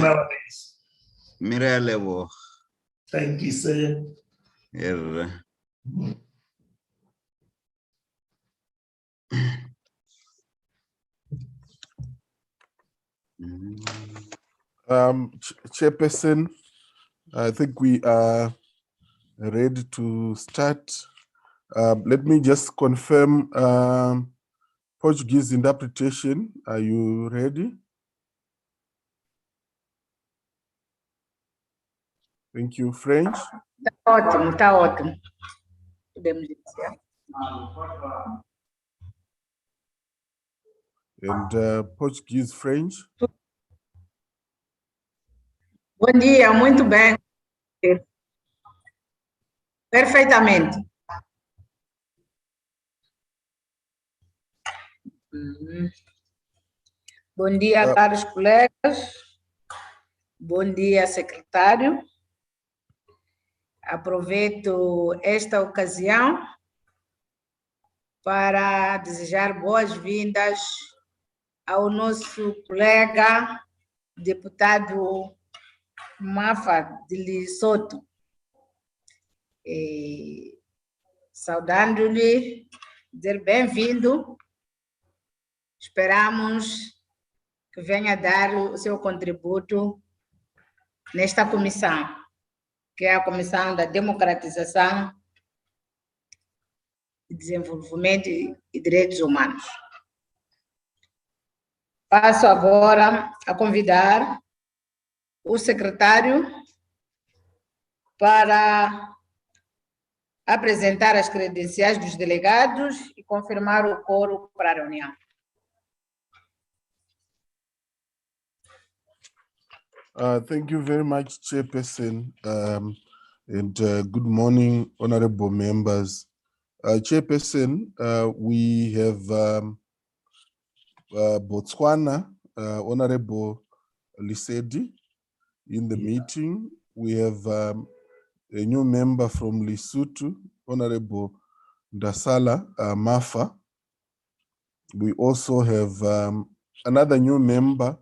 Nowadays. Miralevo. Thank you, sir. Chairperson, I think we are ready to start. Let me just confirm Portuguese interpretation. Are you ready? Thank you. French? Ótimo, tá ótimo. Podemos iniciar. And Portuguese, French? Bom dia, muito bem. Perfeitamente. Bom dia, caros colegas. Bom dia, secretário. Aproveito esta ocasião para desejar boas-vindas ao nosso colega, deputado Mafa de Lesotho. Saudando-lhe, dizer bem-vindo. Esperamos que venha dar o seu contributo nesta comissão, que é a Comissão da Democratização, Desenvolvimento e Direitos Humanos. Passo agora a convidar o secretário para apresentar as credenciais dos delegados e confirmar o quórum para a reunião. Thank you very much, Chairperson, and good morning, honorable members. Chairperson, we have Botswana, Honorable Lisedi, in the meeting. We have a new member from Lesotho, Honorable Ndasala Mafa. We also have another new member,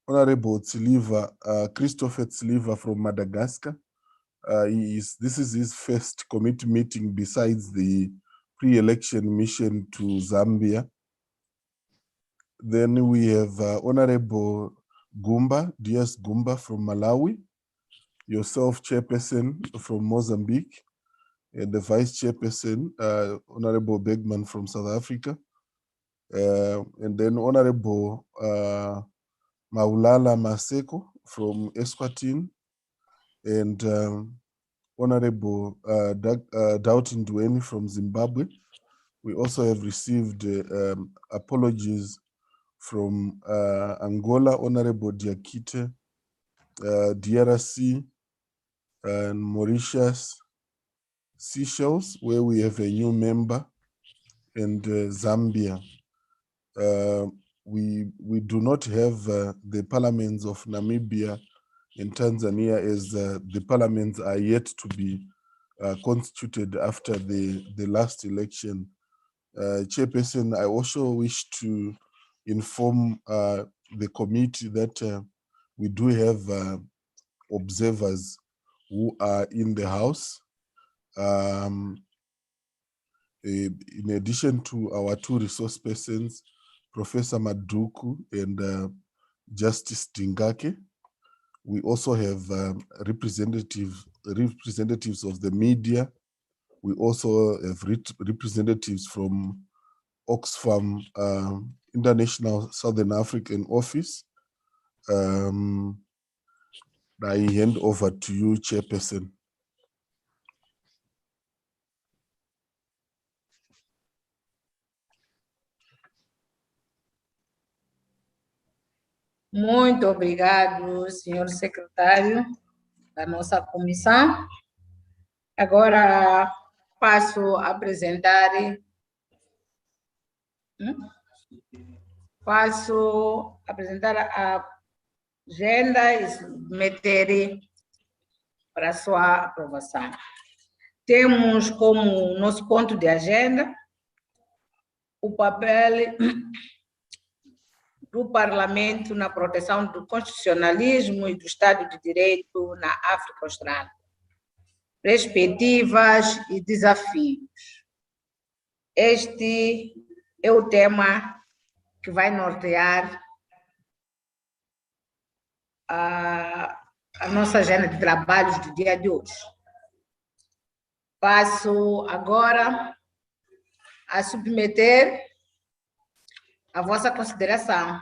Honorable Tsiliva, Christopher Tsiliva from Madagascar. This is his first committee meeting besides the pre-election mission to Zambia. Then we have Honorable Gumba, Dias Gumba from Malawi, yourself, Chairperson from Mozambique, and the Vice Chairperson, Honorable Begman from South Africa, and then Honorable Maulala Maseko from Eswatini, and Honorable Doughton Dueni from Zimbabwe. We also have received apologies from Angola, Honorable Diakite, DRC, and Mauritius, Seychelles, where we have a new member, and Zambia. We do not have the parliaments of Namibia and Tanzania, as the parliaments are yet to be constituted after the last election. Chairperson, I also wish to inform the committee that we do have observers who are in the House. In addition to our two resource persons, Professor Maduku and Justice Dingake, we also have representatives of the media. We also have representatives from Oxfam International Southern African Office. I hand over to you, Chairperson. Muito obrigado, senhor secretário da nossa comissão. Agora passo a apresentar a agenda e submeter para sua aprovação. temos como nosso ponto de agenda o papel do Parlamento na proteção do constitucionalismo e do Estado de Direito na África Austral, perspectivas e desafios. Este é o tema que vai nortear a nossa agenda de trabalhos do dia de hoje. Passo agora a submeter a vossa consideração.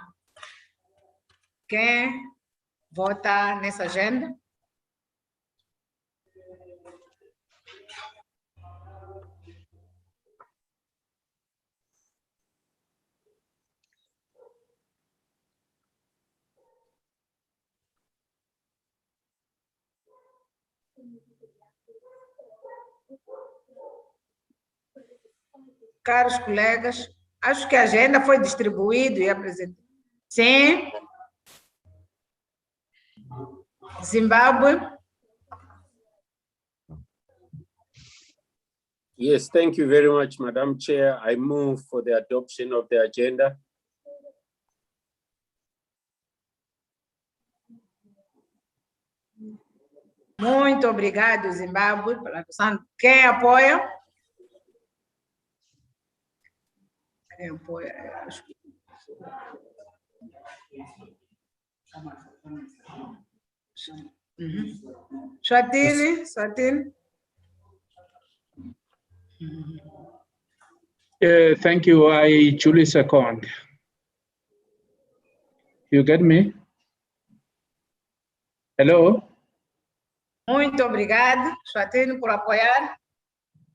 Quem vota nessa agenda? Caros colegas, acho que a agenda foi distribuída e apresentada. Sim. Zimbabwe. Yes, thank you very much, Madam Chair. I move for the adoption of the agenda. Muito obrigado, Zimbabwe, pela adoção. Quem apoia? Quem apoia? Acho que... Swatini. Thank you. I duly second. You get me? Hello? Muito obrigado, Swatini, por apoiar.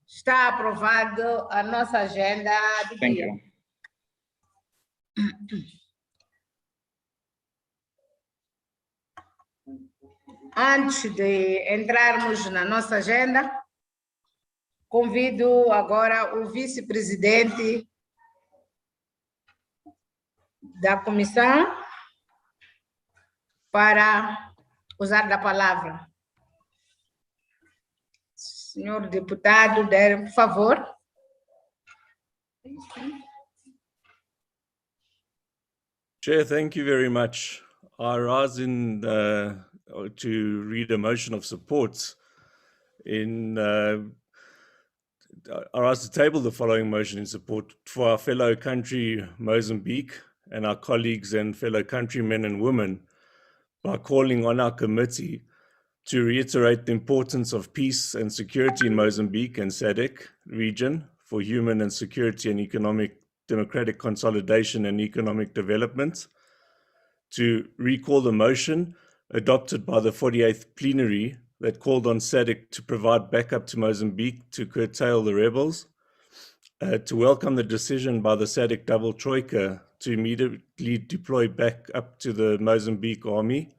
Está aprovado a nossa agenda do Thank dia. you. Antes de entrarmos na nossa agenda, convido agora o vice-presidente da comissão para usar da palavra. Senhor deputado, por favor. Chair, thank you very much. I rise to read a motion of support. I rise to table the following motion in support for our fellow country Mozambique and our colleagues and fellow countrymen and women by calling on our committee to reiterate the importance of peace and security in Mozambique and SADC region for human and security and economic democratic consolidation and economic development, to recall the motion adopted by the 48th plenary that called on SADC to provide backup to Mozambique to curtail the rebels, to welcome the decision by the SADC double troika to immediately deploy back up to the Mozambique army,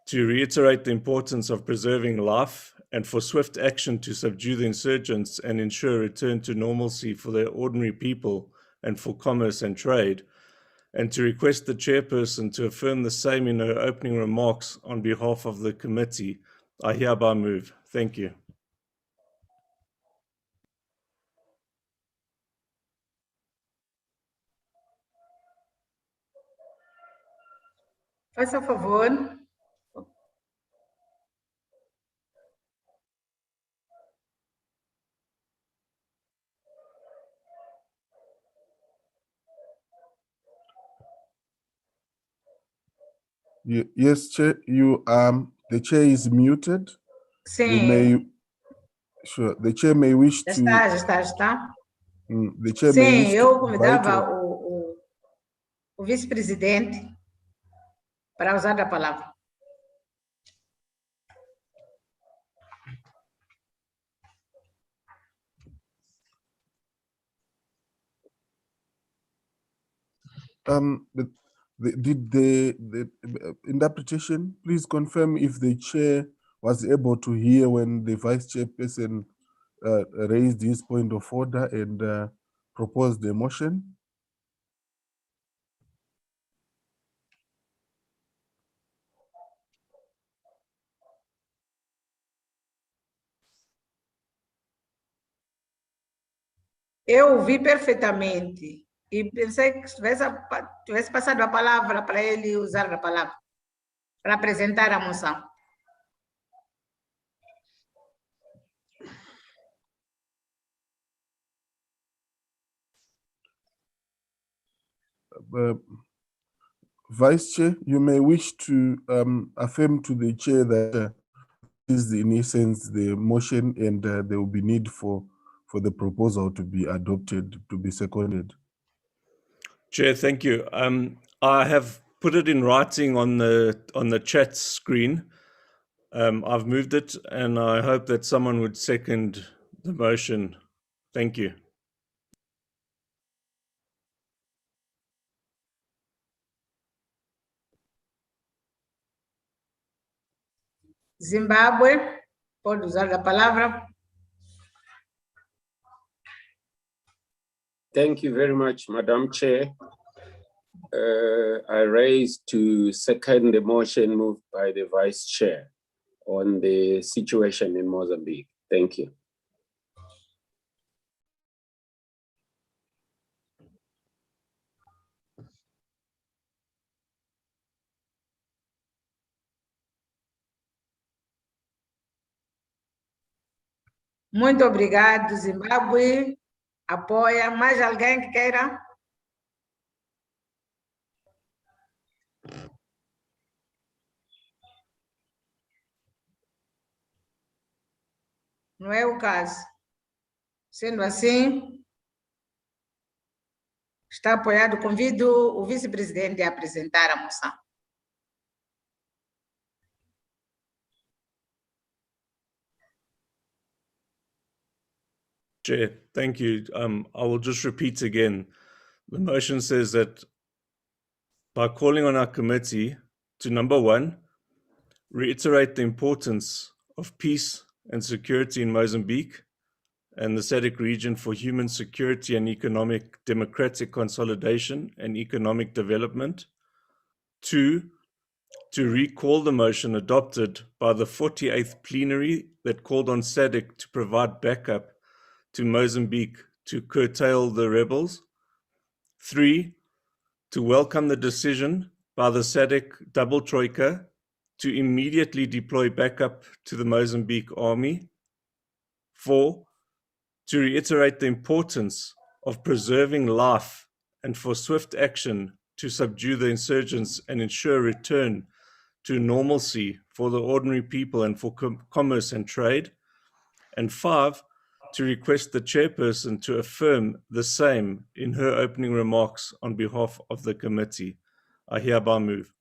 to reiterate the importance of preserving life and for swift action to subdue the insurgents and ensure a return to normalcy for the ordinary people and for commerce and trade, and to request the chairperson to affirm the same in her opening remarks on behalf of the committee. I hereby move. Thank you. Faça favor. Yes, Chair, the chair is muted. Sim. You may, sure, the chair may wish to. Já está. The chair may wish Sim, eu to invite convidava o vice-presidente para usar a palavra. Did the interpretation please confirm if the chair was able to hear when the vice chairperson raised his point of order and proposed the motion? Eu ouvi perfeitamente e pensei que tivesse passado a palavra para ele usar a palavra, para apresentar a moção. Vice Chair, you may wish to affirm to the chair that is in essence the motion, and there will be need for the proposal to be adopted, to be seconded. Chair, thank you. I have put it in writing on the chat screen. I've moved it, and I hope that someone would second the motion. Thank you. Zimbábue, pode usar a palavra. Thank you very much, Madam Chair. I raise to second the motion moved by the Vice Chair on the situation in Mozambique. Thank you. Muito obrigado, Zimbábue. Apoia. Mais alguém que queira? Não é o caso. Sendo assim, está apoiado. Convido o vice-presidente a apresentar a moção. Chair, thank you. I will just repeat again. The motion says that by calling on our committee to, number one, reiterate the importance of peace and security in Mozambique and the SADC region for human security and economic democratic consolidation and economic development. Two, to recall the motion adopted by the 48th plenary that called on SADC to provide backup to Mozambique to curtail the rebels. Three, to welcome the decision by the SADC double troika to immediately deploy backup to the Mozambique army. Four, to reiterate the importance of preserving life and for swift action to subdue the insurgents and ensure return to normalcy for the ordinary people and for commerce and trade. And five, to request the chairperson to affirm the same in her opening remarks on behalf of the committee. I hereby move.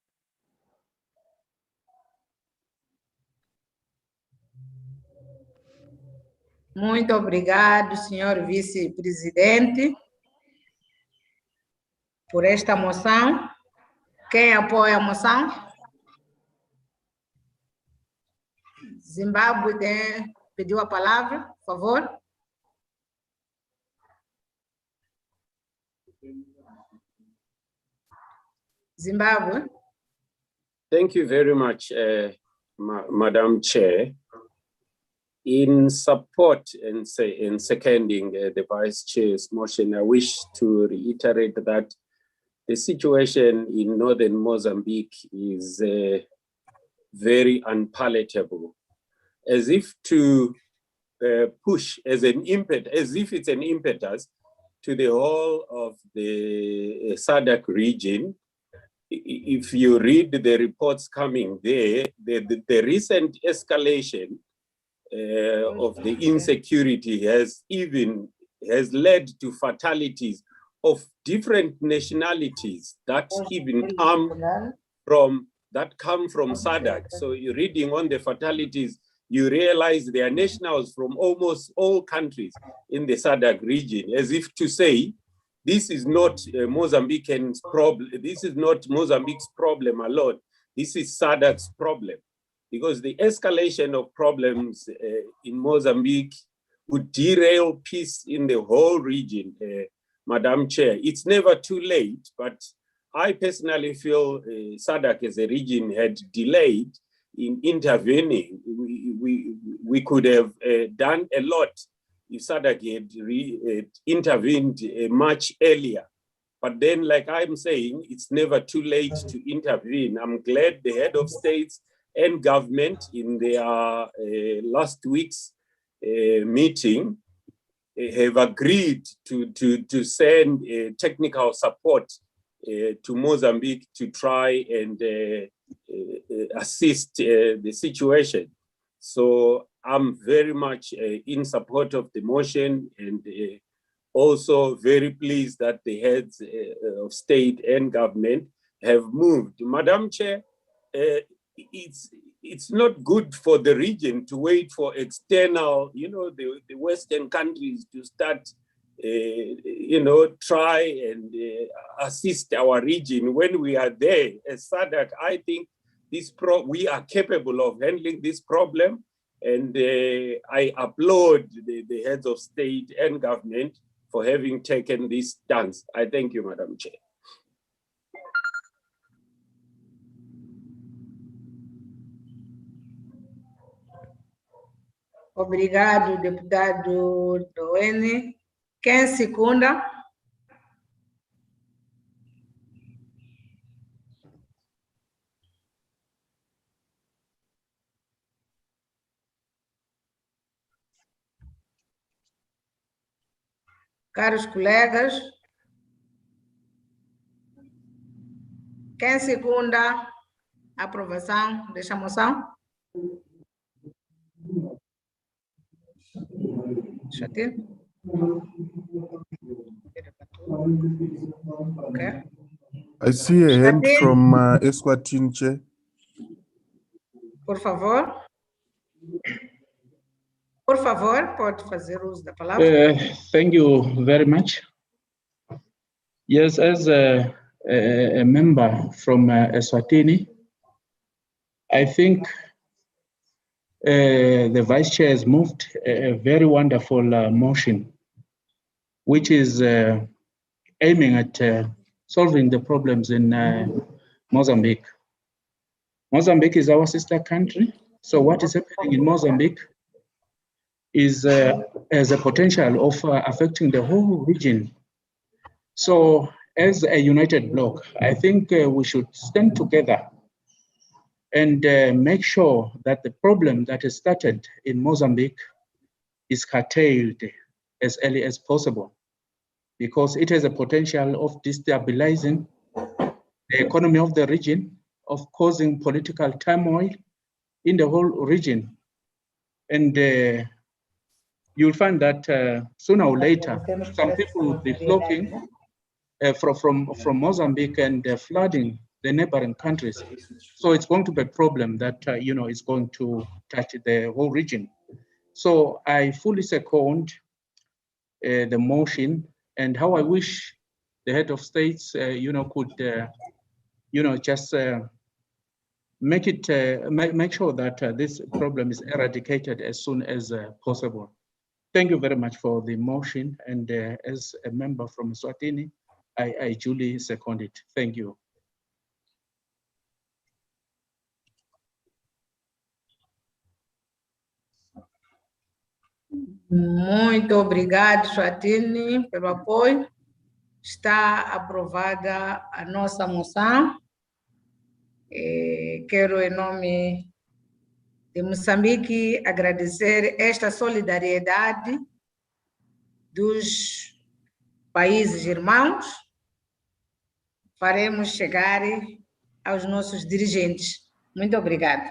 Muito obrigado, senhor vice-presidente, por esta moção. Quem apoia a moção? Zimbábue pediu a palavra, por favor. Zimbábue. Thank you very much, Madam Chair. In support and seconding the Vice Chair's motion, I wish to reiterate that the situation in northern Mozambique is very unpalatable, as if to push as if it's an impetus to the whole of the SADC region. If you read the reports coming there, the recent escalation of the insecurity has led to fatalities of different nationalities that even come from SADC. So you're reading on the fatalities, you realize they are nationals from almost all countries in the SADC region, as if to say, this is not Mozambique's problem. This is not Mozambique's problem alone. This is SADC's problem, because the escalation of problems in Mozambique would derail peace in the whole region. Madam Chair, it's never too late, but I personally feel SADC as a region had delayed in intervening. We could have done a lot if SADC had intervened much earlier. But then, like I'm saying, it's never too late to intervene. I'm glad the head of states and government in their last week's meeting have agreed to send technical support to Mozambique to try and assist the situation. So I'm very much in support of the motion, and also very pleased that the heads of state and government have moved. Madam Chair, it's not good for the region to wait for external, the Western countries to start, try and assist our region when we are there. As SADC, I think we are capable of handling this problem, and I applaud the heads of state and government for having taken this stance. I thank you, Madam Chair. Obrigado, deputado Doene. Quem secunda? Caros colegas, quem secunda a aprovação desta moção? Chatinho? Okay. I see a hand Chatinho, from Eswatini, Chair. por favor. Por favor, pode fazer uso da palavra. Thank you very much. Yes, as a member from Eswatini, I think the Vice Chair has moved a very wonderful motion, which is aiming at solving the problems in Mozambique. Mozambique is our sister country. So what is happening in Mozambique is has a potential of affecting the whole region. So as a united bloc, I think we should stand together and make sure that the problem that is started in Mozambique is curtailed as early as possible, because it has a potential of destabilizing the economy of the region, of causing political turmoil in the whole region. And you'll find that sooner or later, some people will be flocking from Mozambique and flooding the neighboring countries. So it's going to be a problem that is going to touch the whole region. So I fully second the motion, and how I wish the head of states, could, just make it make sure that this problem is eradicated as soon as possible. Thank you very much for the motion, and as a member from Swatini, I duly second it. Thank you. Muito obrigado, Swatini, pelo apoio. Está aprovada a nossa moção. Quero, em nome de Moçambique, agradecer esta solidariedade dos países irmãos. Faremos chegar aos nossos dirigentes. Muito obrigada.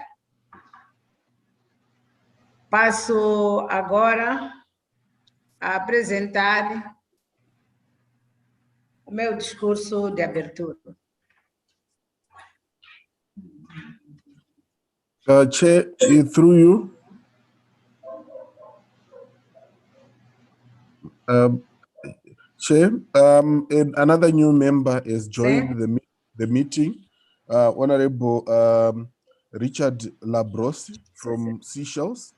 Passo agora a apresentar o meu discurso de abertura. Chair, through you. Chair, and another new member has joined the meeting. Honorable Richard Labrosse from Seychelles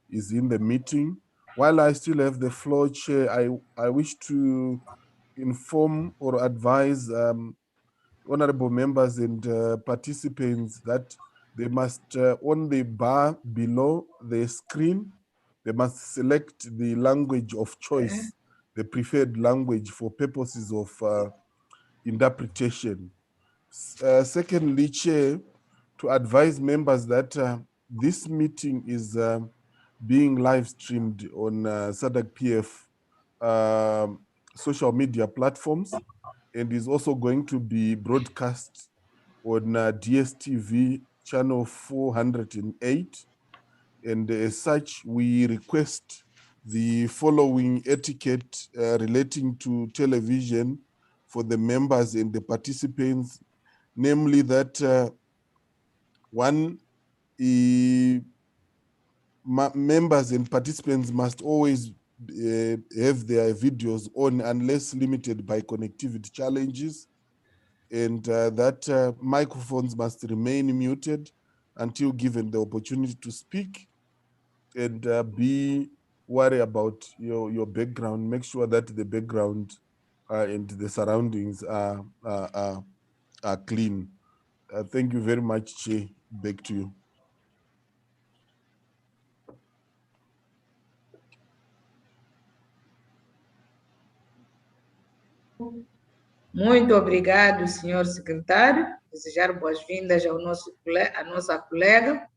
is in the meeting. While I still have the floor, Chair, I wish to inform or advise honorable members and participants that they must on the bar below the screen they must select the language of choice, the preferred language for purposes of interpretation. Secondly, Chair, to advise members that this meeting is being live streamed on SADC PF social media platforms, and is also going to be broadcast on DSTV channel 408. And as such, we request the following etiquette relating to television for the members and the participants, namely that one, members and participants must always have their videos on unless limited by connectivity challenges, and that microphones must remain muted until given the opportunity to speak, and be worried about your background. Make sure that the background and the surroundings are clean. Thank you very much, Chair. Back to you. Muito obrigado, senhor secretário. Desejar boas-vindas à nossa colega.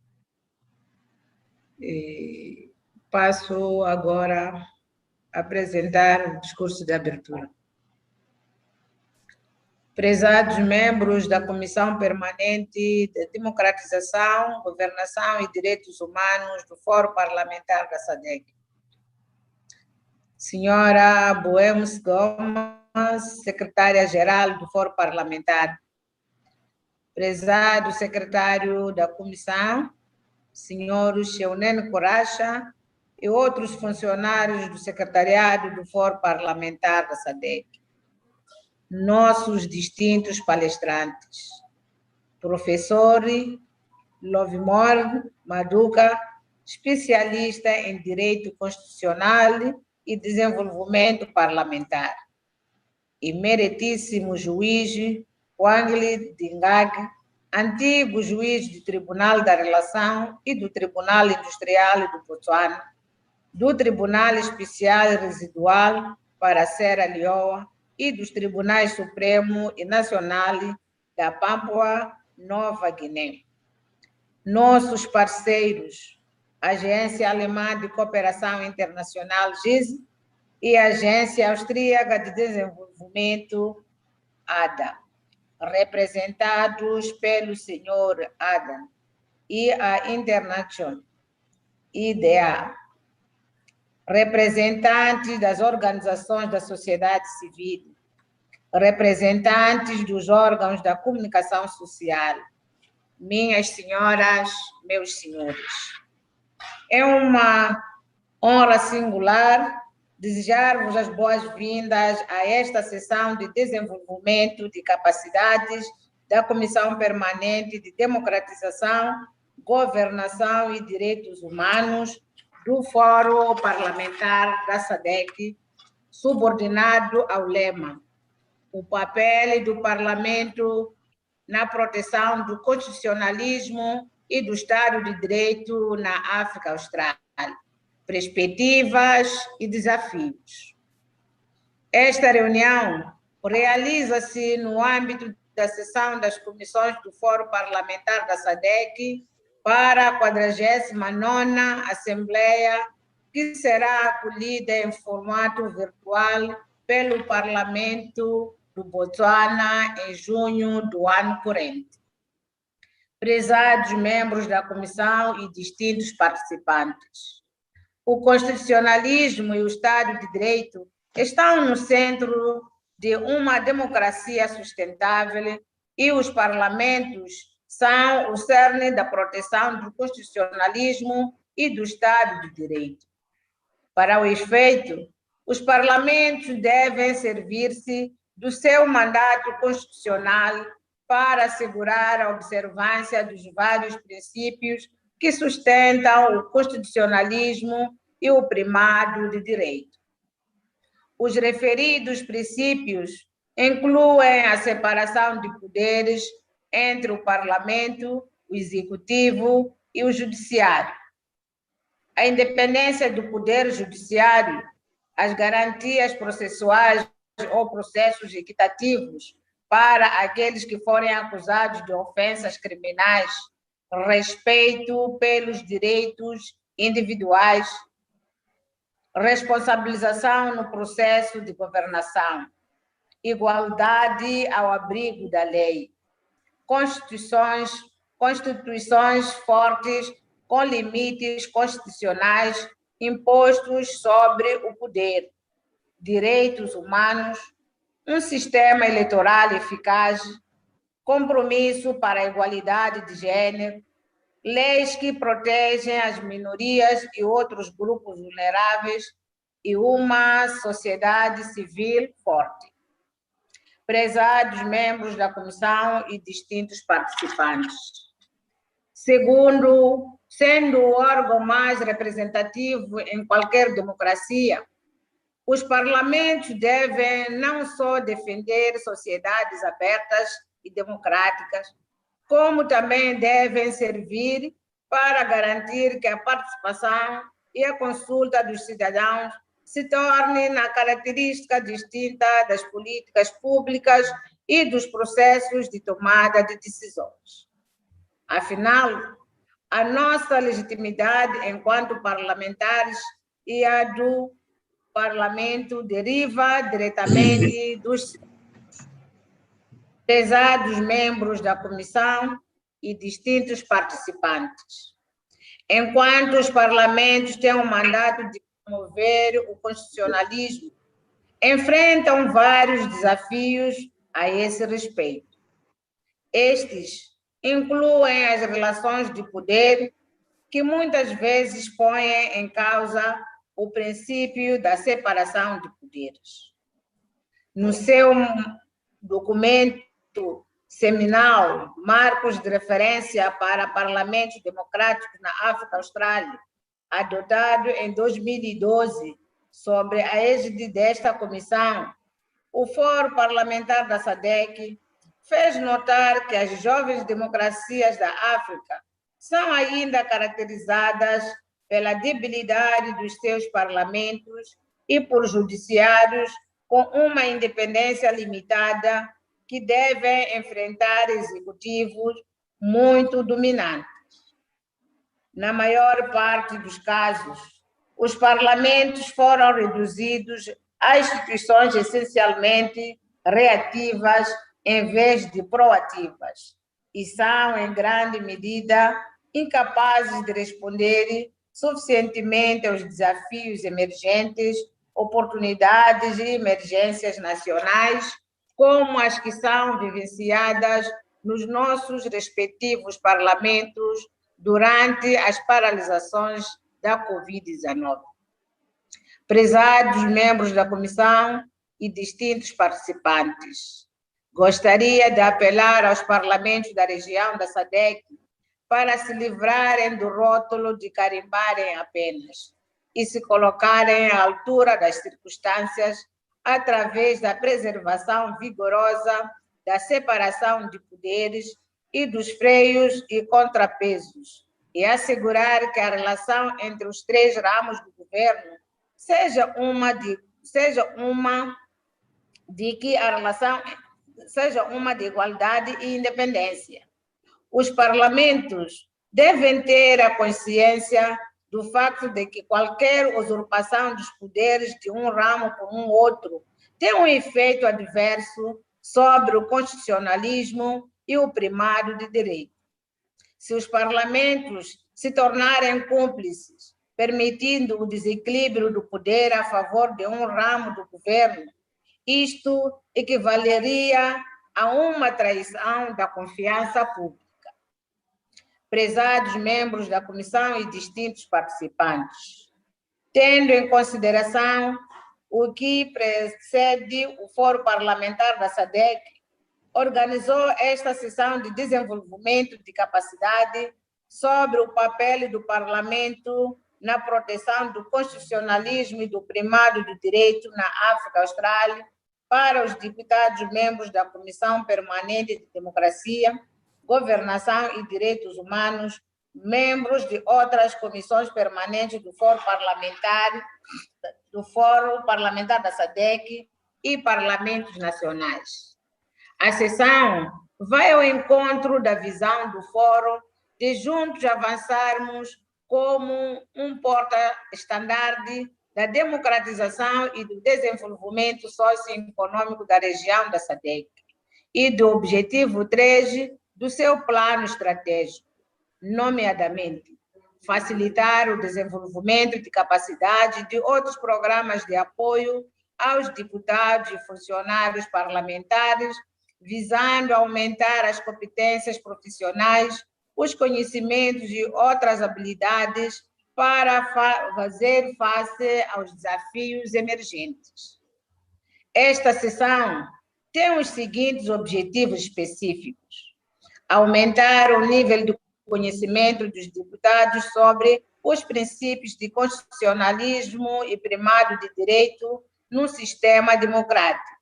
E passo agora a apresentar o discurso de abertura. Prezados membros da Comissão Permanente de Democratização, Governação e Direitos Humanos do Fórum Parlamentar da SADC. Senhora Boemos Gomes, secretária-geral do Fórum Parlamentar. Prezado secretário da Comissão, senhor Xeunen Coracha e outros funcionários do secretariado do Fórum Parlamentar da SADC. Nossos distintos palestrantes, professor Lovimor Maduka, especialista em Direito Constitucional e Desenvolvimento Parlamentar, e meritíssimo juiz Wangli Dingag, antigo juiz do Tribunal da Relação e do Tribunal Industrial do Botswana, do Tribunal Especial Residual para a Serra Leoa e dos Tribunais Supremo e Nacional da Papua Nova Guiné. Nossos parceiros, Agência Alemã de Cooperação Internacional, GIZ, e Agência Austríaca de Desenvolvimento, ADA, representados pelo senhor Adam, e a International, IDA, representantes das organizações da sociedade civil, representantes dos órgãos da comunicação social, minhas senhoras, meus senhores. É uma honra singular desejar-vos as boas-vindas a esta sessão de desenvolvimento de capacidades da Comissão Permanente de Democratização, Governação e Direitos Humanos do Fórum Parlamentar da SADC, subordinado ao lema: o papel do Parlamento na proteção do constitucionalismo e do Estado de Direito na África Austral, perspectivas e desafios. Esta reunião realiza-se no âmbito da sessão das comissões do Fórum Parlamentar da SADC para a 49ª Assembleia, que será acolhida em formato virtual pelo Parlamento do Botswana em junho do ano corrente. Prezados membros da comissão e distintos participantes, o constitucionalismo e o Estado de Direito estão no centro de uma democracia sustentável e os parlamentos são o cerne da proteção do constitucionalismo e do Estado de Direito. Para o efeito, os parlamentos devem servir-se do seu mandato constitucional para assegurar a observância dos vários princípios que sustentam o constitucionalismo e o primado de direito. Os referidos princípios incluem a separação de poderes entre o Parlamento, o Executivo e o Judiciário, a independência do Poder Judiciário, as garantias processuais ou processos equitativos para aqueles que forem acusados de ofensas criminais, respeito pelos direitos individuais, responsabilização no processo de governação, igualdade ao abrigo da lei, constituições fortes com limites constitucionais impostos sobre o poder, direitos humanos, um sistema eleitoral eficaz, compromisso para a igualdade de gênero, leis que protegem as minorias e outros grupos vulneráveis e uma sociedade civil forte. Prezados membros da comissão e distintos participantes. Segundo, sendo o órgão mais representativo em qualquer democracia, os parlamentos devem não só defender sociedades abertas e democráticas, como também devem servir para garantir que a participação e a consulta dos cidadãos se torne na característica distinta das políticas públicas e dos processos de tomada de decisões. Afinal, a nossa legitimidade enquanto parlamentares e a do Parlamento deriva diretamente dos pesados membros da comissão e distintos participantes. Enquanto os parlamentos têm o mandato de promover o constitucionalismo, enfrentam vários desafios a esse respeito. Estes incluem as relações de poder, que muitas vezes põem em causa o princípio da separação de poderes. No seu documento seminal, Marcos de Referência para Parlamentos Democráticos na África Austral, adotado em 2012, sobre a égide desta comissão, o Fórum Parlamentar da SADC fez notar que as jovens democracias da África são ainda caracterizadas pela debilidade dos seus parlamentos e por judiciários com uma independência limitada que devem enfrentar executivos muito dominantes. Na maior parte dos casos, os parlamentos foram reduzidos a instituições essencialmente reativas em vez de proativas e são, em grande medida, incapazes de responder suficientemente aos desafios emergentes, oportunidades e emergências nacionais, como as que são vivenciadas nos nossos respectivos parlamentos durante as paralisações da Covid-19. Prezados membros da comissão e distintos participantes, gostaria de apelar aos parlamentos da região da SADC para se livrarem do rótulo de carimbarem apenas e se colocarem à altura das circunstâncias através da preservação vigorosa da separação de poderes e dos freios e contrapesos, e assegurar que a relação entre os três ramos do governo seja uma de igualdade e independência. Os parlamentos devem ter a consciência do facto de que qualquer usurpação dos poderes de um ramo por um outro tem um efeito adverso sobre o constitucionalismo e o primado de direito. Se os parlamentos se tornarem cúmplices, permitindo o desequilíbrio do poder a favor de um ramo do governo, isto equivaleria a uma traição da confiança pública. Prezados membros da comissão e distintos participantes, tendo em consideração o que precede, o Fórum Parlamentar da SADC organizou esta sessão de desenvolvimento de capacidade sobre o papel do Parlamento na proteção do constitucionalismo e do primado do direito na África Austral para os deputados membros da Comissão Permanente de Democracia, Governação e Direitos Humanos membros de outras comissões permanentes do Fórum Parlamentar da SADC e parlamentos nacionais. A sessão vai ao encontro da visão do Fórum de juntos avançarmos como um porta-estandarte da democratização e do desenvolvimento socioeconômico da região da SADC e do objetivo 3 do seu plano estratégico, nomeadamente facilitar o desenvolvimento de capacidade de outros programas de apoio aos deputados e funcionários parlamentares, visando aumentar as competências profissionais, os conhecimentos e outras habilidades para fazer face aos desafios emergentes. Esta sessão tem os seguintes objetivos específicos: aumentar o nível de conhecimento dos deputados sobre os princípios de constitucionalismo e primado de direito no sistema democrático,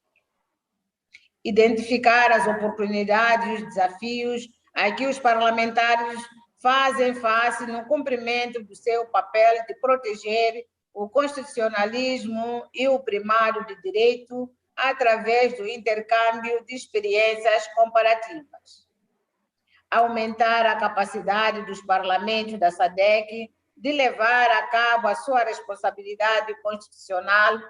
identificar as oportunidades e os desafios a que os parlamentares fazem face no cumprimento do seu papel de proteger o constitucionalismo e o primado de direito através do intercâmbio de experiências comparativas. Aumentar a capacidade dos parlamentos da SADC de levar a cabo a sua responsabilidade constitucional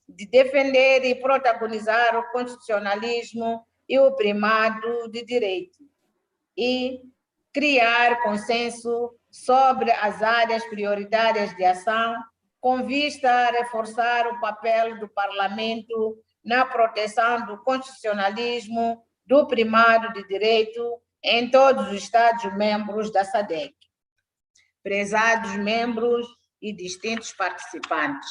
de defender e protagonizar o constitucionalismo e o primado de direito, e criar consenso sobre as áreas prioritárias de ação, com vista a reforçar o papel do Parlamento na proteção do constitucionalismo, do primado de direito em todos os Estados-membros da SADC. Prezados membros e distintos participantes,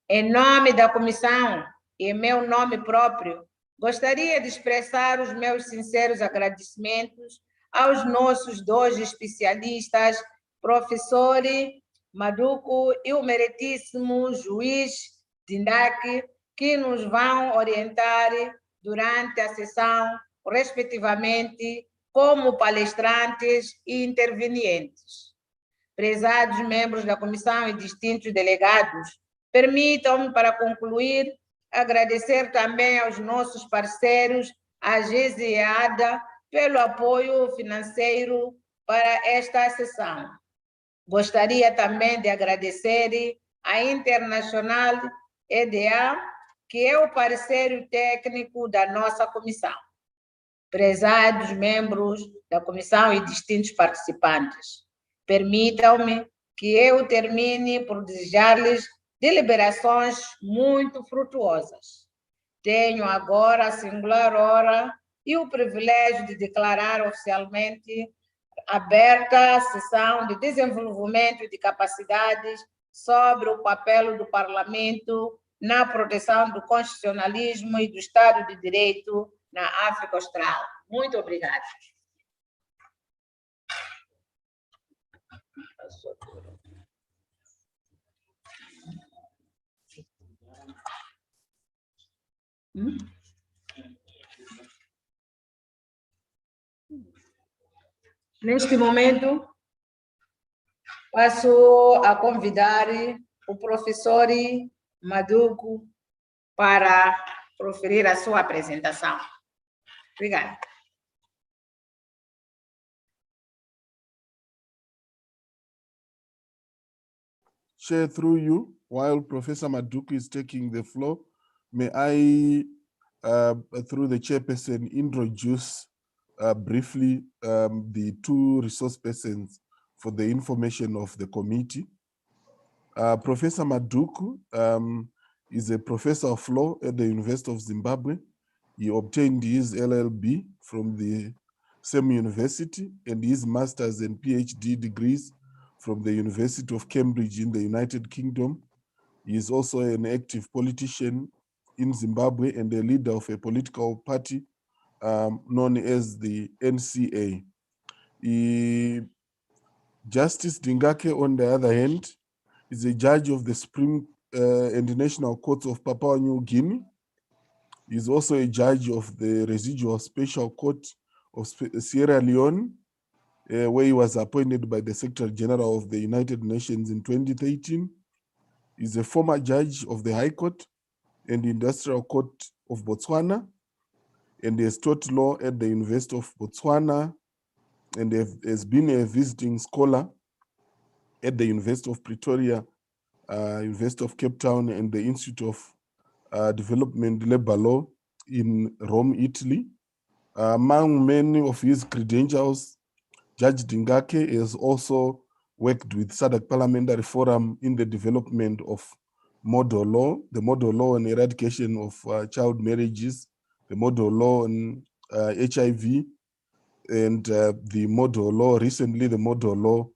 em nome da comissão e em meu nome próprio, gostaria de expressar os meus sinceros agradecimentos aos nossos dois especialistas, professor Maduco e o meritíssimo juiz Dindak, que nos vão orientar durante a sessão, respectivamente, como palestrantes e intervenientes. Prezados membros da comissão e distintos delegados, permitam-me, para concluir, agradecer também aos nossos parceiros, a GESEADA, pelo apoio financeiro para esta sessão. Gostaria também de agradecer à Internacional EDA, que é o parceiro técnico da nossa comissão. Prezados membros da comissão e distintos participantes, permitam-me que eu termine por desejar-lhes deliberações muito frutuosas. Tenho agora a singular hora e o privilégio de declarar oficialmente aberta a sessão de desenvolvimento de capacidades sobre o papel do Parlamento na proteção do constitucionalismo e do Estado de Direito na África Austral. Muito obrigada. Neste momento, passo a convidar o professor Maduco para proferir a sua apresentação. Obrigada. Chair, through you, while Professor Maduku is taking the floor, may I, through the chairperson, introduce briefly the two resource persons for the information of the committee. Professor Maduku is a professor of law at the University of Zimbabwe. He obtained his LLB from the same university and his master's and PhD degrees from the University of Cambridge in the United Kingdom. He is also an active politician in Zimbabwe and a leader of a political party known as the NCA. Justice Dingake, on the other hand, is a judge of the Supreme and National Courts of Papua New Guinea. He is also a judge of the Residual Special Court of Sierra Leone where he was appointed by the Secretary General of the United Nations in 2013. He's a former judge of the High Court and the Industrial Court of Botswana, and he has taught law at the University of Botswana, and has been a visiting scholar at the University of Pretoria, University of Cape Town, and the Institute of Development Labor Law in Rome, Italy. Among many of his credentials, Judge Dingake has also worked with SADC Parliamentary Forum in the development of model law, the model law on eradication of child marriages, the model law on HIV, and the model law, recently the model law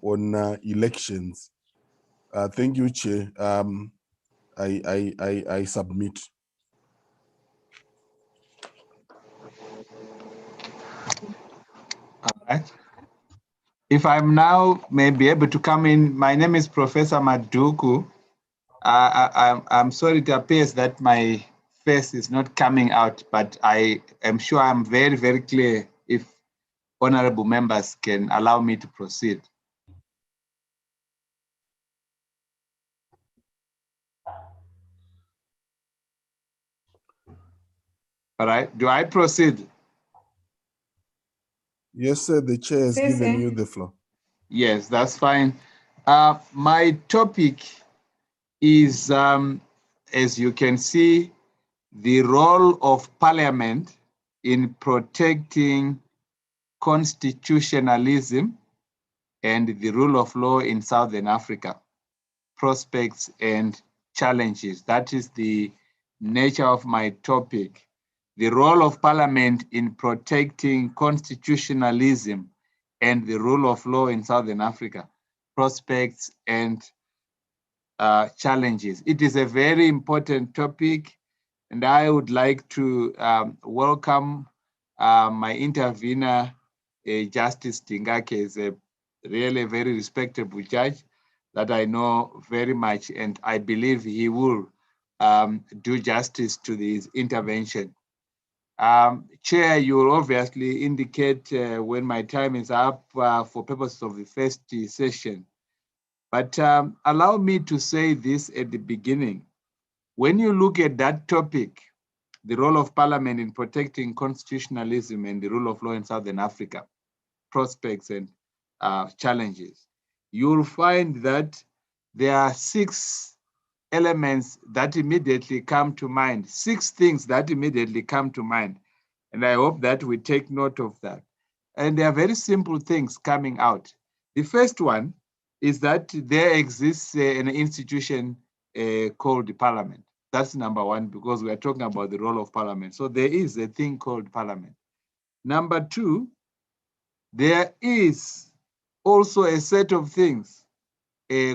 on elections. Thank you, Chair. I submit. All right. If I'm now may be able to come in, my name is Professor Maduku. I'm sorry, it appears that my face is not coming out, but I am sure I'm very, very clear if honorable members can allow me to proceed. All right, do I proceed? Yes, sir, the chair has given you the floor. Yes, that's fine. My topic is, as you can see, the role of Parliament in protecting constitutionalism and the rule of law in Southern Africa, prospects and challenges. That is the nature of my topic. The role of Parliament in protecting constitutionalism and the rule of law in Southern Africa, prospects and challenges. It is a very important topic, and I would like to welcome my intervener, Justice Dingake, is a really very respectable judge that I know very much, and I believe he will do justice to this intervention. Chair, you will obviously indicate when my time is up for purposes of the first session. But allow me to say this at the beginning. When you look at that topic, the role of Parliament in protecting constitutionalism and the rule of law in Southern Africa, prospects and challenges, you'll find that there are 6 elements that immediately come to mind, 6 things that immediately come to mind. And I hope that we take note of that. And there are very simple things coming out. The first one is that there exists an institution called the Parliament. That's number one, because we are talking about the role of Parliament. So there is a thing called Parliament. Number 2, there is also a set of things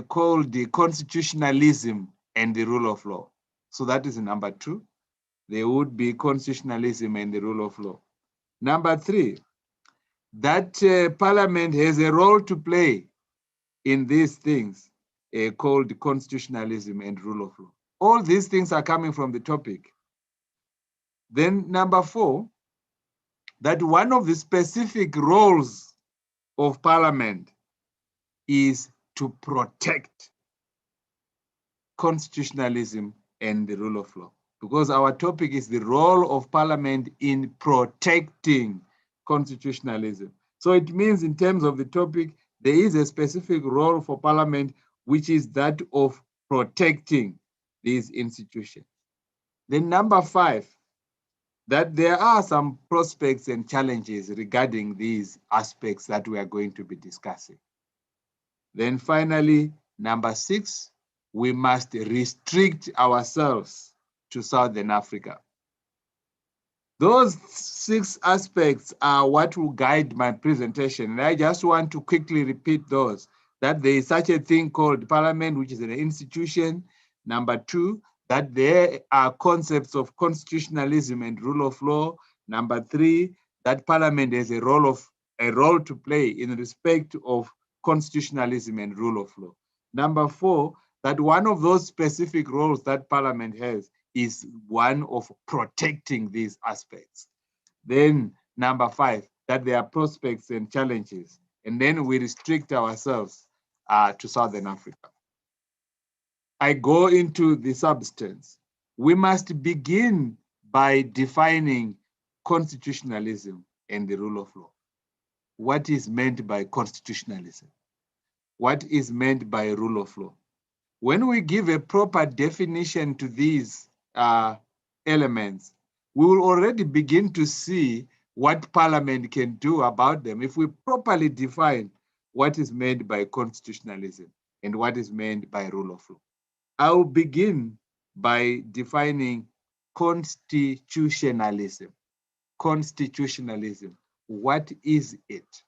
called the constitutionalism and the rule of law. So that is number 2. There would be constitutionalism and the rule of law. Number 3, that Parliament has a role to play in these things called constitutionalism and rule of law. All these things are coming from the topic. Then number 4, that one of the specific roles of Parliament is to protect constitutionalism and the rule of law, because our topic is the role of Parliament in protecting constitutionalism. So it means in terms of the topic, there is a specific role for Parliament, which is that of protecting these institutions. Then number 5, that there are some prospects and challenges regarding these aspects that we are going to be discussing. Then finally, number 6, we must restrict ourselves to Southern Africa. Those 6 aspects are what will guide my presentation. And I just want to quickly repeat those, that there is such a thing called Parliament, which is an institution. Number 2, that there are concepts of constitutionalism and rule of law. Number 3, that Parliament has a role to play in respect of constitutionalism and rule of law. Number 4, that one of those specific roles that Parliament has is one of protecting these aspects. Then number 5, that there are prospects and challenges, and then we restrict ourselves to Southern Africa. I go into the substance. We must begin by defining constitutionalism and the rule of law. What is meant by constitutionalism? What is meant by rule of law? When we give a proper definition to these elements, we will already begin to see what Parliament can do about them if we properly define what is meant by constitutionalism and what is meant by rule of law. I will begin by defining constitutionalism. Constitutionalism, what is it?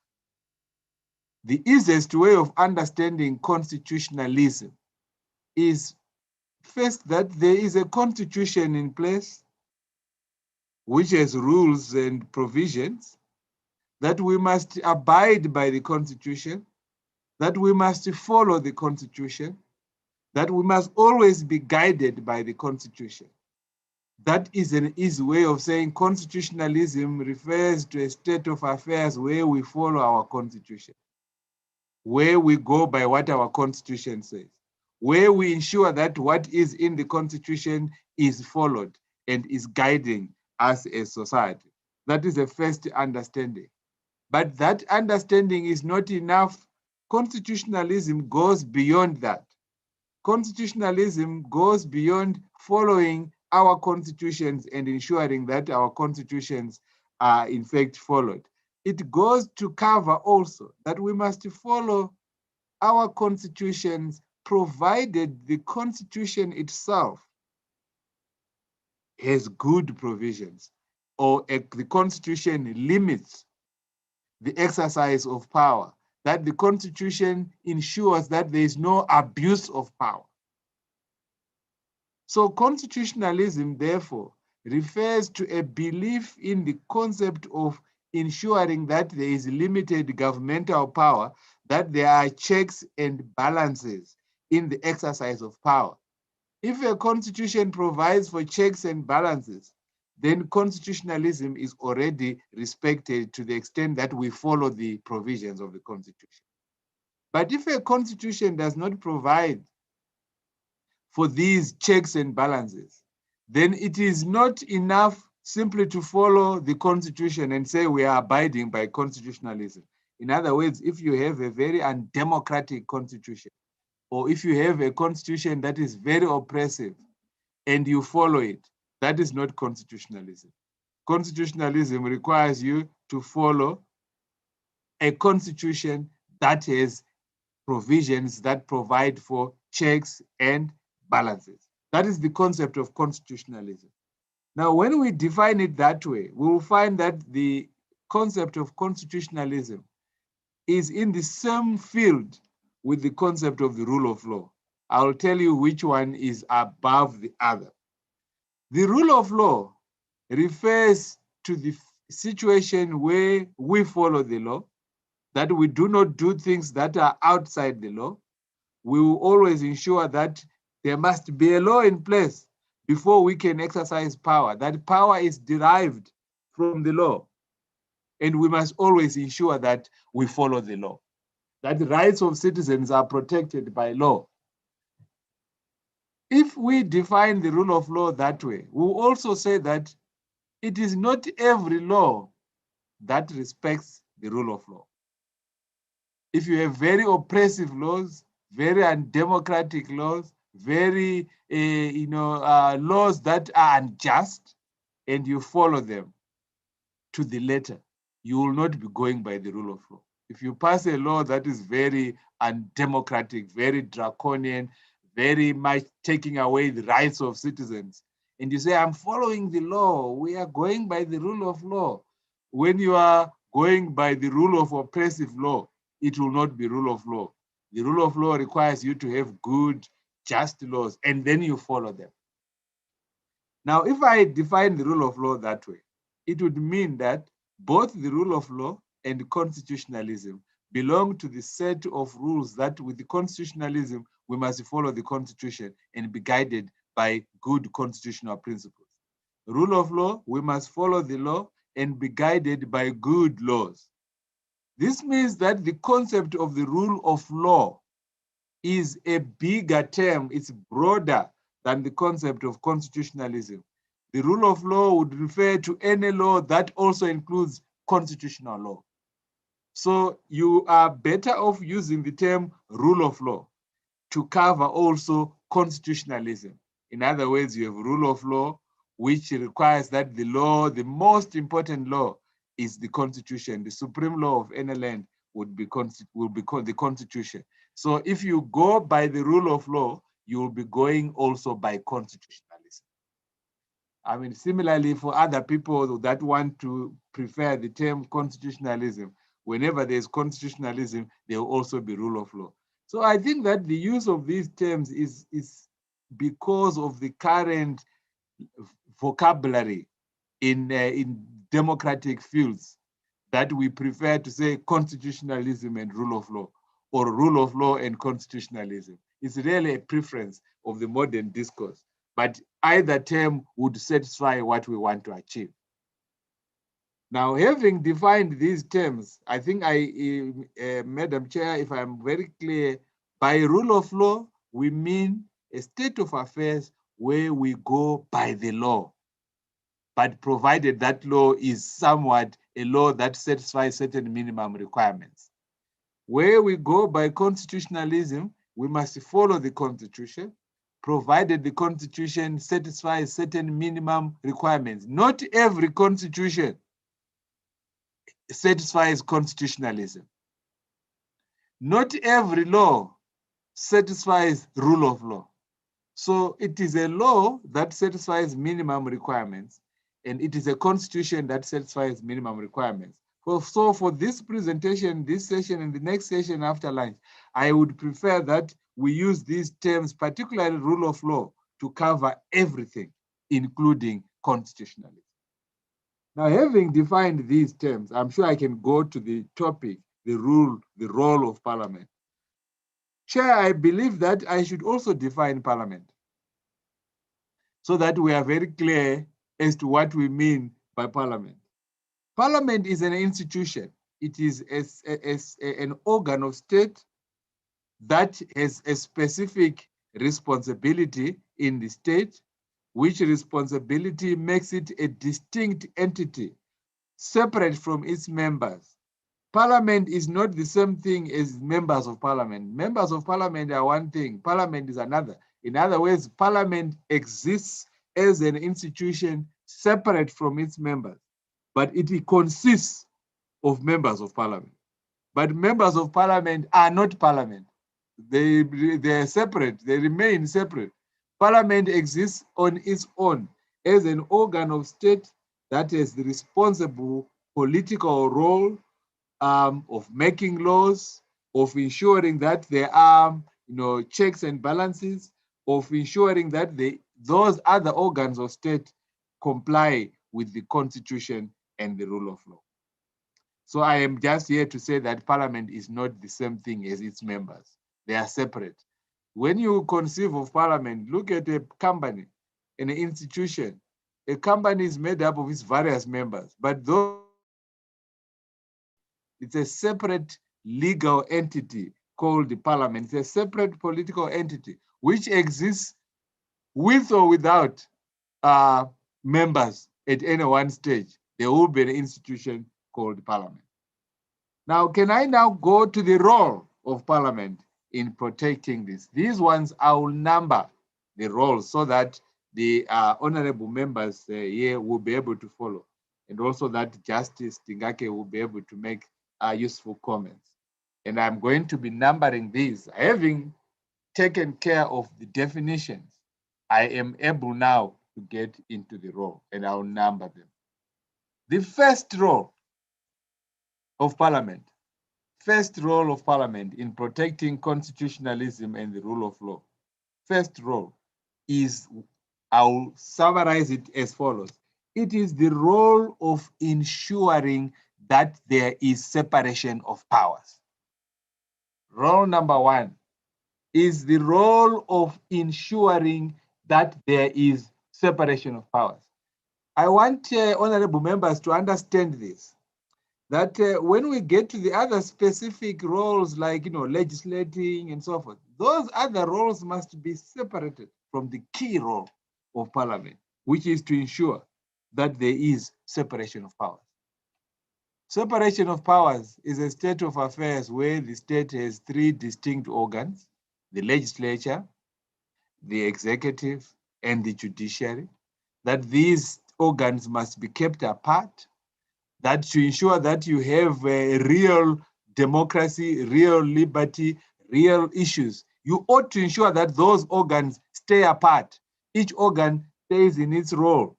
The easiest way of understanding constitutionalism is first that there is a constitution in place which has rules and provisions, that we must abide by the constitution, that we must follow the constitution, that we must always be guided by the constitution. That is an easy way of saying constitutionalism refers to a state of affairs where we follow our constitution, where we go by what our constitution says, where we ensure that what is in the constitution is followed and is guiding us as society. That is the first understanding. But that understanding is not enough. Constitutionalism goes beyond that. Constitutionalism goes beyond following our constitutions and ensuring that our constitutions are in fact followed. It goes to cover also that we must follow our constitutions provided the constitution itself has good provisions, or the constitution limits the exercise of power, that the constitution ensures that there is no abuse of power. So constitutionalism, therefore, refers to a belief in the concept of ensuring that there is limited governmental power, that there are checks and balances in the exercise of power. If a constitution provides for checks and balances, then constitutionalism is already respected to the extent that we follow the provisions of the constitution. But if a constitution does not provide for these checks and balances, then it is not enough simply to follow the constitution and say we are abiding by constitutionalism. In other words, if you have a very undemocratic constitution, or if you have a constitution that is very oppressive and you follow it, that is not constitutionalism. Constitutionalism requires you to follow a constitution that has provisions that provide for checks and balances. That is the concept of constitutionalism. Now, when we define it that way, we will find that the concept of constitutionalism is in the same field with the concept of the rule of law. I'll tell you which one is above the other. The rule of law refers to the situation where we follow the law, that we do not do things that are outside the law. We will always ensure that there must be a law in place before we can exercise power, that power is derived from the law. And we must always ensure that we follow the law, that the rights of citizens are protected by law. If we define the rule of law that way, we will also say that it is not every law that respects the rule of law. If you have very oppressive laws, very undemocratic laws, very laws that are unjust, and you follow them to the letter, you will not be going by the rule of law. If you pass a law that is very undemocratic, very draconian, very much taking away the rights of citizens, and you say, I'm following the law, we are going by the rule of law. When you are going by the rule of oppressive law, it will not be rule of law. The rule of law requires you to have good, just laws, and then you follow them. Now, if I define the rule of law that way, it would mean that both the rule of law and constitutionalism belong to the set of rules that with the constitutionalism, we must follow the constitution and be guided by good constitutional principles. Rule of law, we must follow the law and be guided by good laws. This means that the concept of the rule of law is a bigger term, it's broader than the concept of constitutionalism. The rule of law would refer to any law that also includes constitutional law. So you are better off using the term rule of law to cover also constitutionalism. In other words, you have rule of law, which requires that the law, the most important law, is the Constitution. The supreme law of any land would be called the Constitution. So if you go by the rule of law, you will be going also by constitutionalism. I mean, similarly, for other people that want to prefer the term constitutionalism, whenever there's constitutionalism, there will also be rule of law. So I think that the use of these terms is because of the current vocabulary in democratic fields, that we prefer to say constitutionalism and rule of law, or rule of law and constitutionalism. It's really a preference of the modern discourse, but either term would satisfy what we want to achieve. Now, having defined these terms, I think Madam Chair, if I'm very clear, by rule of law, we mean a state of affairs where we go by the law, but provided that law is somewhat a law that satisfies certain minimum requirements. Where we go by constitutionalism, we must follow the Constitution, provided the Constitution satisfies certain minimum requirements. Not every Constitution satisfies constitutionalism. Not every law satisfies rule of law. So it is a law that satisfies minimum requirements, and it is a constitution that satisfies minimum requirements. So for this presentation, this session, and the next session after lunch, I would prefer that we use these terms, particularly rule of law, to cover everything, including constitutionalism. Now, having defined these terms, I'm sure I can go to the topic, the role of parliament. Chair, I believe that I should also define parliament so that we are very clear as to what we mean by parliament. Parliament is an institution. It is an organ of state that has a specific responsibility in the state, which responsibility makes it a distinct entity, separate from its members. Parliament is not the same thing as members of parliament. Members of parliament are one thing, parliament is another. In other words, parliament exists as an institution separate from its members, but it consists of members of parliament. But members of parliament are not parliament. They are separate, they remain separate. Parliament exists on its own as an organ of state that has the responsible political role of making laws, of ensuring that there are checks and balances, of ensuring that those other organs of state comply with the Constitution and the rule of law. So I am just here to say that Parliament is not the same thing as its members. They are separate. When you conceive of Parliament, look at a company, an institution. A company is made up of its various members, but those it's a separate legal entity called the parliament. It's a separate political entity which exists with or without members at any one stage. There will be an institution called parliament. Now, can I now go to the role of parliament in protecting this? These ones I will number the roles so that the honorable members here will be able to follow, and also that Justice Tingake will be able to make useful comments. And I'm going to be numbering these. Having taken care of the definitions, I am able now to get into the role, and I'll number them. The first role of parliament in protecting constitutionalism and the rule of law. First role is, I'll summarize it as follows. It is the role of ensuring that there is separation of powers. Role number one is the role of ensuring that there is separation of powers. I want honorable members to understand this, that when we get to the other specific roles like, legislating and so forth, those other roles must be separated from the key role of parliament, which is to ensure that there is separation of powers. Separation of powers is a state of affairs where the state has three distinct organs: the legislature, the executive, and the judiciary, that these organs must be kept apart, that to ensure that you have a real democracy, real liberty, real issues, you ought to ensure that those organs stay apart. Each organ stays in its role: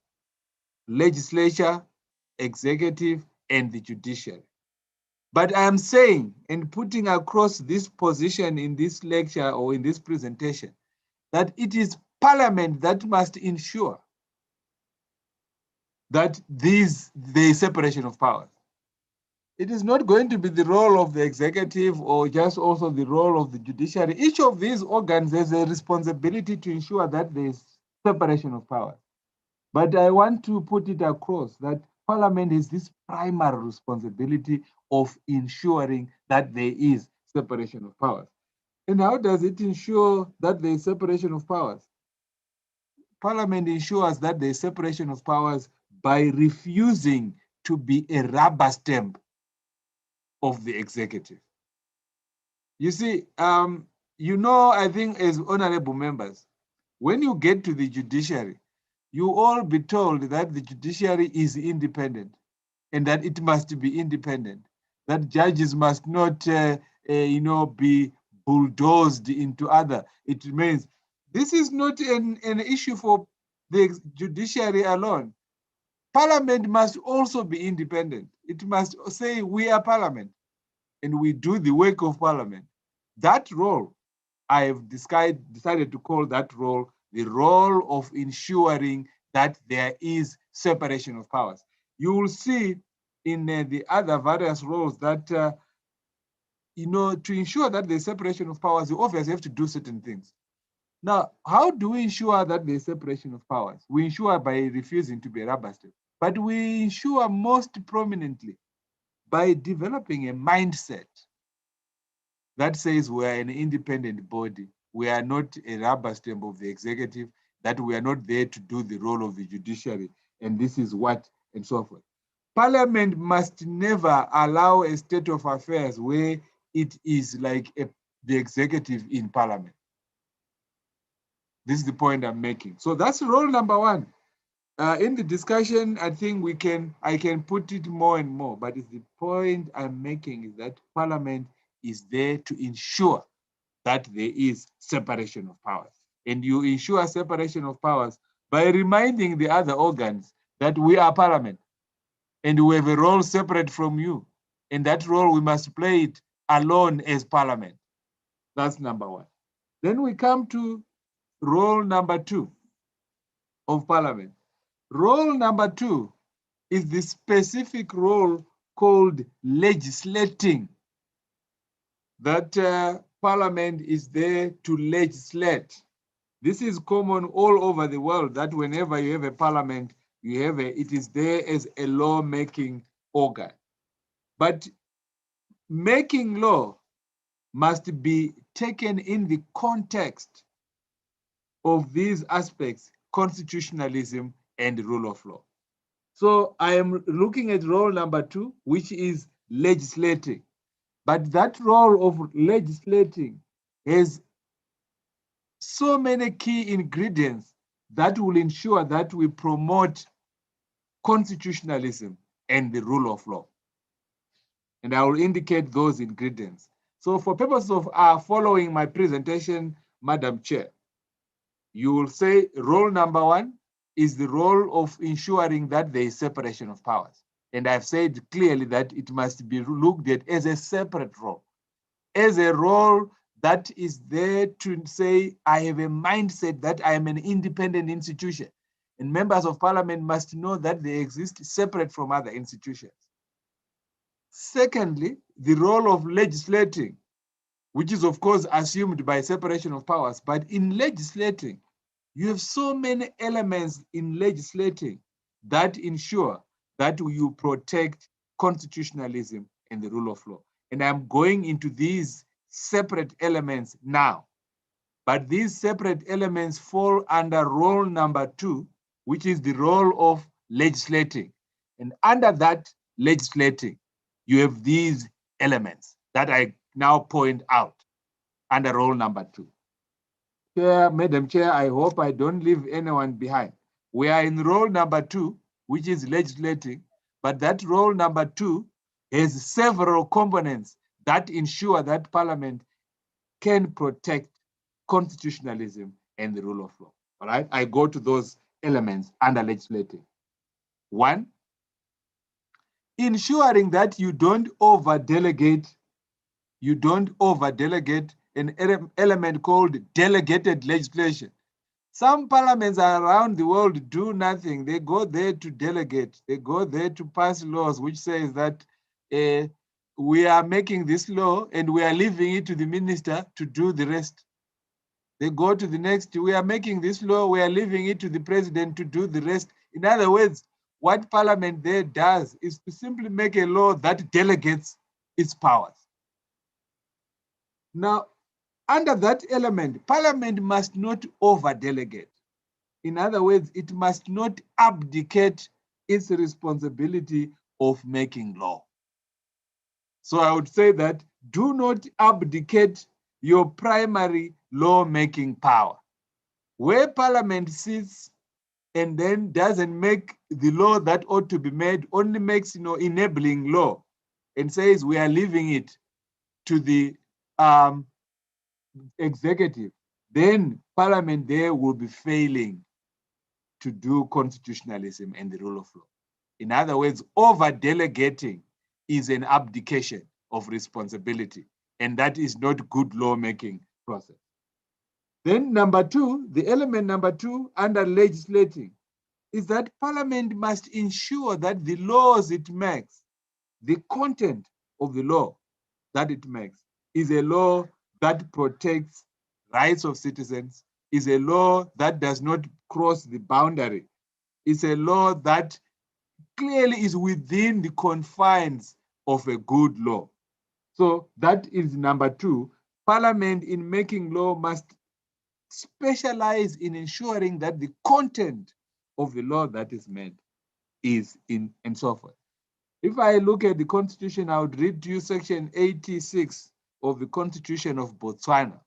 legislature, executive, and the judiciary. But I am saying and putting across this position in this lecture or in this presentation that it is parliament that must ensure that the separation of powers. It is not going to be the role of the executive or just also the role of the judiciary. Each of these organs has a responsibility to ensure that there is separation of powers. But I want to put it across that parliament has this primary responsibility of ensuring that there is separation of powers. And how does it ensure that there is separation of powers? Parliament ensures that there is separation of powers by refusing to be a rubber stamp of the executive. You see, I think as honorable members, when you get to the judiciary, you all be told that the judiciary is independent and that it must be independent, that judges must not, be bulldozed into other. It remains. This is not an issue for the judiciary alone. Parliament must also be independent. It must say we are parliament and we do the work of parliament. That role, I have decided to call that role the role of ensuring that there is separation of powers. You will see in the other various roles that, to ensure that there's separation of powers, you obviously have to do certain things. Now, how do we ensure that there's separation of powers? We ensure by refusing to be a rubber stamp, but we ensure most prominently by developing a mindset that says we are an independent body. We are not a rubber stamp of the executive, that we are not there to do the role of the judiciary, and this is what, and so forth. Parliament must never allow a state of affairs where it is like the executive in parliament. This is the point I'm making. So that's role number one. In the discussion, I think I can put it more and more, but the point I'm making is that parliament is there to ensure that there is separation of powers. And you ensure separation of powers by reminding the other organs that we are parliament and we have a role separate from you. And that role, we must play it alone as parliament. That's number one. Then we come to role number two of parliament. Role number two is the specific role called legislating, that parliament is there to legislate. This is common all over the world, that whenever you have a parliament, it is there as a law-making organ. But making law must be taken in the context of these aspects: constitutionalism and rule of law. So I am looking at role number two, which is legislating. But that role of legislating has so many key ingredients that will ensure that we promote constitutionalism and the rule of law. And I will indicate those ingredients. So for purposes of following my presentation, Madam Chair, you will say role number one is the role of ensuring that there is separation of powers. And I've said clearly that it must be looked at as a separate role, as a role that is there to say, I have a mindset that I am an independent institution. And members of parliament must know that they exist separate from other institutions. Secondly, the role of legislating, which is of course assumed by separation of powers, but in legislating, you have so many elements in legislating that ensure that you protect constitutionalism and the rule of law. And I'm going into these separate elements now. But these separate elements fall under role number 2, which is the role of legislating. And under that legislating, you have these elements that I now point out under role number 2. Chair, Madam Chair, I hope I don't leave anyone behind. We are in role number 2, which is legislating, but that role number 2 has several components that ensure that Parliament can protect constitutionalism and the rule of law. All right, I go to those elements under legislating. 1, ensuring that you don't over-delegate an element called delegated legislation. Some parliaments around the world do nothing. They go there to delegate. They go there to pass laws, which says that we are making this law and we are leaving it to the minister to do the rest. They go to the next, we are making this law, we are leaving it to the president to do the rest. In other words, what parliament there does is to simply make a law that delegates its powers. Now, under that element, Parliament must not over-delegate. In other words, it must not abdicate its responsibility of making law. So I would say that do not abdicate your primary law-making power. Where Parliament sits and then doesn't make the law that ought to be made, only makes enabling law and says we are leaving it to the executive, then Parliament there will be failing to do constitutionalism and the rule of law. In other words, over-delegating is an abdication of responsibility, and that is not good lawmaking process. Then number 2, the element number 2 under legislating is that Parliament must ensure that the laws it makes, the content of the law that it makes, is a law that protects rights of citizens, is a law that does not cross the boundary, is a law that clearly is within the confines of a good law. So that is number 2. Parliament in making law must specialize in ensuring that the content of the law that is made is in and so forth. If I look at the Constitution, I would read to you section 86 of the Constitution of Botswana.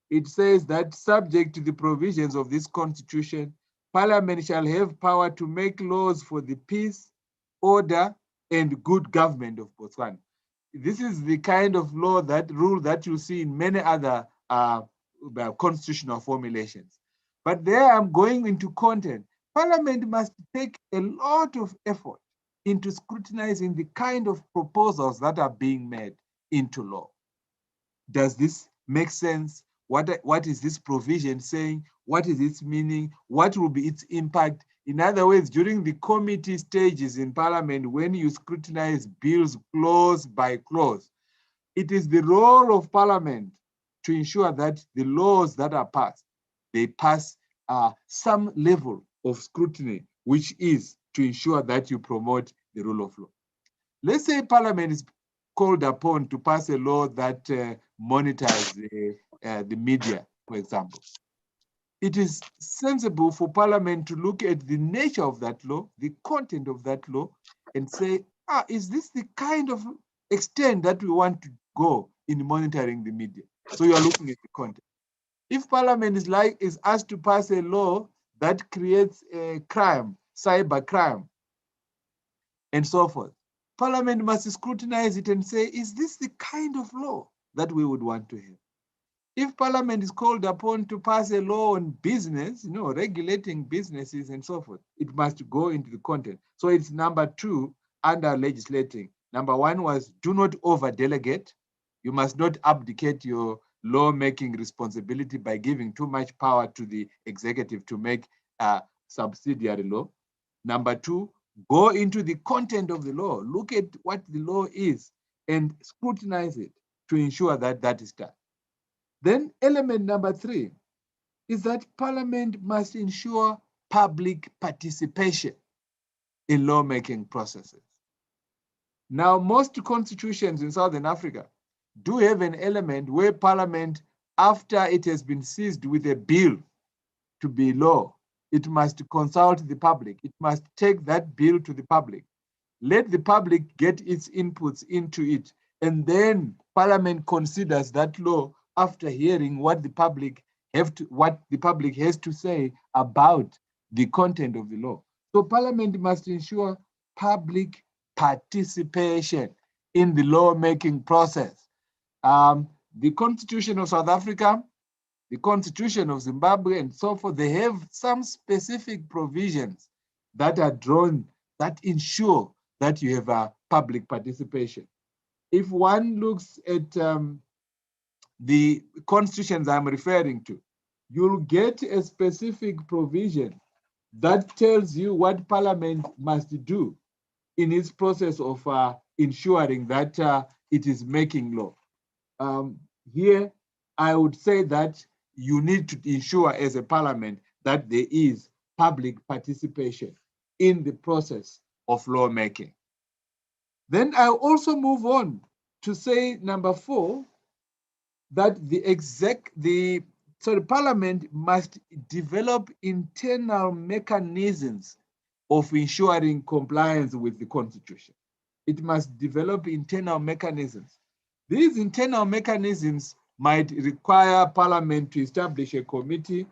It says that subject to the provisions of this Constitution, Parliament shall have power to make laws for the peace, order, and good government of Botswana. This is the kind of law, that rule that you see in many other constitutional formulations. But there I'm going into content. Parliament must take a lot of effort into scrutinizing the kind of proposals that are being made into law. Does this make sense? What is this provision saying? What is its meaning? What will be its impact? In other words, during the committee stages in Parliament, when you scrutinize bills clause by clause, it is the role of Parliament to ensure that the laws that are passed, they pass some level of scrutiny, which is to ensure that you promote the rule of law. Let's say Parliament is called upon to pass a law that monitors the media, for example. It is sensible for Parliament to look at the nature of that law, the content of that law, and say, is this the kind of extent that we want to go in monitoring the media? So you are looking at the content. If Parliament is asked to pass a law that creates a crime, cyber crime, and so forth, Parliament must scrutinize it and say, is this the kind of law that we would want to have? If Parliament is called upon to pass a law on business, regulating businesses and so forth, it must go into the content. So it's number 2 under legislating. Number 1 was do not over-delegate. You must not abdicate your lawmaking responsibility by giving too much power to the executive to make subsidiary law. Number 2, go into the content of the law. Look at what the law is and scrutinize it to ensure that that is done. Then element number 3 is that Parliament must ensure public participation. in lawmaking processes. Now, most constitutions in Southern Africa do have an element where Parliament, after it has been seized with a bill to be law, it must consult the public. It must take that bill to the public. Let the public get its inputs into it, and then Parliament considers that law after hearing what the public has to say about the content of the law. So Parliament must ensure public participation in the lawmaking process. The Constitution of South Africa, the Constitution of Zimbabwe, and so forth, they have some specific provisions that are drawn that ensure that you have a public participation. If one looks at the constitutions I'm referring to, you'll get a specific provision that tells you what Parliament must do in its process of ensuring that it is making law. Here, I would say that you need to ensure as a Parliament that there is public participation in the process of lawmaking. Then I also move on to say number 4, that the Parliament must develop internal mechanisms of ensuring compliance with the Constitution. It must develop internal mechanisms. These internal mechanisms might require Parliament to establish a committee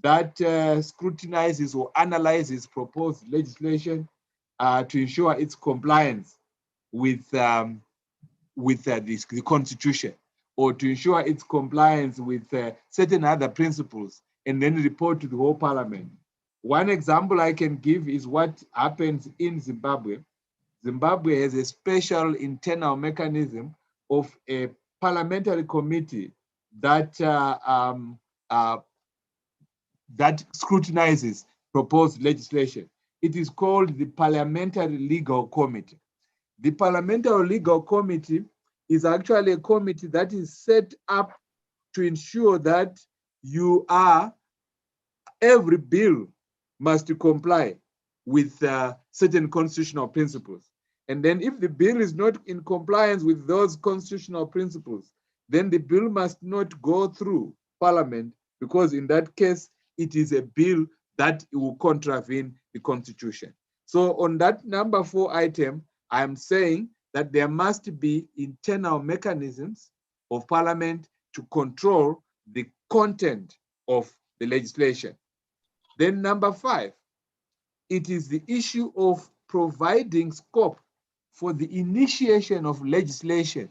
that scrutinizes or analyzes proposed legislation to ensure its compliance with the Constitution, or to ensure its compliance with certain other principles, and then report to the whole Parliament. One example I can give is what happens in Zimbabwe. Zimbabwe has a special internal mechanism of a parliamentary committee that that scrutinizes proposed legislation. It is called the Parliamentary Legal Committee. The Parliamentary Legal Committee is actually a committee that is set up to ensure that every bill must comply with certain constitutional principles. And then if the bill is not in compliance with those constitutional principles, then the bill must not go through Parliament, because in that case, it is a bill that will contravene the Constitution. So on that number 4 item, I'm saying that there must be internal mechanisms of Parliament to control the content of the legislation. Then number 5, it is the issue of providing scope for the initiation of legislation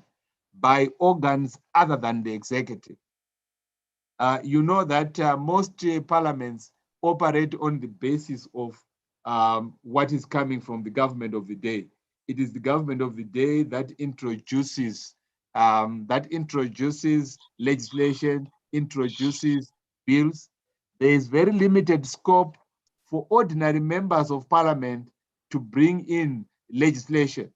by organs other than the executive. You know that most parliaments operate on the basis of what is coming from the government of the day. It is the government of the day that introduces legislation, introduces bills. There is very limited scope for ordinary members of parliament to bring in legislation.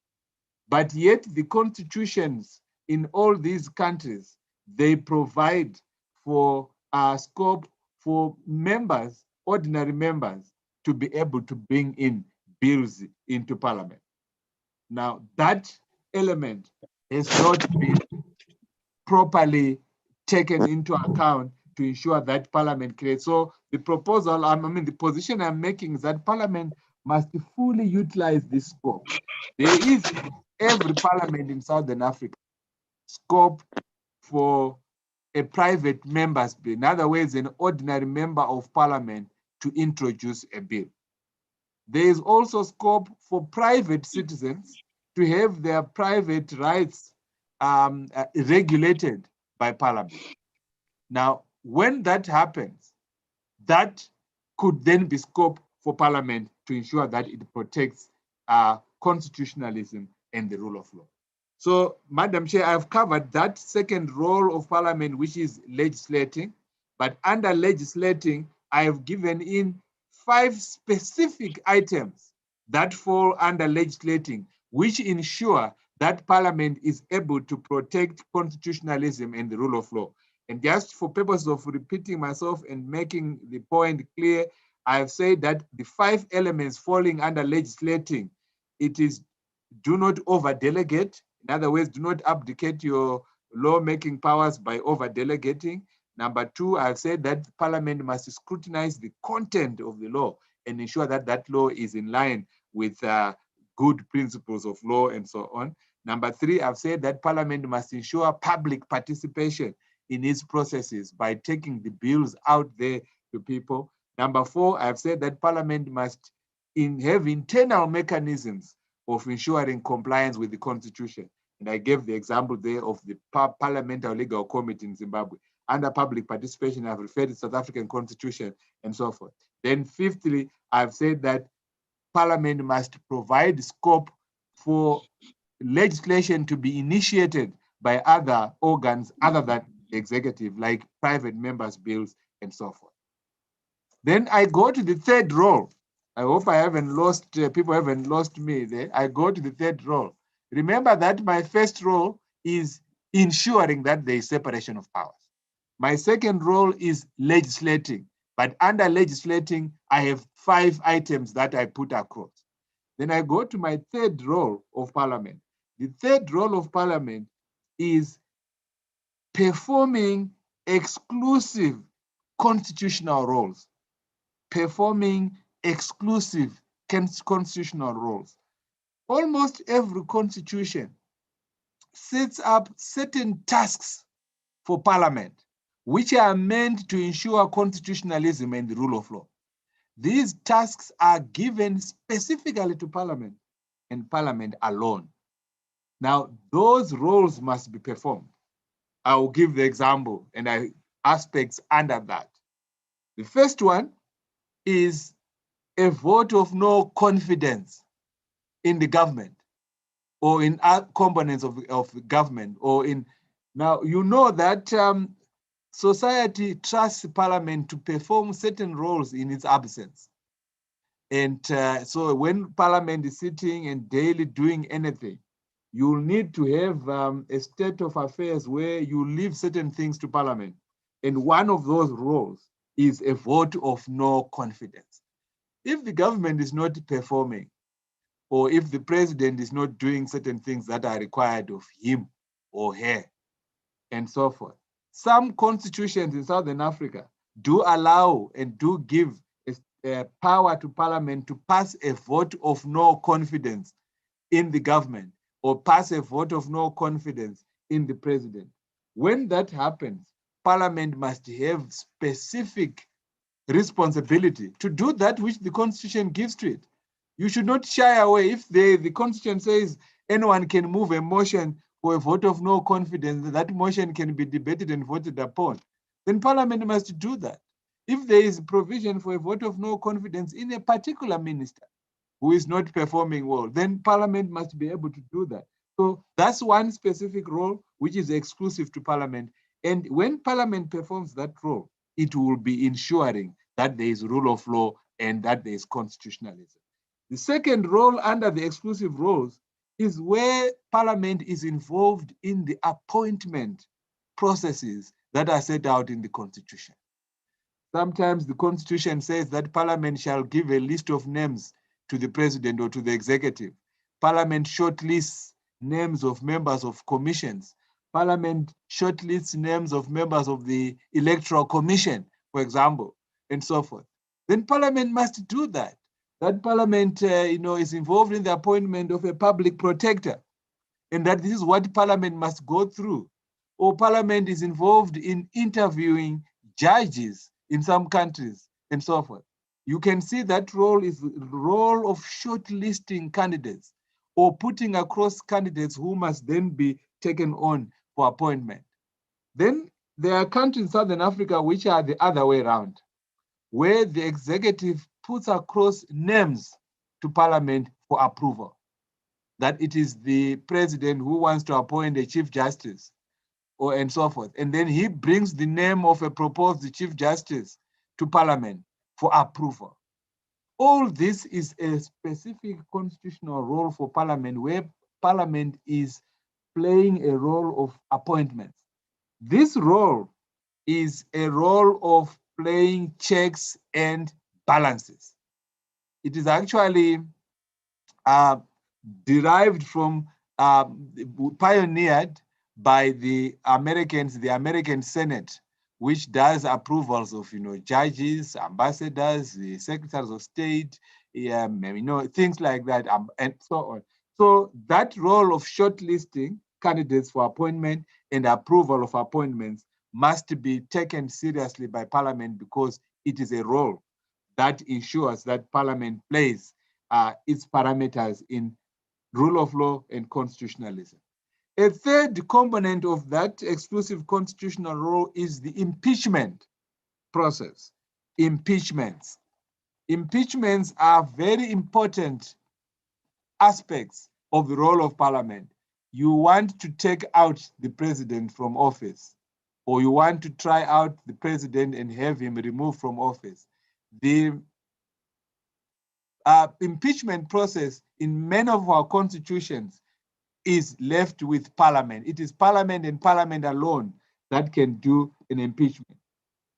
But yet the constitutions in all these countries, they provide for scope for members, ordinary members, to be able to bring in bills into Parliament. Now, that element has not been properly taken into account to ensure that Parliament creates. So the proposal, the position I'm making is that Parliament must fully utilize this scope. There is every Parliament in Southern Africa scope for a private member's bill. In other words, an ordinary member of Parliament to introduce a bill. There is also scope for private citizens to have their private rights regulated by Parliament. Now, when that happens, that could then be scope for Parliament to ensure that it protects constitutionalism and the rule of law. So, Madam Chair, I've covered that second role of Parliament, which is legislating. But under legislating, I have given in 5 specific items that fall under legislating, which ensure that Parliament is able to protect constitutionalism and the rule of law. And just for purpose of repeating myself and making the point clear, I've said that the 5 elements falling under legislating, it is do not over-delegate. In other words, do not abdicate your lawmaking powers by over-delegating. Number 2, I've said that Parliament must scrutinize the content of the law and ensure that that law is in line with good principles of law and so on. Number 3, I've said that Parliament must ensure public participation in its processes by taking the bills out there to people. Number 4, I've said that Parliament must have internal mechanisms of ensuring compliance with the Constitution. And I gave the example there of the Parliamentary Legal Committee in Zimbabwe. Under public participation, I've referred to the South African Constitution and so forth. Then fifthly, I've said that Parliament must provide scope for legislation to be initiated by other organs other than the executive, like private members' bills and so forth. Then I go to the third role. I hope I haven't lost, people haven't lost me there. I go to the third role. Remember that my first role is ensuring that there is separation of powers. My second role is legislating, but under legislating, I have 5 items that I put across. Then I go to my third role of Parliament. The third role of Parliament is performing exclusive constitutional roles. Performing exclusive constitutional roles. Almost every constitution sets up certain tasks for Parliament, which are meant to ensure constitutionalism and the rule of law. These tasks are given specifically to Parliament and Parliament alone. Now, those roles must be performed. I will give the example and aspects under that. The first one is a vote of no confidence in the government or in components of the government or in, now you know that society trusts Parliament to perform certain roles in its absence. And so when Parliament is sitting and daily doing anything, you'll need to have a state of affairs where you leave certain things to Parliament. And one of those roles is a vote of no confidence. If the government is not performing, or if the president is not doing certain things that are required of him or her, and so forth. Some constitutions in Southern Africa do allow and do give a power to Parliament to pass a vote of no confidence in the government or pass a vote of no confidence in the president. When that happens, Parliament must have specific responsibility to do that which the Constitution gives to it. You should not shy away. If the Constitution says anyone can move a motion for a vote of no confidence, that motion can be debated and voted upon, then Parliament must do that. If there is provision for a vote of no confidence in a particular minister who is not performing well, then Parliament must be able to do that. So that's one specific role which is exclusive to Parliament. And when Parliament performs that role, it will be ensuring that there is rule of law and that there is constitutionalism. The second role under the exclusive roles is where Parliament is involved in the appointment processes that are set out in the Constitution. Sometimes the Constitution says that Parliament shall give a list of names to the president or to the executive. Parliament shortlists names of members of commissions. Parliament shortlists names of members of the Electoral Commission, for example, and so forth. Then Parliament must do that. That Parliament is involved in the appointment of a public protector, and that this is what Parliament must go through. Or Parliament is involved in interviewing judges in some countries, and so forth. You can see that role is the role of shortlisting candidates or putting across candidates who must then be taken on for appointment. Then there are countries in Southern Africa which are the other way around, where the executive puts across names to Parliament for approval. That it is the president who wants to appoint a chief justice or and so forth. And then he brings the name of a proposed chief justice to Parliament for approval. All this is a specific constitutional role for Parliament, where Parliament is playing a role of appointments. This role is a role of playing checks and balances. It is actually derived from, pioneered by the Americans, the American Senate, which does approvals of, judges, ambassadors, the secretaries of state, things like that, and so on. So that role of shortlisting candidates for appointment and approval of appointments must be taken seriously by Parliament, because it is a role that ensures that Parliament plays its parameters in rule of law and constitutionalism. A third component of that exclusive constitutional role is the impeachment process. Impeachments. Impeachments are very important aspects of the role of Parliament. You want to take out the president from office, or you want to try out the president and have him removed from office. The impeachment process in many of our constitutions is left with Parliament. It is Parliament and Parliament alone that can do an impeachment.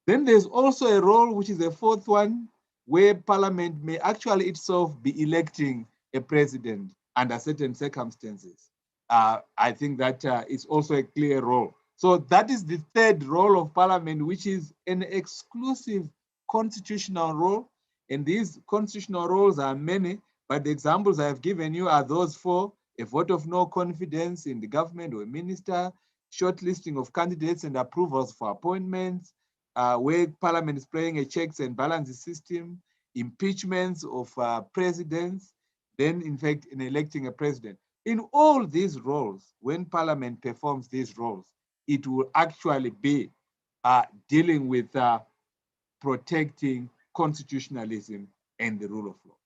Then there's also a role, which is the fourth one, where Parliament may actually itself be electing a president under certain circumstances. I think that is also a clear role. So that is the third role of Parliament, which is an exclusive constitutional role. And these constitutional roles are many, but the examples I have given you are those for a vote of no confidence in the government or a minister, shortlisting of candidates and approvals for appointments, where Parliament is playing a checks and balances system, impeachments of presidents, then in fact in electing a president. In all these roles, when Parliament performs these roles, it will actually be dealing with protecting constitutionalism and the rule of law.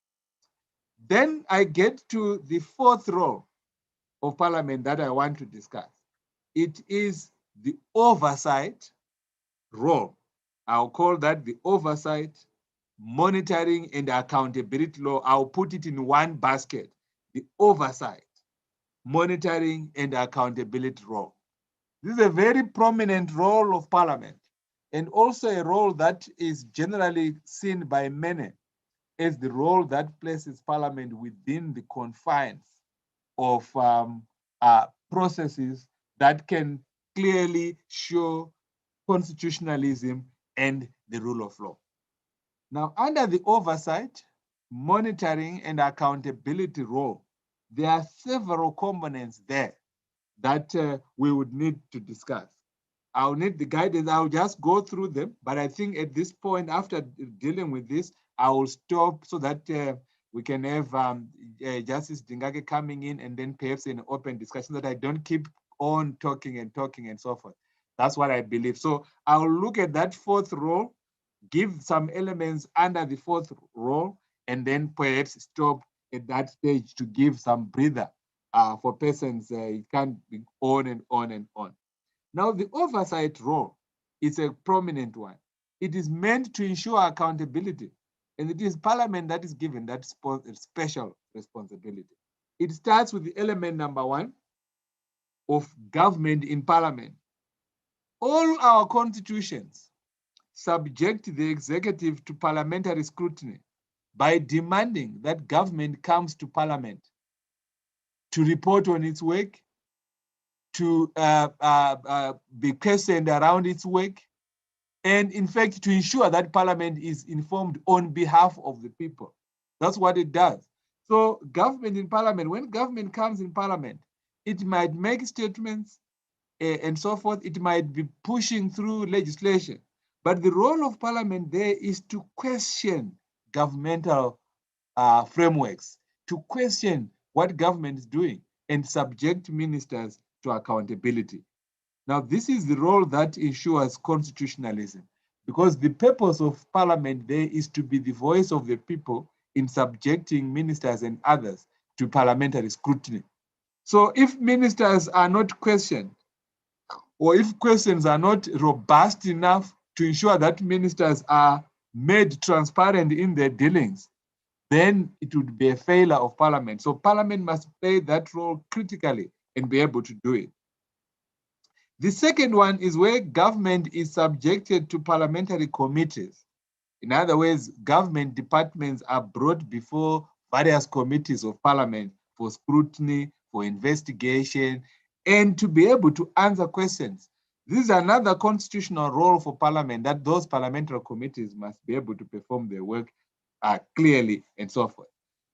Then I get to the fourth role of Parliament that I want to discuss. It is the oversight role. I'll call that the oversight, monitoring, and accountability law. I'll put it in one basket: the oversight, monitoring, and accountability role. This is a very prominent role of Parliament, and also a role that is generally seen by many as the role that places Parliament within the confines of processes that can clearly show constitutionalism and the rule of law. Now, under the oversight, monitoring, and accountability role, there are several components there that we would need to discuss. I'll need the guidance. I'll just go through them, but I think at this point, after dealing with this, I will stop so that we can have Justice Dingake coming in, and then perhaps an open discussion, so that I don't keep on talking and so forth. That's what I believe. So I'll look at that fourth role, give some elements under the fourth role, and then perhaps stop at that stage to give some breather for persons. It can't be on and on and on. Now, the oversight role is a prominent one. It is meant to ensure accountability, and it is Parliament that is given that special responsibility. It starts with the element number one of government in Parliament. All our constitutions subject the executive to parliamentary scrutiny by demanding that government comes to Parliament to report on its work, to be questioned around its work, and in fact, to ensure that Parliament is informed on behalf of the people. That's what it does. So government in Parliament, when government comes in Parliament, it might make statements and so forth. It might be pushing through legislation. But the role of Parliament there is to question governmental frameworks, to question what government is doing, and subject ministers to accountability. Now, this is the role that ensures constitutionalism, because the purpose of Parliament there is to be the voice of the people in subjecting ministers and others to parliamentary scrutiny. So if ministers are not questioned, or if questions are not robust enough to ensure that ministers are made transparent in their dealings, then it would be a failure of Parliament. So Parliament must play that role critically and be able to do it. The second one is where government is subjected to parliamentary committees. In other words, government departments are brought before various committees of parliament for scrutiny, for investigation, and to be able to answer questions. This is another constitutional role for parliament, that those parliamentary committees must be able to perform their work clearly and so forth.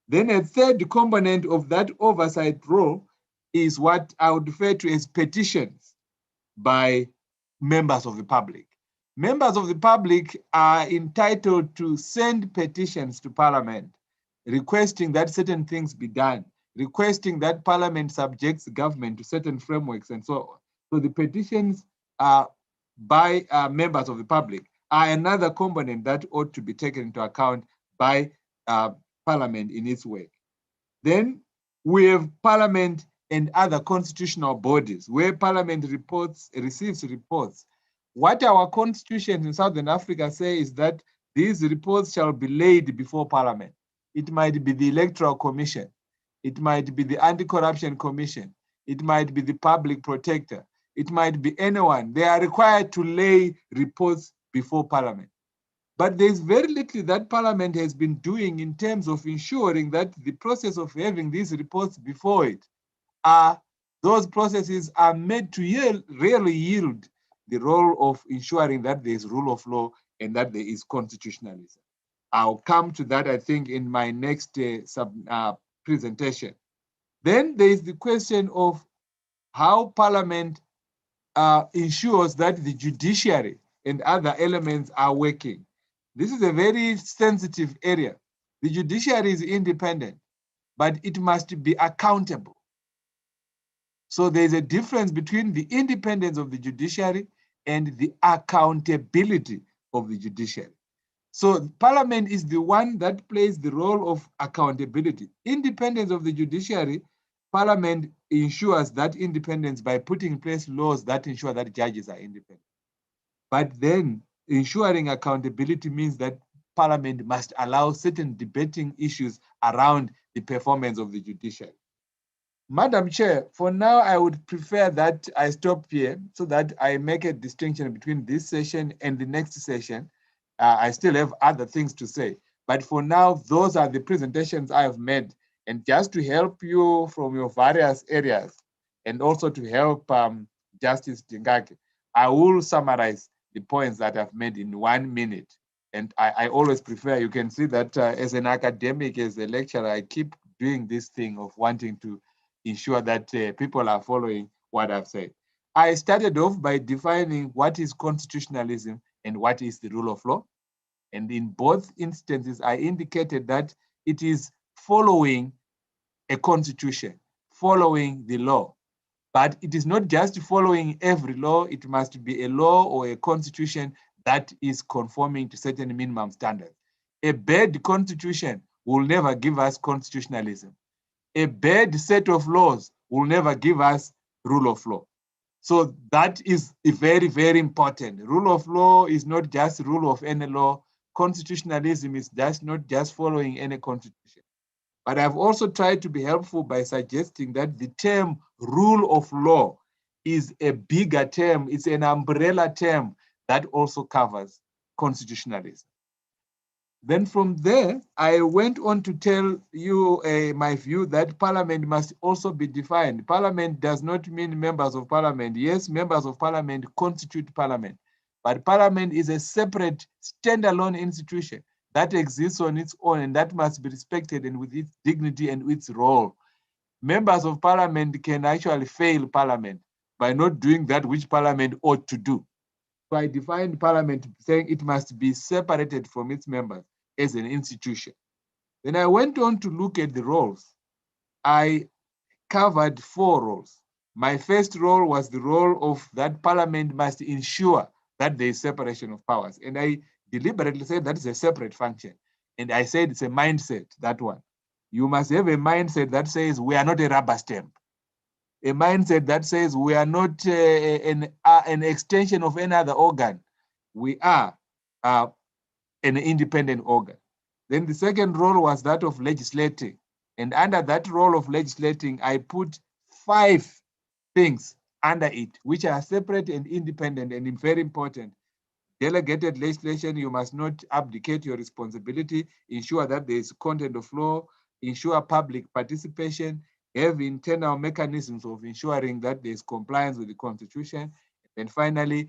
Then a third component of that oversight role is what I would refer to as petitions by members of the public. Members of the public are entitled to send petitions to parliament, requesting that certain things be done, requesting that parliament subjects government to certain frameworks and so on. So the petitions by members of the public are another component that ought to be taken into account by parliament in its work. Then we have parliament and other constitutional bodies where parliament receives reports. What our constitution in Southern Africa say is that these reports shall be laid before parliament. It might be the Electoral Commission. It might be the Anti-Corruption Commission. It might be the Public Protector. It might be anyone. They are required to lay reports before parliament. But there's very little that parliament has been doing in terms of ensuring that the process of having these reports before it those processes are made to really yield the role of ensuring that there is rule of law and that there is constitutionalism. I'll come to that, I think, in my next presentation. Then there is the question of how parliament ensures that the judiciary and other elements are working. This is a very sensitive area. The judiciary is independent, but it must be accountable. So there's a difference between the independence of the judiciary and the accountability of the judiciary. So parliament is the one that plays the role of accountability. Independence of the judiciary, parliament ensures that independence by putting in place laws that ensure that judges are independent. But then ensuring accountability means that parliament must allow certain debating issues around the performance of the judiciary. Madam Chair, for now, I would prefer that I stop here so that I make a distinction between this session and the next session. I still have other things to say, but for now, those are the presentations I have made. And just to help you from your various areas and also to help Justice Dingake, I will summarize the points that I've made in 1 minute. And I always prefer, you can see that as an academic, as a lecturer, I keep doing this thing of wanting to ensure that people are following what I've said. I started off by defining what is constitutionalism and what is the rule of law. And in both instances, I indicated that it is following a constitution, following the law. But it is not just following every law, it must be a law or a constitution that is conforming to certain minimum standards. A bad constitution will never give us constitutionalism. A bad set of laws will never give us rule of law. So that is very, very important. Rule of law is not just rule of any law. Constitutionalism is just not just following any constitution. But I've also tried to be helpful by suggesting that the term rule of law is a bigger term. It's an umbrella term that also covers constitutionalism. Then from there, I went on to tell you my view that parliament must also be defined. Parliament does not mean members of parliament. Yes, members of parliament constitute parliament, but parliament is a separate standalone institution that exists on its own and that must be respected and with its dignity and its role. Members of parliament can actually fail parliament by not doing that which parliament ought to do. So I defined parliament saying it must be separated from its members as an institution. Then I went on to look at the roles. I covered 4 roles. My first role was the role of that parliament must ensure that there is separation of powers. And I deliberately said that is a separate function. And I said it's a mindset, that one. You must have a mindset that says we are not a rubber stamp. A mindset that says we are not an extension of any other organ. We are an independent organ. Then the second role was that of legislating. And under that role of legislating, I put 5 things under it, which are separate and independent and very important. Delegated legislation, you must not abdicate your responsibility, ensure that there is content of law, ensure public participation, have internal mechanisms of ensuring that there is compliance with the Constitution, and finally,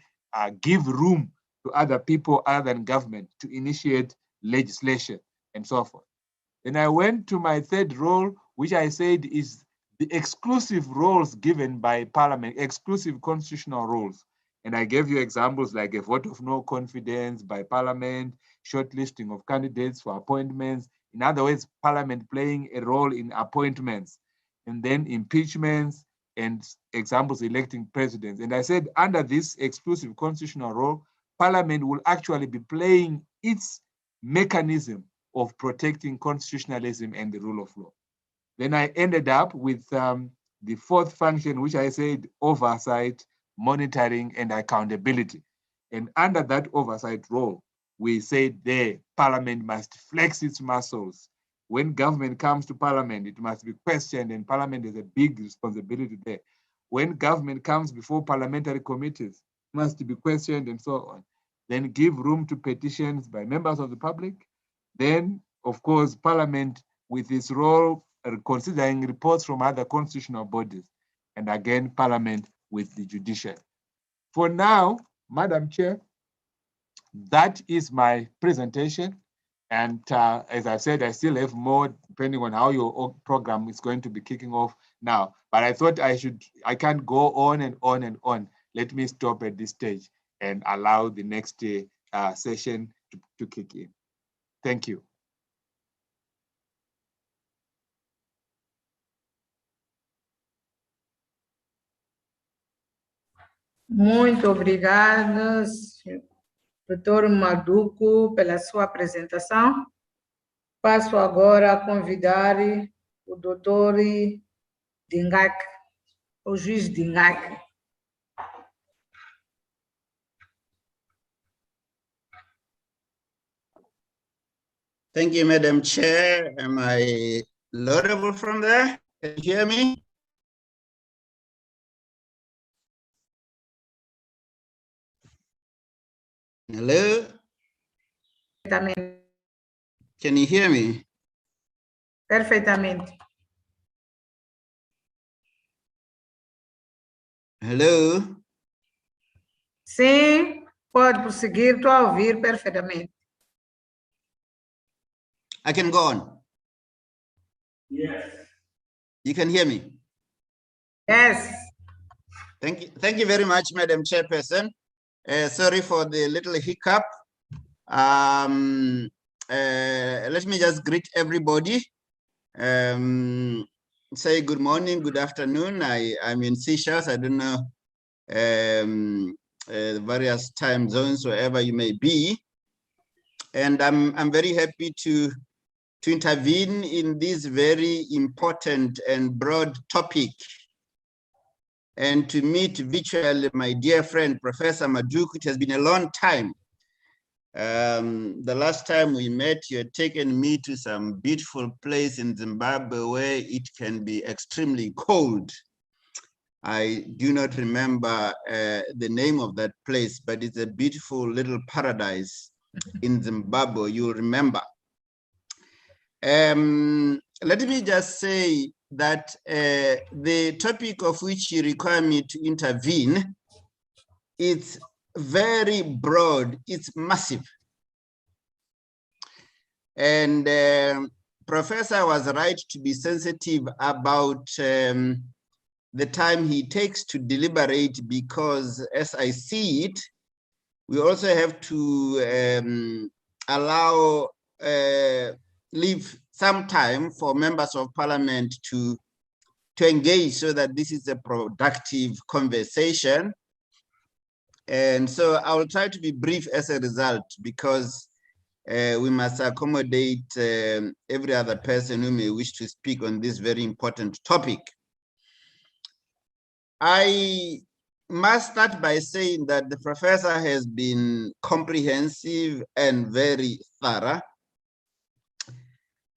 give room to other people other than government to initiate legislation and so forth. Then I went to my third role, which I said is the exclusive roles given by Parliament, exclusive constitutional roles. And I gave you examples like a vote of no confidence by Parliament, shortlisting of candidates for appointments. In other words, Parliament playing a role in appointments, and then impeachments, and examples electing presidents. And I said under this exclusive constitutional role, Parliament will actually be playing its mechanism of protecting constitutionalism and the rule of law. Then I ended up with the fourth function, which I said oversight, monitoring, and accountability. And under that oversight role, we said there, Parliament must flex its muscles. When government comes to Parliament, it must be questioned, and Parliament has a big responsibility there. When government comes before parliamentary committees, it must be questioned and so on. Then give room to petitions by members of the public. Then, of course, Parliament with its role considering reports from other constitutional bodies, and again, Parliament with the judiciary. For now, Madam Chair, that is my presentation. And as I said, I still have more depending on how your program is going to be kicking off now. But I thought I can't go on and on and on. Let me stop at this stage and allow the next session to kick in. Thank you. Muito obrigada, Dr. Maduco, pela sua apresentação. Passo agora a convidar o Dr. Dingak, o juiz Dingak. Thank you, Madam Chair. Am I laudable from there? Can you hear me? Hello? Perfeitamente. Can you hear me? Perfeitamente. Hello? Sim, pode prosseguir, estou a ouvir perfeitamente. I can go on. Yes. You can hear me? Yes. Thank you very much, Madam Chairperson. Sorry for the little hiccup. Let me just greet everybody. Say good morning, good afternoon. I'm in Seychelles. I don't know various time zones wherever you may be, and I'm very happy to intervene in this very important and broad topic, and to meet virtually my dear friend, Professor Maduco. It has been a long time. The last time we met, you had taken me to some beautiful place in Zimbabwe where it can be extremely cold. I do not remember the name of that place, but it's a beautiful little paradise in Zimbabwe, you'll remember. Let me just say that the topic of which you require me to intervene, it's very broad, it's massive. And Professor was right to be sensitive about the time he takes to deliberate, because as I see it, we also have to allow, leave some time for members of parliament to engage, so that this is a productive conversation. And so I will try to be brief as a result, because we must accommodate every other person who may wish to speak on this very important topic. I must start by saying that the professor has been comprehensive and very thorough,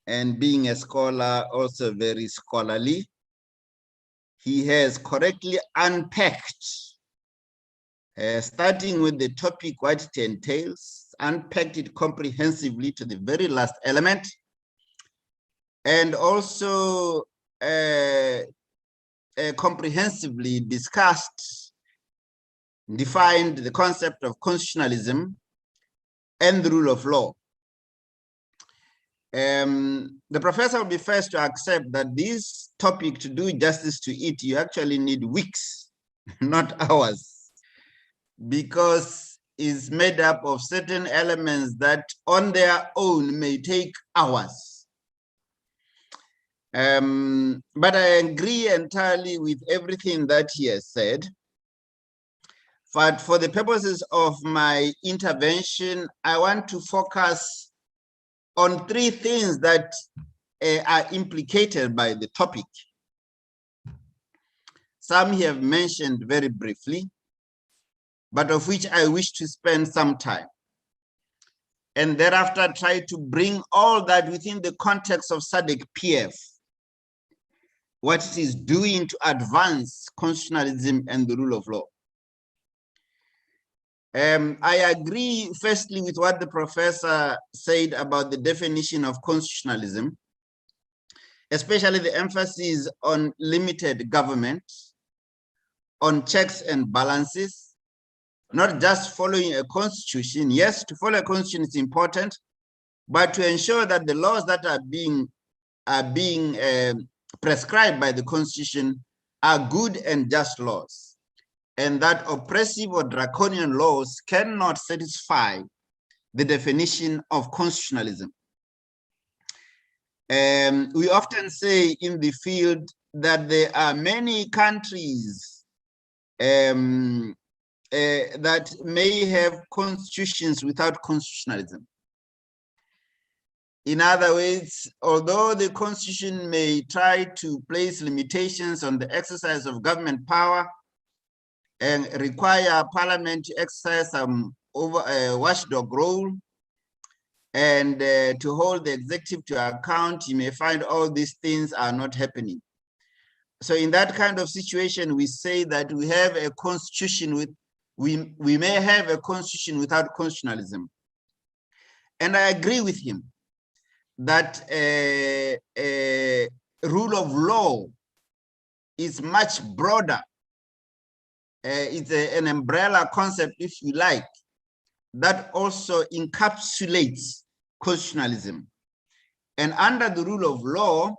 and being a scholar, also very scholarly. He has correctly unpacked starting with the topic, what it entails, unpacked it comprehensively to the very last element, and also comprehensively discussed, defined the concept of constitutionalism and the rule of law. The professor will be first to accept that this topic, to do justice to it, you actually need weeks, not hours, because it's made up of certain elements that on their own may take hours. But I agree entirely with everything that he has said. But for the purposes of my intervention, I want to focus on three things that are implicated by the topic. Some he have mentioned very briefly, but of which I wish to spend some time. And thereafter try to bring all that within the context of SADC-PF, what it is doing to advance constitutionalism and the rule of law. I agree, firstly, with what the professor said about the definition of constitutionalism, especially the emphasis on limited government, on checks and balances, not just following a constitution. Yes, to follow a constitution is important, but to ensure that the laws that are being prescribed by the constitution are good and just laws, and that oppressive or draconian laws cannot satisfy the definition of constitutionalism. We often say in the field that there are many countries that may have constitutions without constitutionalism. In other words, although the constitution may try to place limitations on the exercise of government power and require parliament to exercise some watchdog role and to hold the executive to account, you may find all these things are not happening. So in that kind of situation, we say that we have a constitution with, we may have a constitution without constitutionalism. And I agree with him that rule of law is much broader. It's an umbrella concept, if you like, that also encapsulates constitutionalism. And under the rule of law,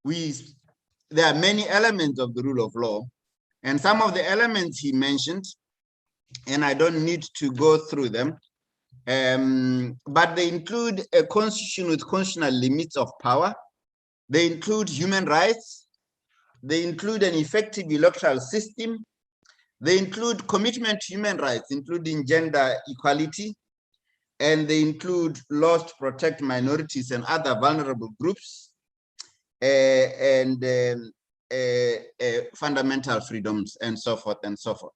there are many elements of the rule of law, and some of the elements he mentioned, and I don't need to go through them, but they include a constitution with constitutional limits of power. They include human rights. They include an effective electoral system. They include commitment to human rights, including gender equality, and they include laws to protect minorities and other vulnerable groups, and fundamental freedoms, and so forth and so forth.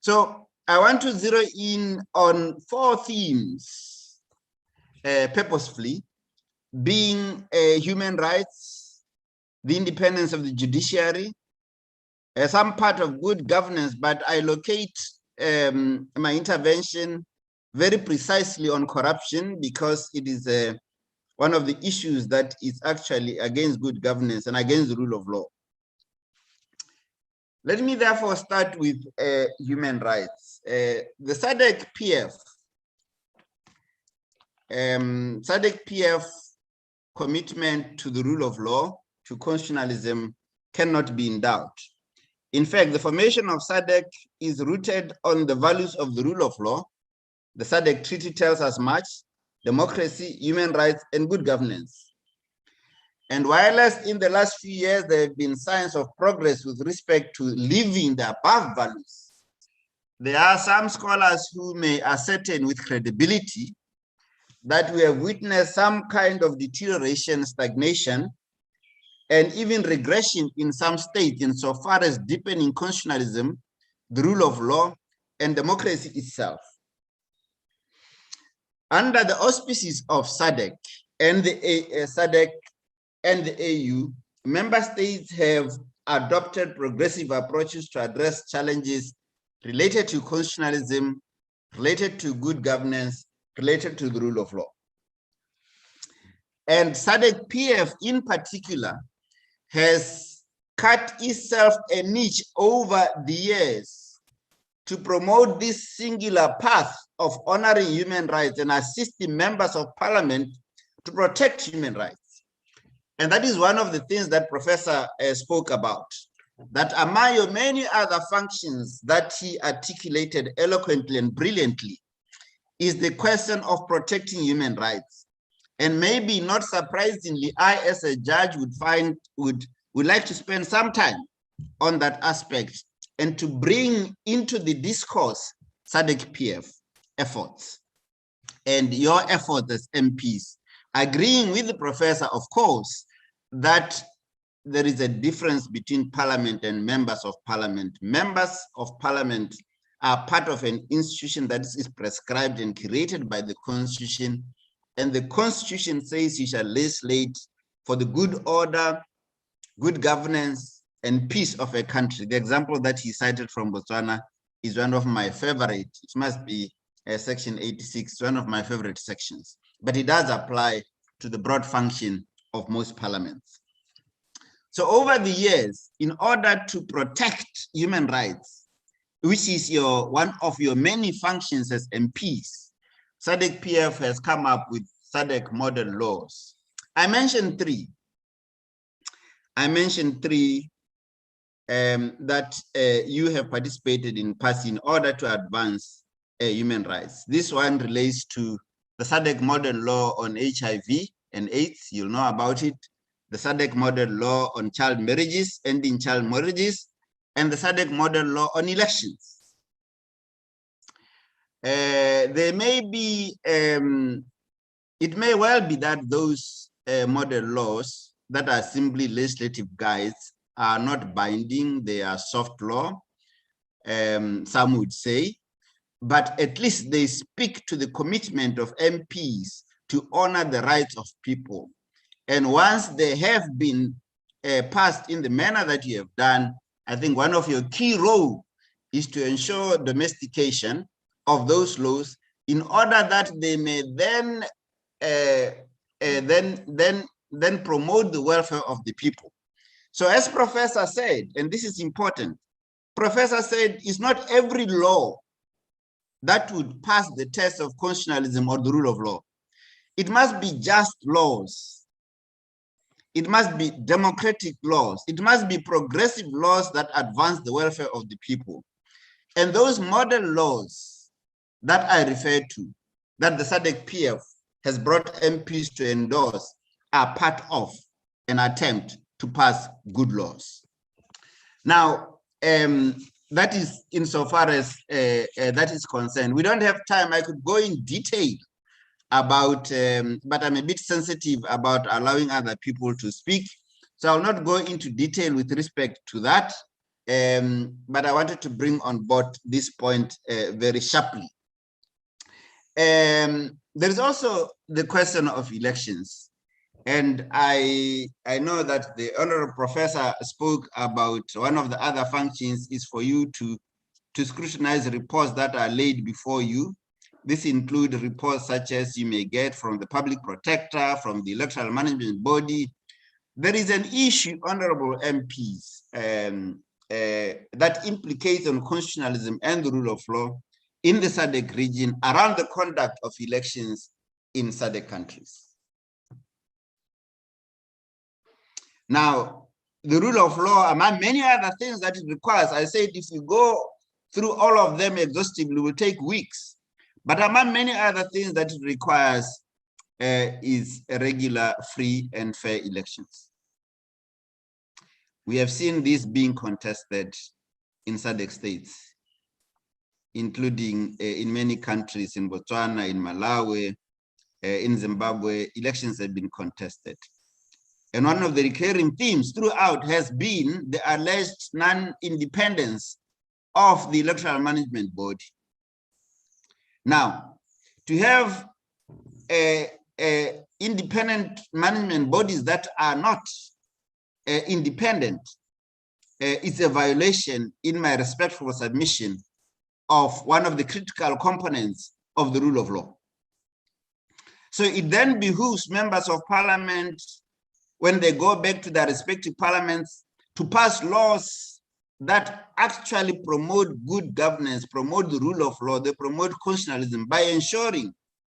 So I want to zero in on 4 themes purposefully, being human rights, the independence of the judiciary, some part of good governance, but I locate my intervention very precisely on corruption, because it is one of the issues that is actually against good governance and against the rule of law. Let me therefore start with human rights. The SADC-PF, SADC-PF commitment to the rule of law, to constitutionalism, cannot be in doubt. In fact, the formation of SADC is rooted on the values of the rule of law. The SADC Treaty tells us much: democracy, human rights, and good governance. And whilst in the last few years there have been signs of progress with respect to living the above values, there are some scholars who may ascertain with credibility that we have witnessed some kind of deterioration, stagnation, and even regression in some states insofar as deepening constitutionalism, the rule of law, and democracy itself. Under the auspices of SADC and the AU, member states have adopted progressive approaches to address challenges related to constitutionalism, related to good governance, related to the rule of law. And SADC-PF in particular has cut itself a niche over the years to promote this singular path of honoring human rights and assisting members of parliament to protect human rights. And that is one of the things that Professor spoke about, that among your many other functions that he articulated eloquently and brilliantly is the question of protecting human rights. And maybe not surprisingly, I as a judge would like to spend some time on that aspect and to bring into the discourse SADC-PF efforts and your efforts as MPs, agreeing with the professor, of course, that there is a difference between parliament and members of parliament. Members of parliament are part of an institution that is prescribed and created by the constitution, and the constitution says you shall legislate for the good order, good governance, and peace of a country. The example that he cited from Botswana is one of my favorite. It must be section 86, one of my favorite sections, but it does apply to the broad function of most parliaments. So over the years, in order to protect human rights, which is one of your many functions as MPs, SADC-PF has come up with SADC model laws. I mentioned three. That you have participated in passing in order to advance human rights. This one relates to the SADC model law on HIV and AIDS, you'll know about it, the SADC model law on child marriages, ending child marriages, and the SADC model law on elections. There may be, it may well be that those model laws that are simply legislative guides are not binding, they are soft law, some would say, but at least they speak to the commitment of MPs to honor the rights of people. And once they have been passed in the manner that you have done, I think one of your key roles is to ensure domestication of those laws in order that they may then promote the welfare of the people. So as Professor said, and this is important, Professor said it's not every law that would pass the test of constitutionalism or the rule of law. It must be just laws. It must be democratic laws. It must be progressive laws that advance the welfare of the people. And those model laws that I refer to, that the SADC-PF has brought MPs to endorse, are part of an attempt to pass good laws. Now, that is insofar as that is concerned. We don't have time. I could go in detail about, but I'm a bit sensitive about allowing other people to speak. So I'll not go into detail with respect to that, but I wanted to bring on board this point very sharply. There is also the question of elections. And I know that the honorable professor spoke about one of the other functions is for you to scrutinize reports that are laid before you. This includes reports such as you may get from the public protector, from the electoral management body. There is an issue, honorable MPs, that implicates on constitutionalism and the rule of law in the SADC region around the conduct of elections in SADC countries. Now, the rule of law, among many other things that it requires, I said if you go through all of them exhaustively, it will take weeks. But among many other things that it requires is a regular, free, and fair elections. We have seen this being contested in SADC states, including in many countries, in Botswana, in Malawi, in Zimbabwe, elections have been contested. And one of the recurring themes throughout has been the alleged non-independence of the electoral management body. Now, to have independent management bodies that are not independent is a violation, in my respectful submission, of one of the critical components of the rule of law. So it then behooves members of parliament, when they go back to their respective parliaments, to pass laws that actually promote good governance, promote the rule of law, they promote constitutionalism by ensuring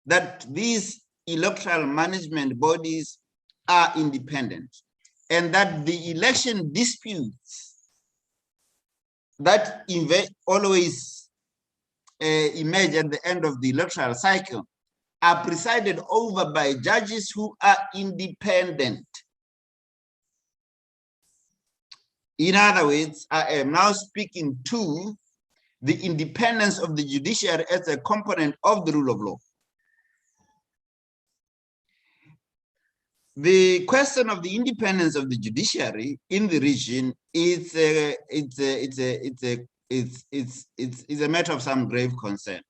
that these electoral management bodies are independent, and that the election disputes that always emerge at the end of the electoral cycle are presided over by judges who are independent. In other words, I am now speaking to the independence of the judiciary as a component of the rule of law. The question of the independence of the judiciary in the region is a matter of some grave concern.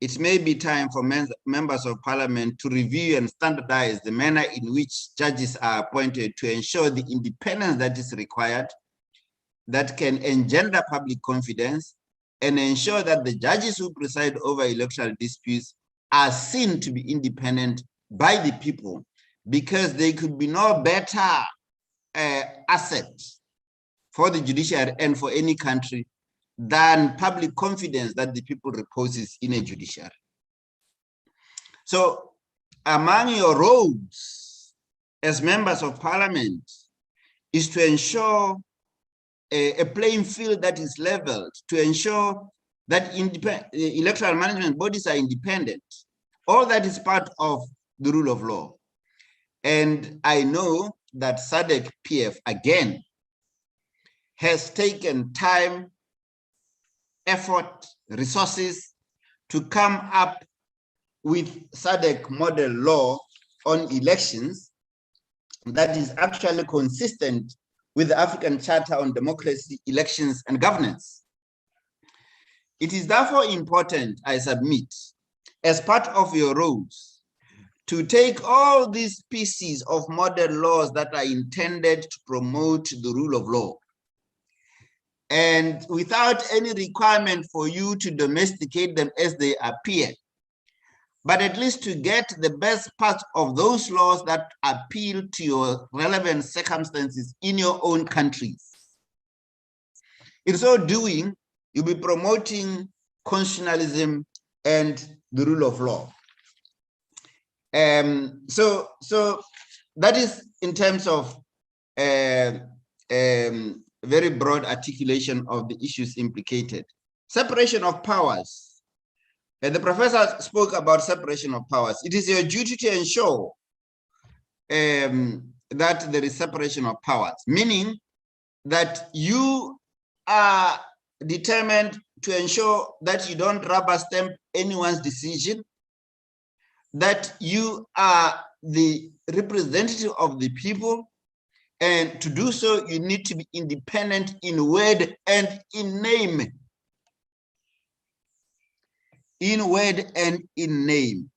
It may be time for members of parliament to review and standardize the manner in which judges are appointed to ensure the independence that is required, that can engender public confidence, and ensure that the judges who preside over electoral disputes are seen to be independent by the people, because they could be no better asset for the judiciary and for any country than public confidence that the people reposes in a judiciary. So among your roles as members of parliament is to ensure a playing field that is leveled, to ensure that electoral management bodies are independent. All that is part of the rule of law. And I know that SADC PF again has taken time, effort, resources to come up with SADC model law on elections that is actually consistent with the African Charter on Democracy, Elections, and Governance. It is therefore important, I submit, as part of your roles, to take all these pieces of model laws that are intended to promote the rule of law, and without any requirement for you to domesticate them as they appear, but at least to get the best part of those laws that appeal to your relevant circumstances in your own countries. In so doing, you'll be promoting constitutionalism and the rule of law. So that is in terms of very broad articulation of the issues implicated. Separation of powers. And the professor spoke about separation of powers. It is your duty to ensure that there is separation of powers, meaning that you are determined to ensure that you don't rubber stamp anyone's decision, that you are the representative of the people, and to do so, you need to be independent in word and in name. In word and in name.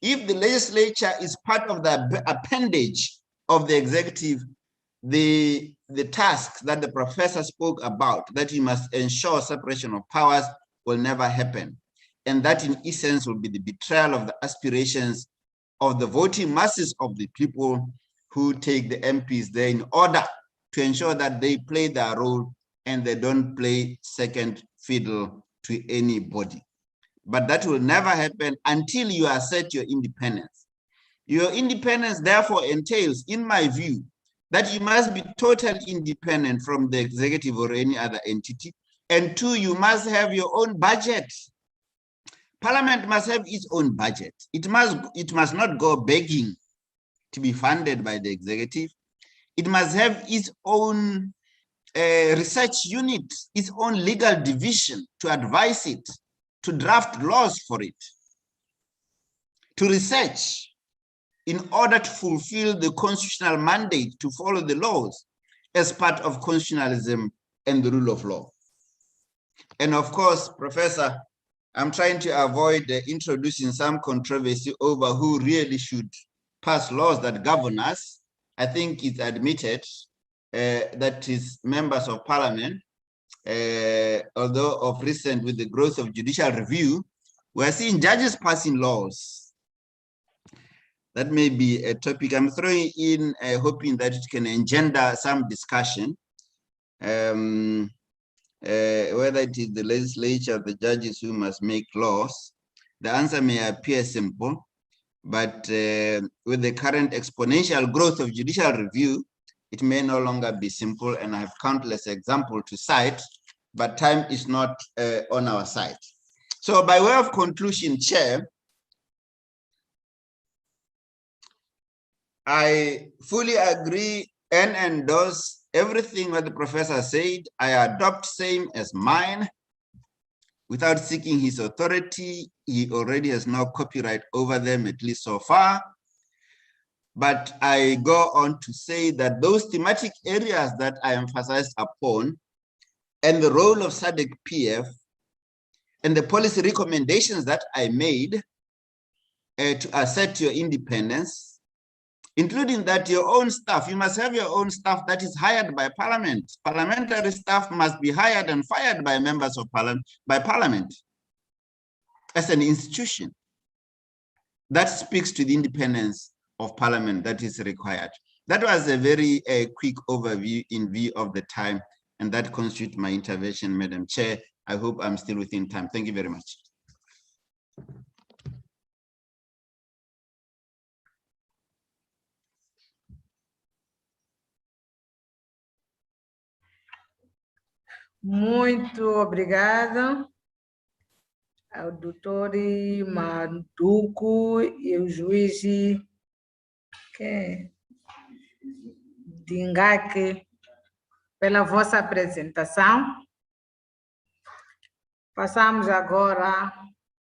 If the legislature is part of the appendage of the executive, the task that the professor spoke about, that you must ensure separation of powers, will never happen. And that in essence will be the betrayal of the aspirations of the voting masses of the people who take the MPs there in order to ensure that they play their role and they don't play second fiddle to anybody. But that will never happen until you assert your independence. Your independence therefore entails, in my view, that you must be totally independent from the executive or any other entity. And two, you must have your own budget. Parliament must have its own budget. It must not go begging to be funded by the executive. It must have its own research unit, its own legal division to advise it, to draft laws for it, to research in order to fulfill the constitutional mandate to follow the laws as part of constitutionalism and the rule of law. And of course, Professor, I'm trying to avoid introducing some controversy over who really should pass laws that govern us. I think it's admitted that is members of parliament. although of recent with the growth of judicial review, we're seeing judges passing laws. That may be a topic I'm throwing in, hoping that it can engender some discussion. Whether it is the legislature or the judges who must make laws, the answer may appear simple, but with the current exponential growth of judicial review, it may no longer be simple, and I have countless examples to cite, but time is not on our side. So by way of conclusion, Chair, I fully agree and endorse everything that the professor said. I adopt same as mine without seeking his authority. He already has no copyright over them, at least so far. But I go on to say that those thematic areas that I emphasized upon and the role of SADC-PF and the policy recommendations that I made to assert your independence, including that your own staff, you must have your own staff that is hired by Parliament. Parliamentary staff must be hired and fired by members of Parliament, by Parliament as an institution. That speaks to the independence of Parliament that is required. That was a very quick overview in view of the time, and that constitutes my intervention, Madam Chair. I hope I'm still within time. Thank you very much. Muito obrigada ao doutor Manduco e o juiz Dingake pela vossa apresentação. Passamos agora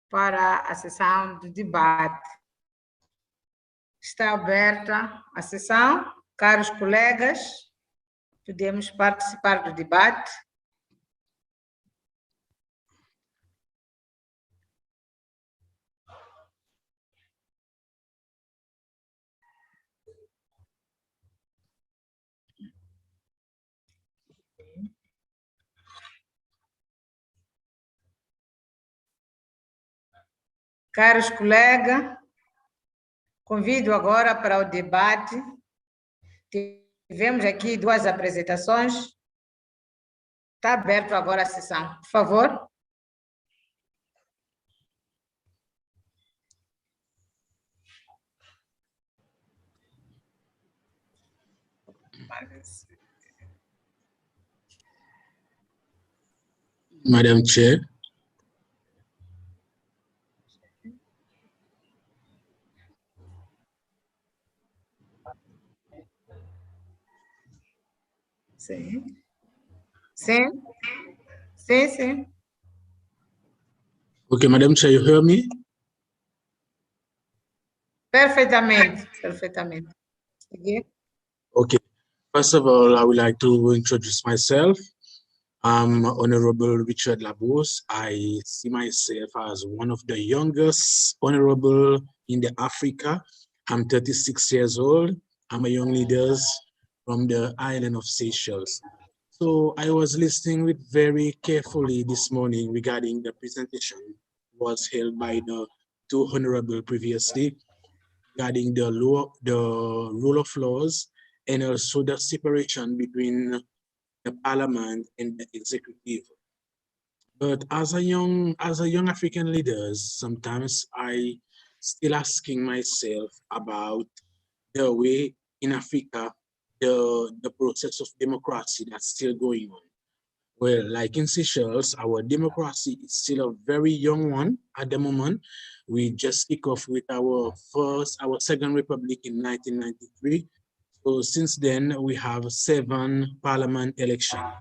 para a sessão de debate. Está aberta a sessão. Caros colegas, podemos participar do debate. Caros colegas, convido agora para o debate. Tivemos aqui duas apresentações. Está aberto agora a sessão. Por favor. Madam Chair. Sim. Sim. Sim, sim. Okay, Madam Chair, you hear me? Perfeitamente, perfeitamente. Okay. First of all, I would like to introduce myself. I'm Honorable Richard Labos. I see myself as one of the youngest honorable in the Africa. I'm 36 years old. I'm a young leader from the island of Seychelles. So I was listening very carefully this morning regarding the presentation was held by the two honorable previously regarding the rule of laws and also the separation between the parliament and the executive. But as a young African leader, sometimes I still asking myself about the way in Africa, the process of democracy that's still going on. Well, like in Seychelles, our democracy is still a very young one at the moment. We just kick off with our second republic in 1993. So since then, we have 7 parliament elections.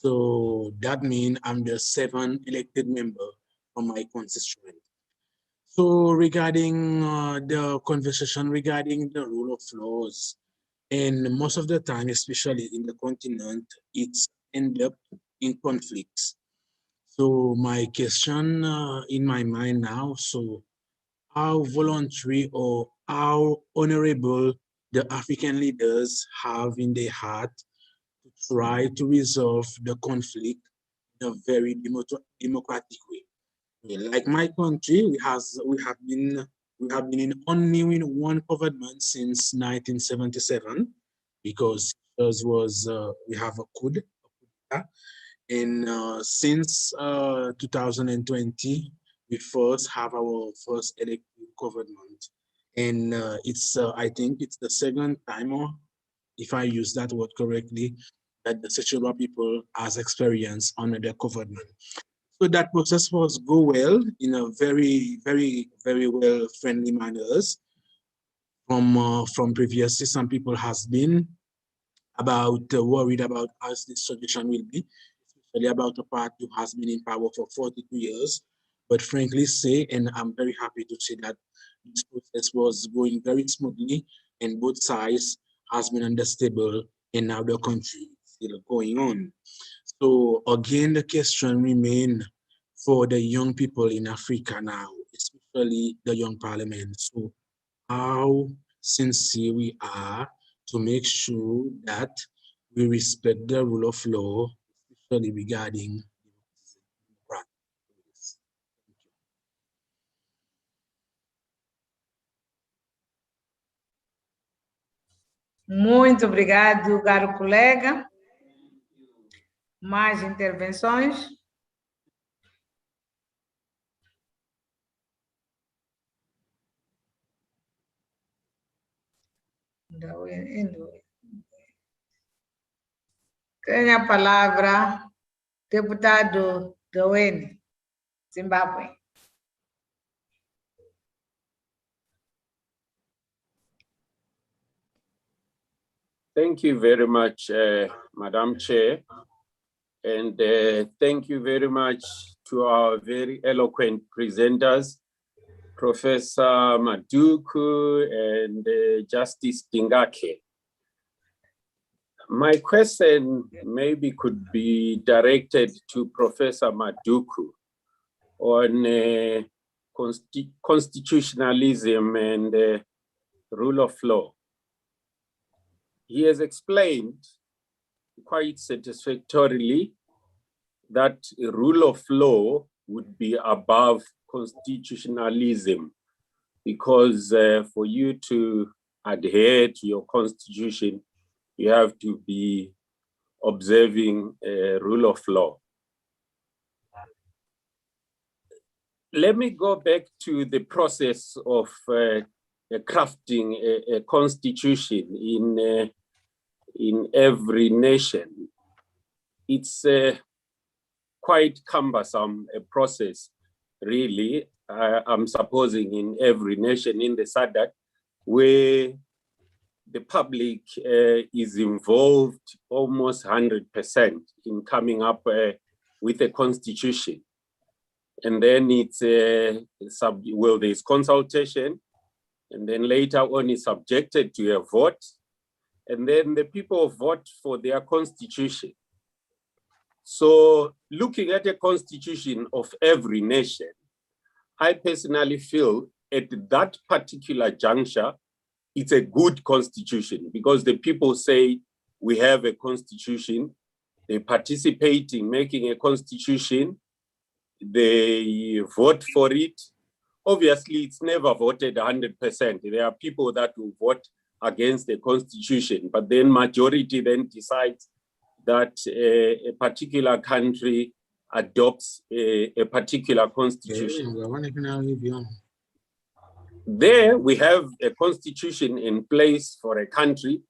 So that means I'm the 7th elected member from my constituent. So regarding the conversation regarding the rule of laws, and most of the time, especially in the continent, it's end up in conflicts. So my question in my mind now, so how voluntary or how honorable the African leaders have in their heart to try to resolve the conflict in a very democratic way. Like my country, we have been in only in one government since 1977, because we have a coup, and since 2020, we first have our first elected government, and I think it's the second time, or if I use that word correctly, that the Secheba people has experience under their government. So that process was go well in a very, very, very well friendly manners. From previously, some people has been worried about how this solution will be, especially about a party who has been in power for 42 years. But frankly say, and I'm very happy to say that this process was going very smoothly and both sides has been understable, and now the country is still going on. So again, the question remains for the young people in Africa now, especially the young parliament. So how sincere we are to make sure that we respect the rule of law, especially regarding practice. Muito obrigado, caro colega. Mais intervenções? Tem a palavra deputado Dwayne, Zimbabwe. Thank you very much, Madam Chair. And thank you very much to our very eloquent presenters, Professor Maduku and Justice Dingake. My question maybe could be directed to Professor Maduku on constitutionalism and rule of law. He has explained quite satisfactorily that a rule of law would be above constitutionalism, because for you to adhere to your constitution, you have to be observing a rule of law. Let me go back to the process of crafting a constitution in every nation. It's quite cumbersome a process, really. I'm supposing in every nation in the SADC, where the public is involved almost 100% in coming up with a constitution. And then it's, there's consultation, and then later on it's subjected to a vote, and then the people vote for their constitution. So looking at a constitution of every nation, I personally feel at that particular juncture, it's a good constitution, because the people say we have a constitution, they participate in making a constitution, they vote for it. Obviously, it's never voted 100%. There are people that will vote against the constitution, but then majority then decides that a particular country adopts a particular constitution. There we have a constitution in place for a country,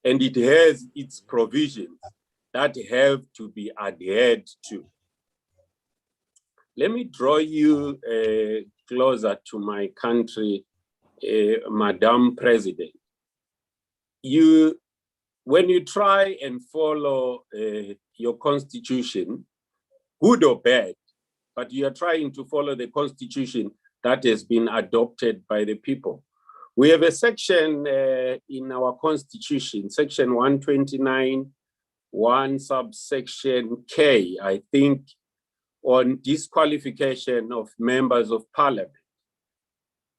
and it has its provisions that have to be adhered to. Let me draw you closer to my country, Madam President. When you try and follow your constitution, good or bad, but you are trying to follow the constitution that has been adopted by the people. We have a section in our constitution, section 129, 1 subsection K, I think, on disqualification of members of parliament.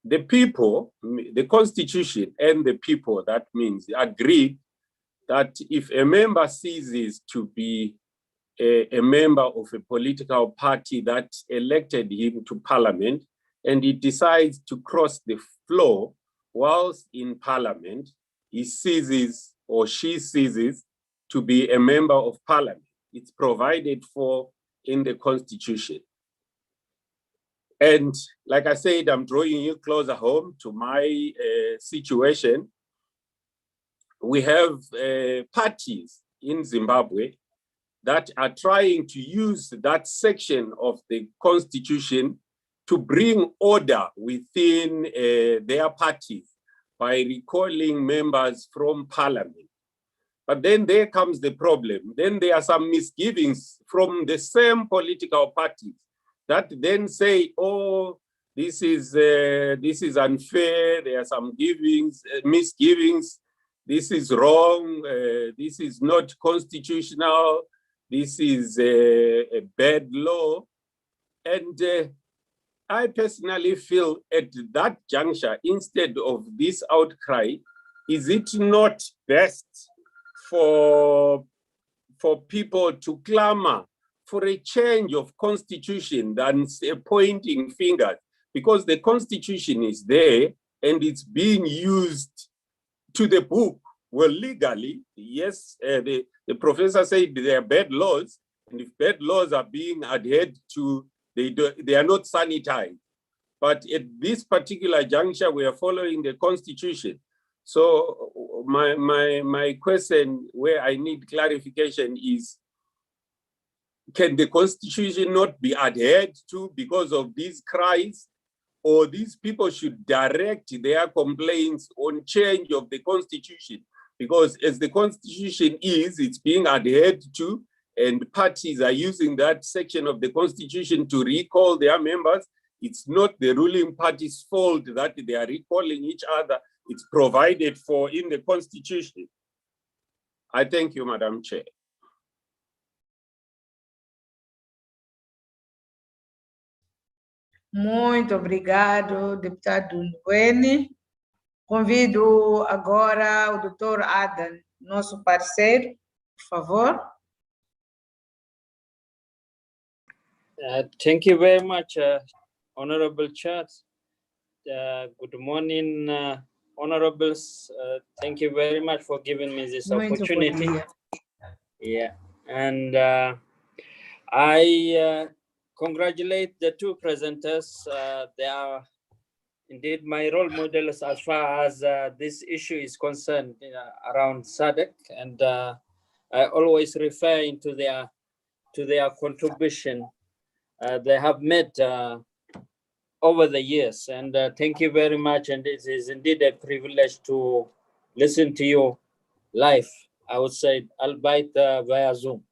The people, the constitution and the people, that means, agreed that if a member ceases to be a member of a political party that elected him to parliament, and he decides to cross the floor whilst in parliament, he ceases or she ceases to be a member of parliament. It's provided for in the constitution. And like I said, I'm drawing you closer home to my situation. We have parties in Zimbabwe that are trying to use that section of the constitution to bring order within their parties by recalling members from parliament. But then there comes the problem. Then there are some misgivings from the same political parties that then say, oh, this is unfair, there are some misgivings, this is wrong, this is not constitutional, this is a bad law. And I personally feel at that juncture, instead of this outcry, is it not best for people to clamor for a change of constitution than pointing fingers? Because the constitution is there and it's being used to the book. Well, legally, yes, the professor said there are bad laws, and if bad laws are being adhered to, they are not sanitized. But at this particular juncture, we are following the constitution. So my question where I need clarification is, can the constitution not be adhered to because of these cries? Or these people should direct their complaints on change of the constitution? Because as the constitution is, it's being adhered to, and parties are using that section of the constitution to recall their members. It's not the ruling party's fault that they are recalling each other. It's provided for in the constitution. I thank you, Madam Chair. Muito obrigado, deputado Ngueni. Convido agora o doutor Adam, nosso parceiro, por favor. Thank you very much, Honorable Chair. Good morning, Honorables. Thank you very much for giving me this opportunity. Yeah, and I congratulate the two presenters. They are indeed my role models as far as this issue is concerned around SADC, and I always refer into their contribution they have made over the years. And thank you very much. And it is indeed a privilege to listen to you live, I would say, albeit via Zoom.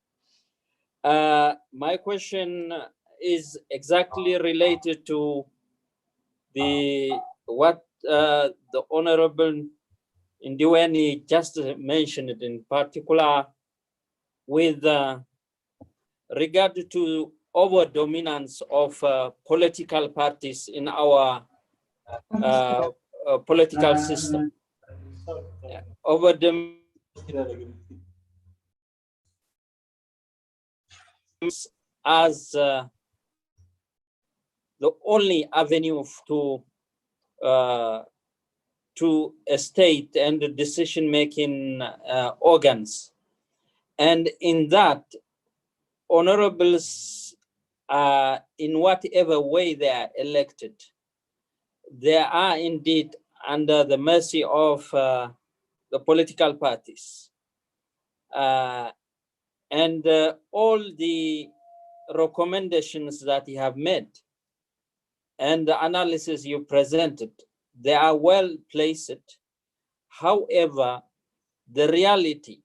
My question is exactly related to what the Honorable Ndiweni just mentioned, in particular with regard to over dominance of political parties in our political system. Over dominance as the only avenue to a state and the decision-making organs. And in that, honorables, in whatever way they are elected, they are indeed under the mercy of the political parties. And all the recommendations that you have made and the analysis you presented, they are well placed. However, the reality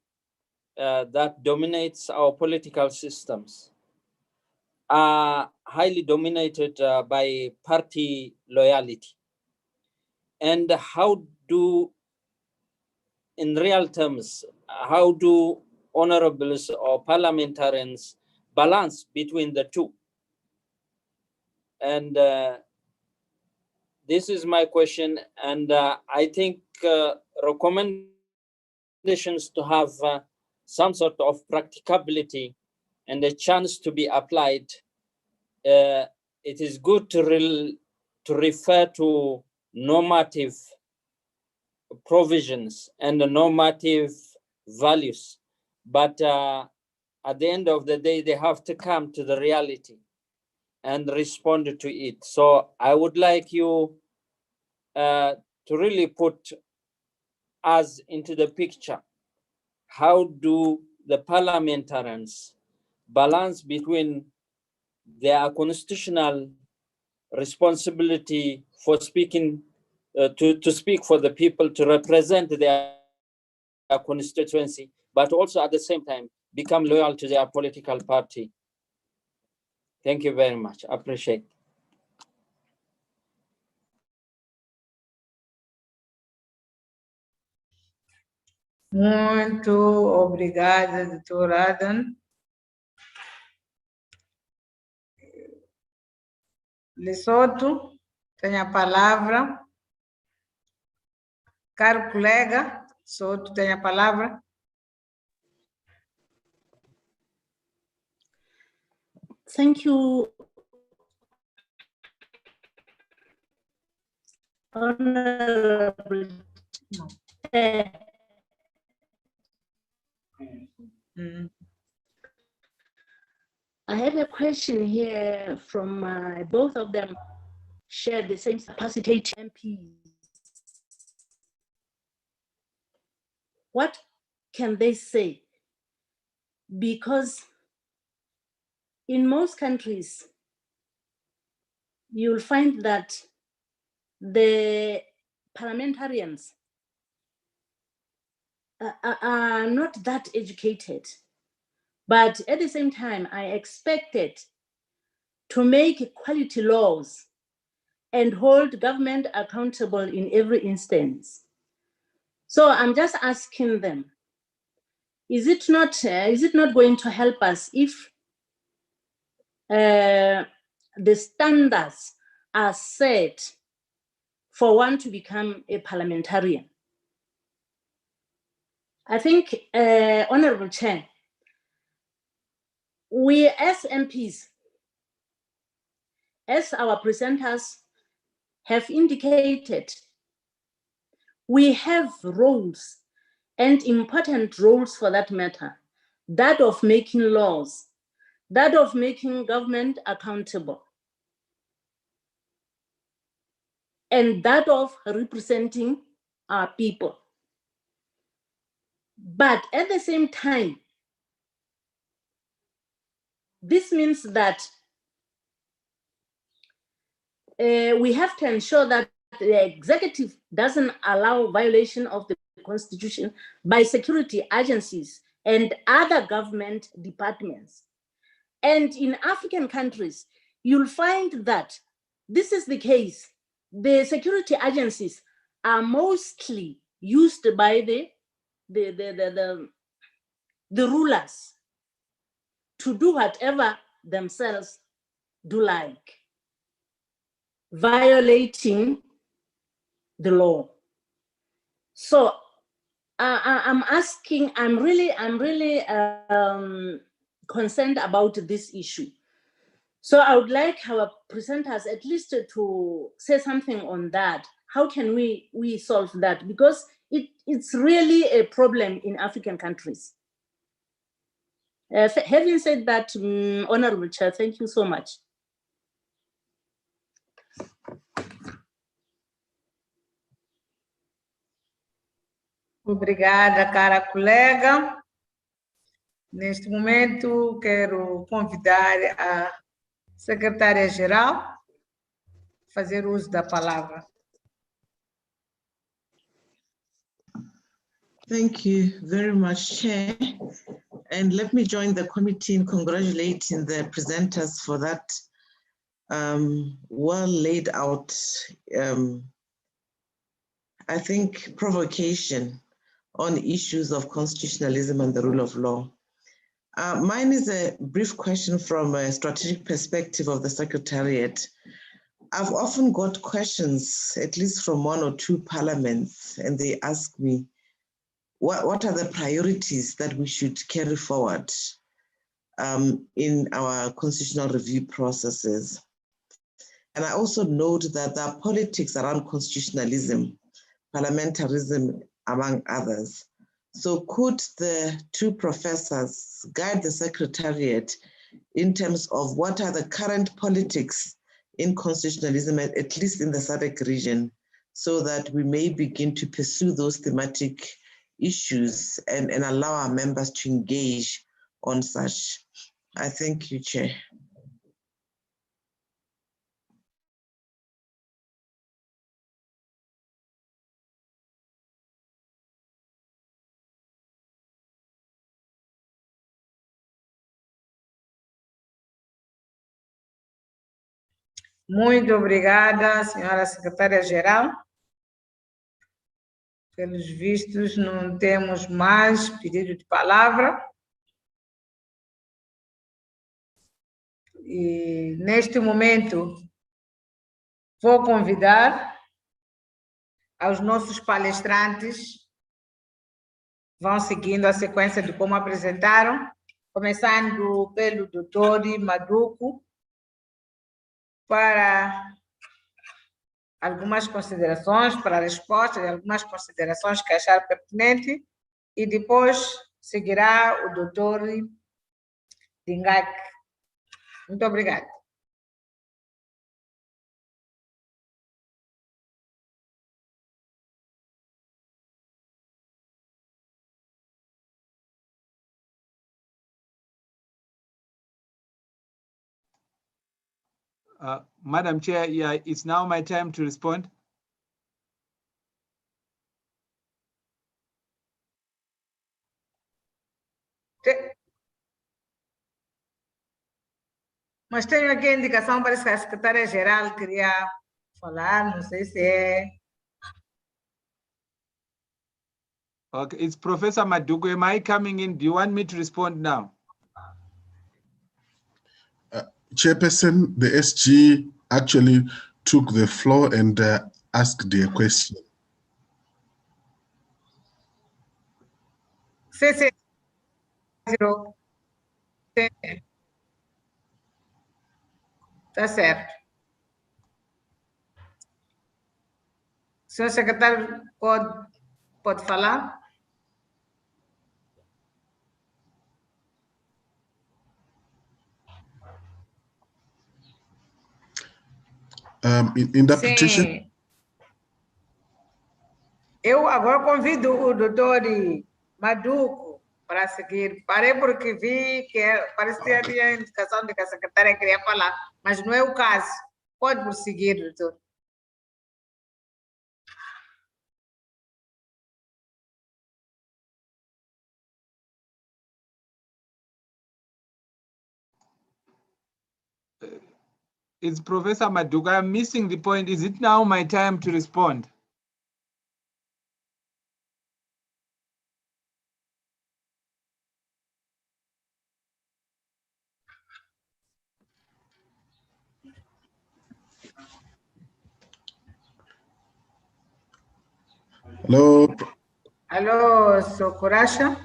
that dominates our political systems are highly dominated by party loyalty. And how do, in real terms, how do honorables or parliamentarians balance between the two? And this is my question. And I think recommend conditions to have some sort of practicability and a chance to be applied, it is good to refer to normative provisions and the normative values. But at the end of the day, they have to come to the reality and respond to it. So I would like you to really put us into the picture. How do the parliamentarians balance between their constitutional responsibility for speaking, to speak for the people, to represent their constituency, but also at the same time become loyal to their political party? Thank you very much. I appreciate it. Muito obrigada, doutor Adam. Lesoto, tem a palavra. Caro colega, Soto, tem a palavra. Thank you, Honorable Chair. I have a question here from both of them share the same capacity MPs. What can they say? Because in most countries, you'll find that the parliamentarians are not that educated. But at the same time, I expected to make quality laws and hold government accountable in every instance. So I'm just asking them, is it not going to help us if the standards are set for one to become a parliamentarian? I think, Honorable Chair, we as MPs, as our presenters have indicated, we have roles, and important roles for that matter, that of making laws, that of making government accountable, and that of representing our people. But at the same time, this means that we have to ensure that the executive doesn't allow violation of the Constitution by security agencies and other government departments. And in African countries, you'll find that this is the case. The security agencies are mostly used by the rulers to do whatever themselves do like, violating the law. So I'm really concerned about this issue. So I would like our presenters at least to say something on that. How can we solve that? Because it's really a problem in African countries. Having said that, Honorable Chair, thank you so much. Obrigada, cara colega. Neste momento, quero convidar a secretária-geral a fazer uso da palavra. Thank you very much, Chair. And let me join the committee in congratulating the presenters for that well laid out, I think, provocation on issues of constitutionalism and the rule of law. Mine is a brief question from a strategic perspective of the Secretariat. I've often got questions, at least from one or two parliaments, and they ask me, what are the priorities that we should carry forward in our constitutional review processes. And I also note that there are politics around constitutionalism, parliamentarism, among others. So could the two professors guide the Secretariat in terms of what are the current politics in constitutionalism, at least in the SADC region, so that we may begin to pursue those thematic issues and allow our members to engage on such. I thank you, Chair. Muito obrigada, senhora secretária-geral. Pelos vistos, não temos mais pedido de palavra. E, neste momento, vou convidar aos nossos palestrantes, vão seguindo a sequência de como apresentaram, começando pelo doutor Maduco, para algumas considerações, para a resposta de algumas considerações que achar pertinente, e depois seguirá o doutor Dingak. Muito obrigada. Madam Chair, yeah, it's now my time to respond. Mas tenho aqui a indicação, parece que a secretária-geral queria falar, não sei se é... Okay, it's Professor Madugu. Am I coming in? Do you want me to respond now? Chairperson, the SG actually took the floor and asked their question. Sim. Tá certo. Senhor secretário, pode falar? Interpretation? Sim. Eu agora convido o doutor Maduco para seguir. Parei porque vi que parecia que tinha indicação de que a secretária queria falar, mas não é o caso. Pode prosseguir, doutor. It's Professor Madugu. I'm missing the point. Is it now my time to respond? Hello. Hello, Sokurasha.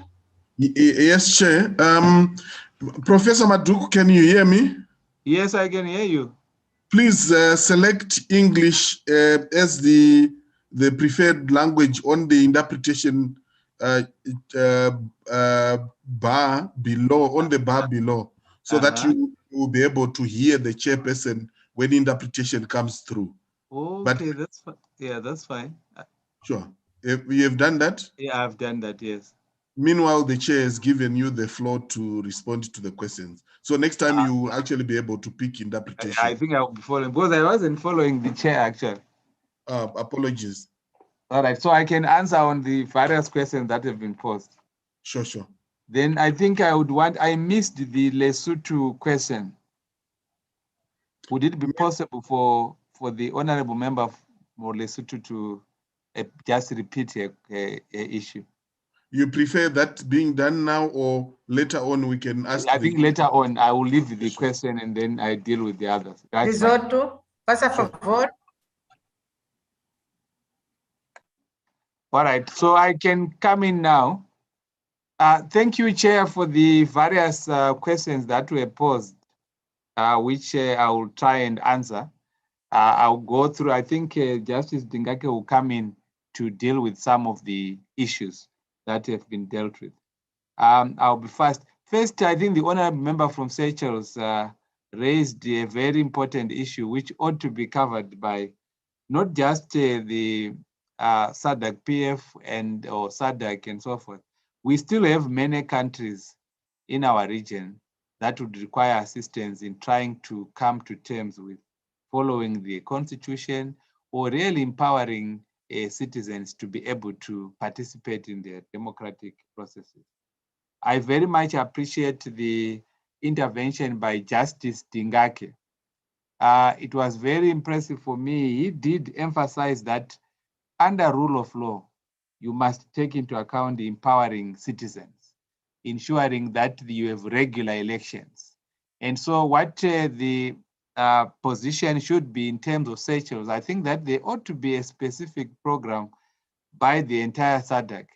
Yes, Chair. Professor Maduku, can you hear me? Yes, I can hear you. Please select English as the preferred language on the interpretation bar below, on the bar below, so that you will be able to hear the chairperson when interpretation comes through. Okay, that's fine. Yeah, that's fine. Sure. You have done that? Yeah, I've done that, yes. Meanwhile, the chair has given you the floor to respond to the questions. So next time you will actually be able to pick interpretation. I think I'll be following, because I wasn't following the chair, actually. Apologies. All right, so I can answer on the various questions that have been posed. Sure. Then I think I missed the Lesotho question. Would it be possible for the honorable member for Lesotho to just repeat a issue? You prefer that being done now, or later on we can ask? I think later on I will leave the question and then I deal with the others. Lesotho, faça favor. All right, so I can come in now. Thank you, Chair, for the various questions that were posed, which I will try and answer. I'll go through, I think Justice Dingake will come in to deal with some of the issues that have been dealt with. I'll be fast. First, I think the honorable member from Seychelles raised a very important issue which ought to be covered by not just the SADC PF or SADC and so forth. We still have many countries in our region that would require assistance in trying to come to terms with following the constitution or really empowering citizens to be able to participate in their democratic processes. I very much appreciate the intervention by Justice Dingake. It was very impressive for me. He did emphasize that under rule of law, you must take into account the empowering citizens, ensuring that you have regular elections. And so what the position should be in terms of Seychelles, I think that there ought to be a specific program by the entire SADC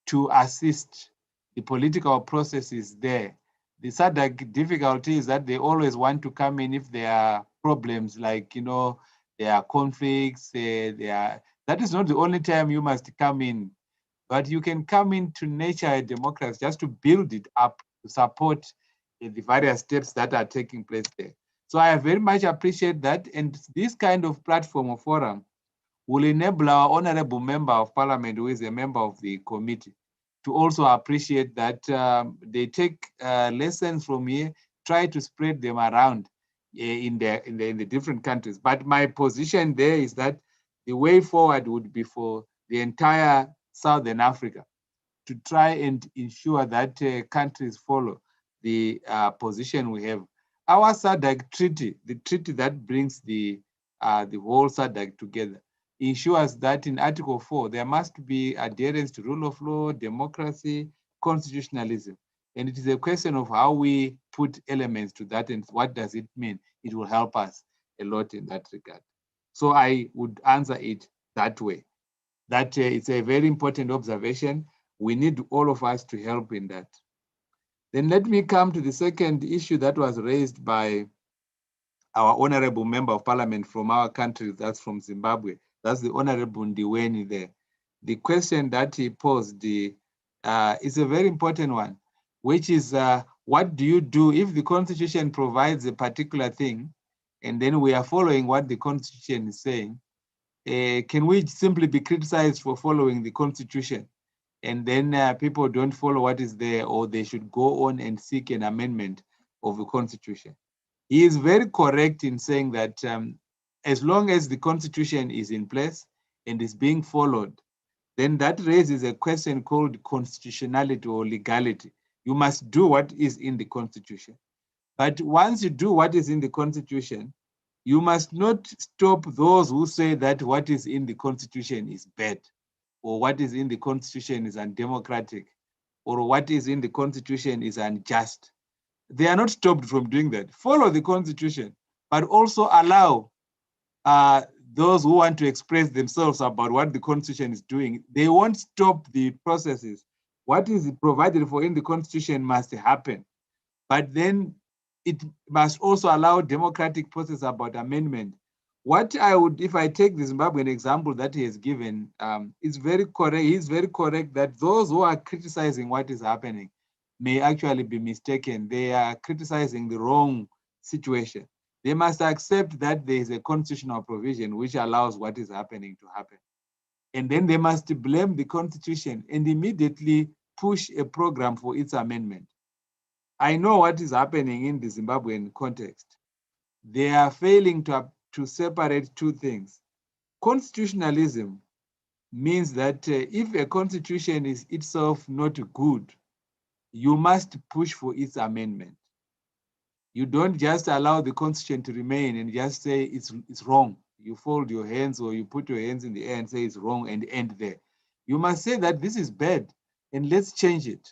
to assist the political processes there. The SADC difficulty is that they always want to come in if there are problems like, there are conflicts, that is not the only time you must come in, but you can come in to nurture a democracy just to build it up, to support the various steps that are taking place there. So I very much appreciate that. And this kind of platform or forum will enable our honorable member of parliament, who is a member of the committee, to also appreciate that they take lessons from here, try to spread them around in the different countries. But my position there is that the way forward would be for the entire Southern Africa to try and ensure that countries follow the position we have. Our SADC treaty, the treaty that brings the whole SADC together, ensures that in Article 4, there must be adherence to rule of law, democracy, constitutionalism. And it is a question of how we put elements to that and what does it mean. It will help us a lot in that regard. So I would answer it that way. That it's a very important observation. We need all of us to help in that. Then let me come to the second issue that was raised by our honorable member of parliament from our country, that's from Zimbabwe. That's the Honorable Ndiweni there. The question that he posed is a very important one, which is what do you do if the constitution provides a particular thing and then we are following what the constitution is saying? Can we simply be criticized for following the constitution and then people don't follow what is there, or they should go on and seek an amendment of the constitution? He is very correct in saying that as long as the constitution is in place and is being followed, then that raises a question called constitutionality or legality. You must do what is in the constitution. But once you do what is in the constitution, you must not stop those who say that what is in the constitution is bad, or what is in the constitution is undemocratic, or what is in the constitution is unjust. They are not stopped from doing that. Follow the constitution, but also allow those who want to express themselves about what the constitution is doing. They won't stop the processes. What is provided for in the constitution must happen, but then it must also allow democratic process about amendment. What I would, if I take the Zimbabwean example that he has given, is very correct. He's very correct that those who are criticizing what is happening may actually be mistaken. They are criticizing the wrong situation. They must accept that there is a constitutional provision which allows what is happening to happen. And then they must blame the constitution and immediately push a program for its amendment. I know what is happening in the Zimbabwean context. They are failing to separate two things. Constitutionalism means that if a constitution is itself not good, you must push for its amendment. You don't just allow the constitution to remain and just say it's wrong. You fold your hands or you put your hands in the air and say it's wrong and end there. You must say that this is bad and let's change it.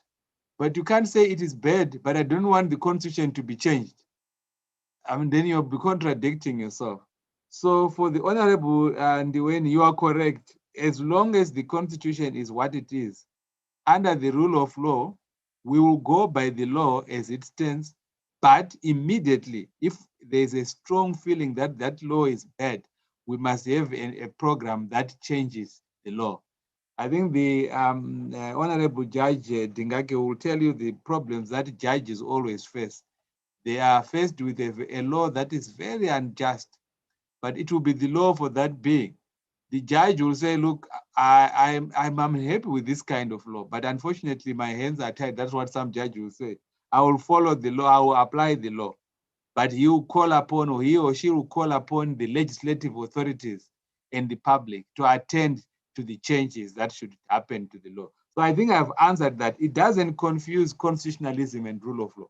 But you can't say it is bad, but I don't want the constitution to be changed. I mean, then you'll be contradicting yourself. So for the Honorable Ndiweni, you are correct. as long as the constitution is what it is, under the rule of law, we will go by the law as it stands, but immediately, if there's a strong feeling that that law is bad, we must have a program that changes the law. I think the Honorable Judge Dingake will tell you the problems that judges always face. They are faced with a law that is very unjust, but it will be the law for that being. The judge will say, look, I'm happy with this kind of law, but unfortunately my hands are tied. That's what some judge will say. I will follow the law, I will apply the law. But he will call upon, or he or she will call upon the legislative authorities and the public to attend to the changes that should happen to the law. So I think I've answered that. It doesn't confuse constitutionalism and rule of law.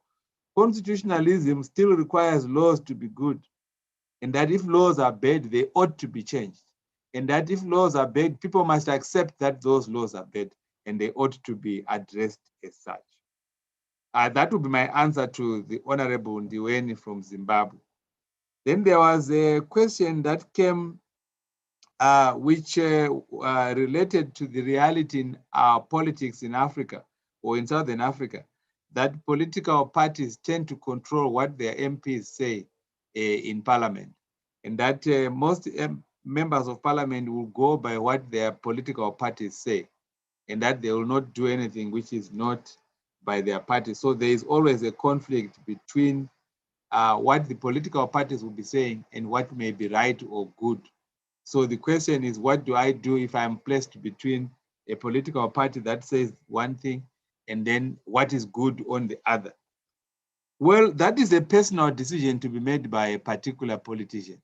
Constitutionalism still requires laws to be good, and that if laws are bad, they ought to be changed. And that if laws are bad, people must accept that those laws are bad and they ought to be addressed as such. That would be my answer to the Honorable Ndiweni from Zimbabwe. Then there was a question that came which related to the reality in our politics in Africa or in Southern Africa, that political parties tend to control what their MPs say in parliament, and that most members of parliament will go by what their political parties say, and that they will not do anything which is not by their party. So there is always a conflict between what the political parties will be saying and what may be right or good. So the question is, what do I do if I'm placed between a political party that says one thing and then what is good on the other? Well, that is a personal decision to be made by a particular politician.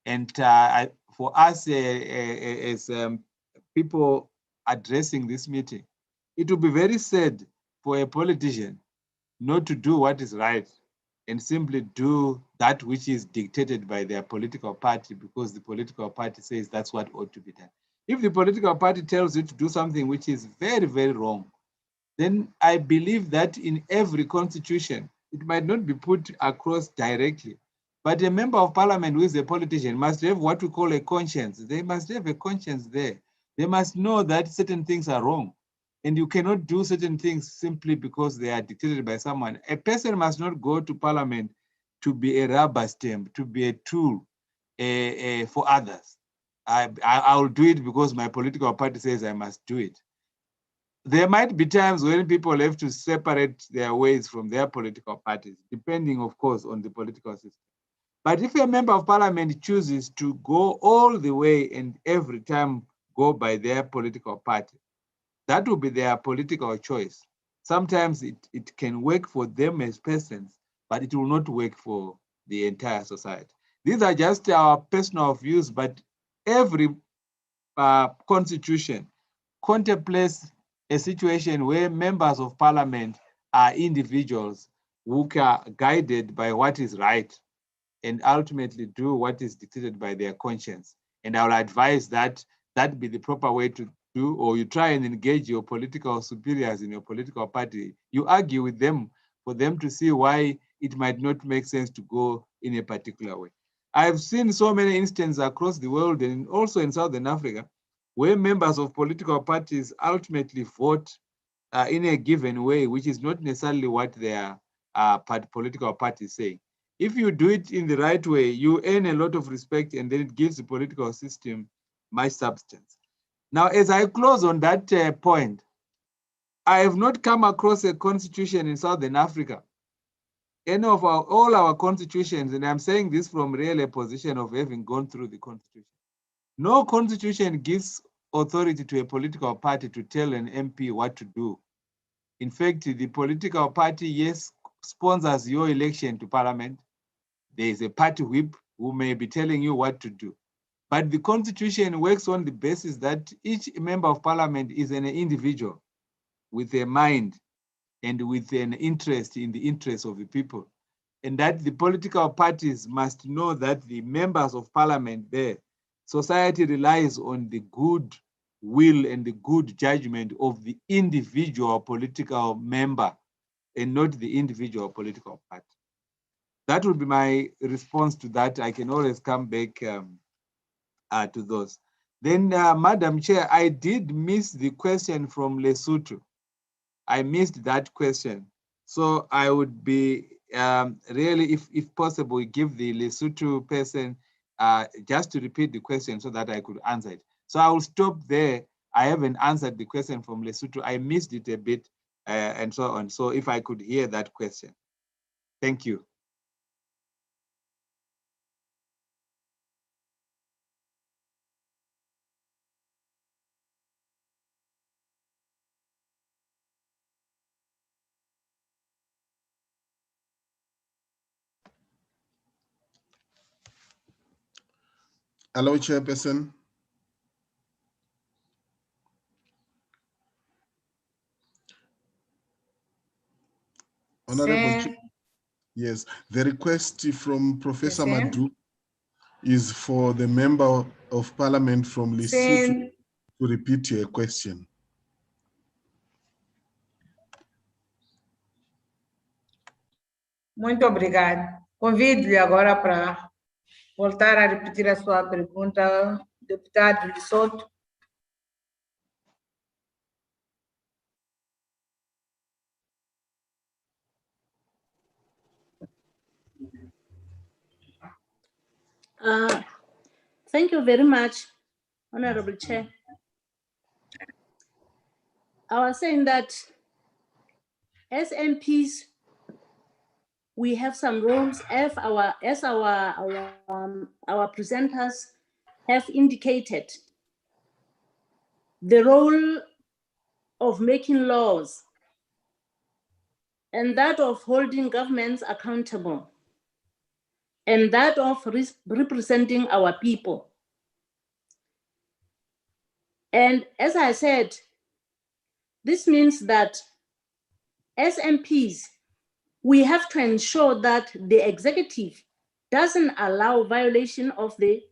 And for us as people addressing this meeting, it will be very sad for a politician not to do what is right and simply do that which is dictated by their political party because the political party says that's what ought to be done. If the political party tells you to do something which is very, very wrong, then I believe that in every constitution, it might not be put across directly, but a member of parliament who is a politician must have what we call a conscience. They must have a conscience there. They must know that certain things are wrong. And you cannot do certain things simply because they are dictated by someone. A person must not go to parliament to be a rubber stamp, to be a tool for others. I will do it because my political party says I must do it. There might be times when people have to separate their ways from their political parties, depending, of course, on the political system. But if a member of parliament chooses to go all the way and every time go by their political party, that will be their political choice. Sometimes it can work for them as persons, but it will not work for the entire society. These are just our personal views, but every constitution contemplates a situation where members of parliament are individuals who are guided by what is right and ultimately do what is dictated by their conscience. And I will advise that that be the proper way to do, or you try and engage your political superiors in your political party. You argue with them for them to see why it might not make sense to go in a particular way. I've seen so many instances across the world and also in Southern Africa where members of political parties ultimately vote in a given way, which is not necessarily what their political party say. If you do it in the right way, you earn a lot of respect and then it gives the political system much substance. Now, as I close on that point, I have not come across a constitution in Southern Africa. Any of all our constitutions, and I'm saying this from really a position of having gone through the constitution, no constitution gives authority to a political party to tell an MP what to do. In fact, the political party, yes, sponsors your election to parliament. There is a party whip who may be telling you what to do. But the constitution works on the basis that each member of parliament is an individual with a mind and with an interest in the interests of the people. And that the political parties must know that the members of parliament there, society relies on the good will and the good judgment of the individual political member and not the individual political party. That would be my response to that. I can always come back to those. Then, Madam Chair, I did miss the question from Lesotho. I missed that question. So I would be really, if possible, give the Lesotho person just to repeat the question so that I could answer it. So I will stop there. I haven't answered the question from Lesotho. I missed it a bit and so on. So if I could hear that question. Thank you. Hello, Chairperson. Honorable Chair, yes, the request from Professor Madu is for the Member of Parliament from Lesotho to repeat your question. Muito obrigada. Convido-lhe agora para voltar a repetir a sua pergunta, deputado Lesotho. Thank you very much, Honorable Chair. I was saying that as MPs, we have some roles as our presenters have indicated. The role of making laws and that of holding governments accountable and that of representing our people. And as I said, this means that as MPs, we have to ensure that the executive doesn't allow violation of the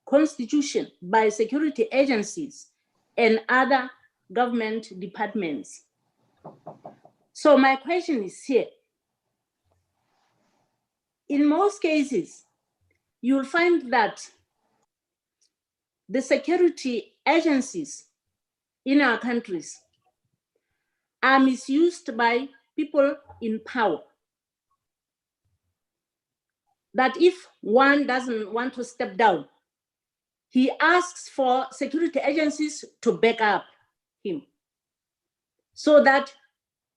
Constitution by security agencies and other government departments. So my question is here. In most cases, you'll find that the security agencies in our countries are misused by people in power. That if one doesn't want to step down, he asks for security agencies to back up him so that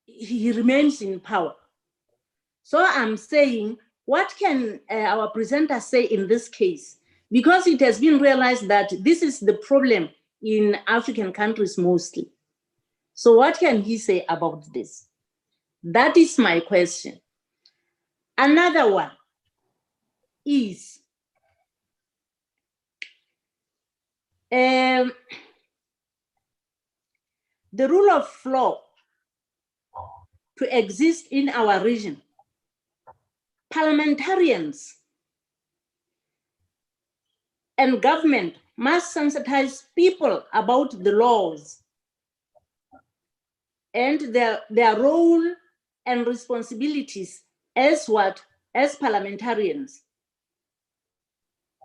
he remains in power. So I'm saying, what can our presenter say in this case? Because it has been realized that this is the problem in African countries mostly. So what can he say about this? That is my question. Another one is the rule of law to exist in our region. Parliamentarians and government must sensitize people about the laws and their role and responsibilities as parliamentarians.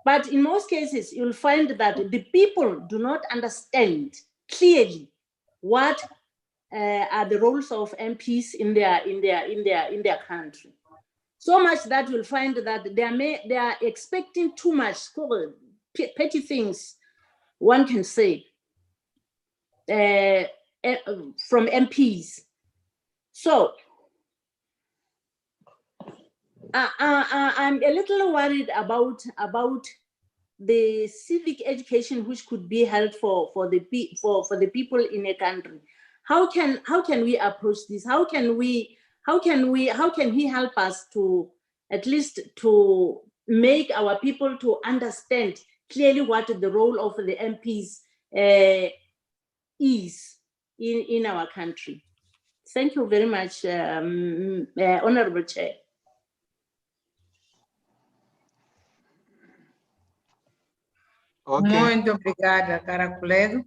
But in most cases, you'll find that the people do not understand clearly what are the roles of MPs in their country. So much that you'll find that they are expecting too much petty things, one can say, from MPs. So I'm a little worried about the civic education which could be held for the people in a country. How can we approach this? How can he help us to at least to make our people to understand clearly what the role of the MPs is in our country? Thank you very much, Honorable Chair. Okay. Muito obrigada, cara colega.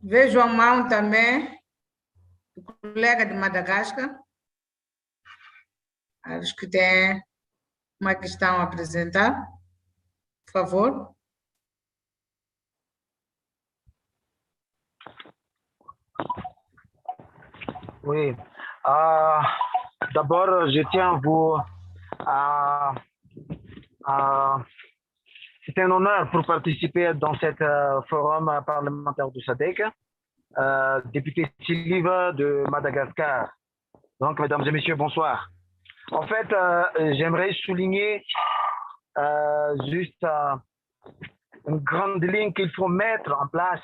Vejo a mão também do colega de Madagascar. Acho que tem uma questão a apresentar? Por favor. Oui. D'abord, je tiens à vous c'est un honneur pour participer dans cet forum parlementaire du SADC. Député Siliva de Madagascar. Donc, mesdames et messieurs, bonsoir. En fait, j'aimerais souligner juste une grande ligne qu'il faut mettre en place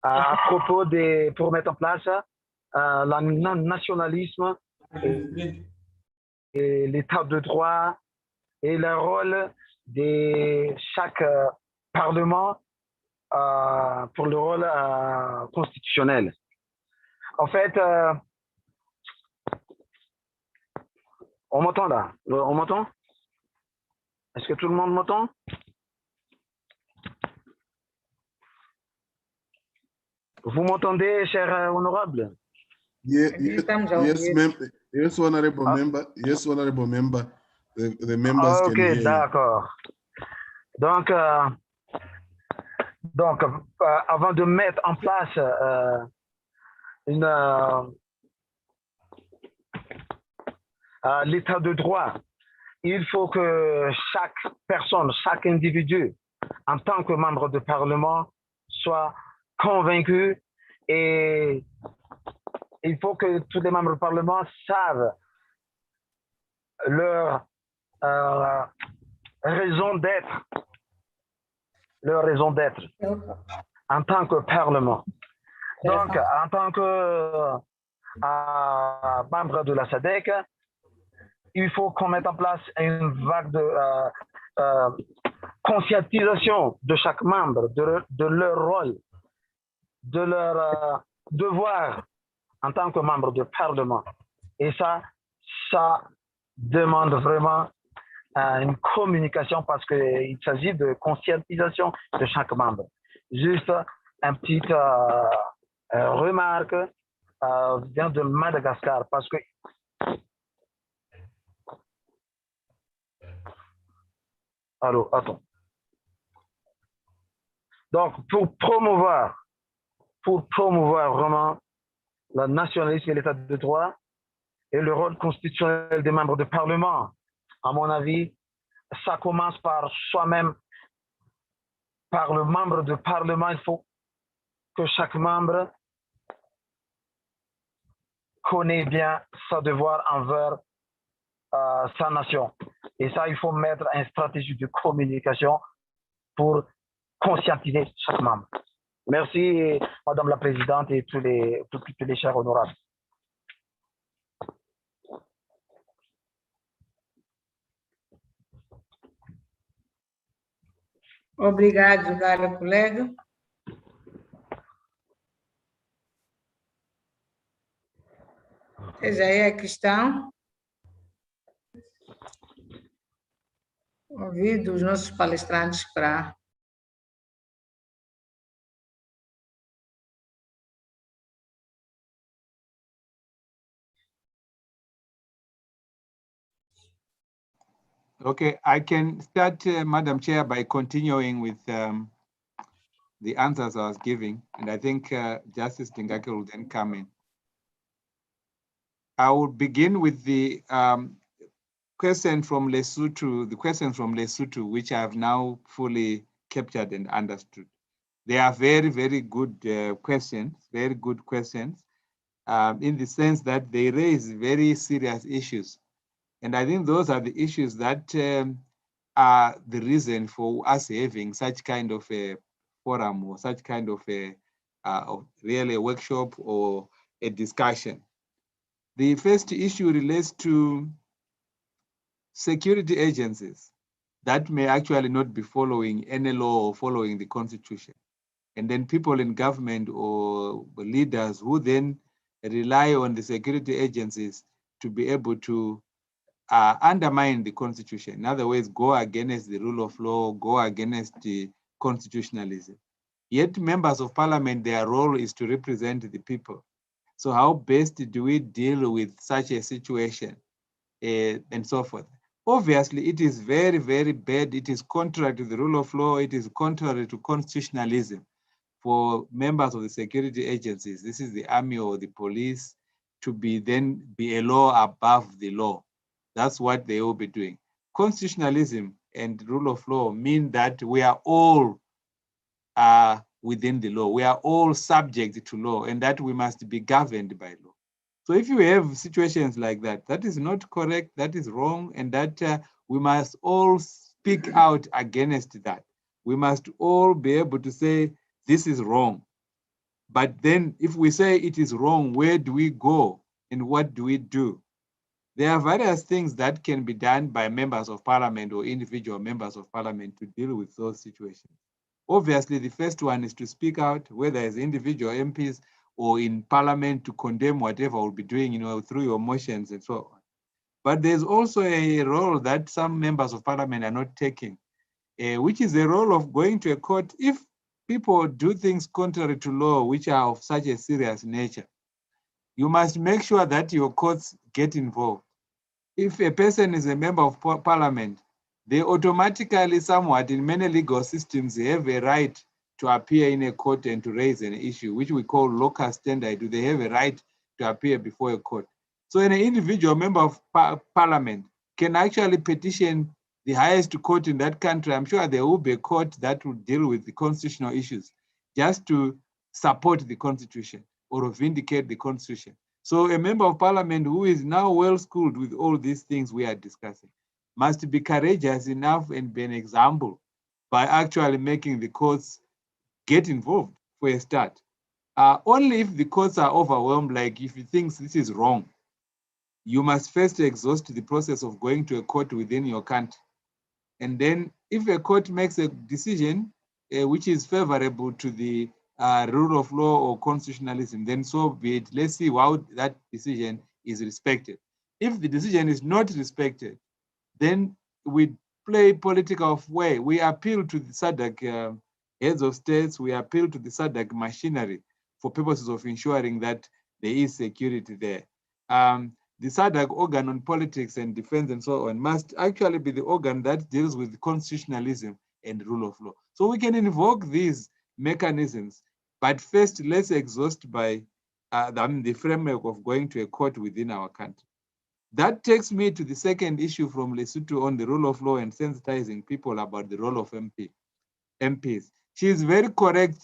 à propos pour mettre en place le nationalisme et l'état de droit et le rôle de chaque parlement pour le rôle constitutionnel. En fait, on m'entend là? On m'entend? Est-ce que tout le monde m'entend? Vous m'entendez, cher honorable? Yes, honorable member. Yes, honorable member. The members can hear you. D'accord. Donc, avant de mettre en place l'état de droit, il faut que chaque personne, chaque individu, en tant que membre de parlement, soit convaincu, et il faut que tous les membres du parlement savent leur raison d'être, en tant que parlement. Donc, en tant que membre de la SADC, il faut qu'on mette en place une vague de conscientisation de chaque membre, de leur rôle, de leur devoir en tant que membre de parlement. Et ça demande vraiment une communication parce qu'il s'agit de conscientisation de chaque membre. Juste une petite remarque vient de Madagascar parce que allô, attends. Donc, pour promouvoir vraiment le nationalisme et l'état de droit et le rôle constitutionnel des membres du Parlement, à mon avis, ça commence par soi-même, par le membre du Parlement. Il faut que chaque membre connaisse bien son devoir envers sa nation. Et ça, il faut mettre une stratégie de communication pour conscientiser chaque membre. Merci, Madame la Présidente et tous les chers honorables. Obrigado, caro colega. Essa aí é a questão. Ouvido os nossos palestrantes para Okay, I can start, Madam Chair, by continuing with the answers I was giving, and I think Justice Tingake will then come in. I will begin with the question from Lesotho, which I have now fully captured and understood. They are very, very good questions, in the sense that they raise very serious issues. And I think those are the issues that are the reason for us having such kind of a forum or such kind of really a workshop or a discussion. The first issue relates to security agencies that may actually not be following any law or following the Constitution. And then people in government or leaders who then rely on the security agencies to be able to undermine the Constitution. In other words, go against the rule of law, go against the constitutionalism. Yet members of parliament, their role is to represent the people. So how best do we deal with such a situation and so forth? Obviously, it is very, very bad. It is contrary to the rule of law. It is contrary to constitutionalism for members of the security agencies. This is the army or the police to be a law above the law. That's what they will be doing. Constitutionalism and rule of law mean that we are all within the law. We are all subject to law, and that we must be governed by law. So if you have situations like that, that is not correct, that is wrong, and that we must all speak out against that. We must all be able to say, this is wrong. But then if we say it is wrong, where do we go and what do we do? There are various things that can be done by members of parliament or individual members of parliament to deal with those situations. Obviously, the first one is to speak out, whether as individual MPs or in parliament, to condemn whatever we'll be doing, through your motions and so on. But there's also a role that some members of parliament are not taking, which is the role of going to a court if people do things contrary to law, which are of such a serious nature. You must make sure that your courts get involved. If a person is a member of parliament, they automatically, somewhat in many legal systems, they have a right to appear in a court and to raise an issue, which we call locus standi. Do they have a right to appear before a court? So an individual member of parliament can actually petition the highest court in that country. I'm sure there will be a court that will deal with the constitutional issues just to support the constitution or vindicate the constitution. So a member of parliament who is now well schooled with all these things we are discussing must be courageous enough and be an example by actually making the courts get involved for a start. Only if the courts are overwhelmed, like if you think this is wrong, you must first exhaust the process of going to a court within your country. And then if a court makes a decision which is favorable to the rule of law or constitutionalism, then so be it. Let's see how that decision is respected. If the decision is not respected, then we play political way. We appeal to the SADC heads of states, we appeal to the SADC machinery for purposes of ensuring that there is security there. The SADC organ on politics and defense and so on must actually be the organ that deals with constitutionalism and rule of law. So we can invoke these mechanisms, but first let's exhaust by the framework of going to a court within our country. That takes me to the second issue from Lesotho on the rule of law and sensitizing people about the role of MPs. She is very correct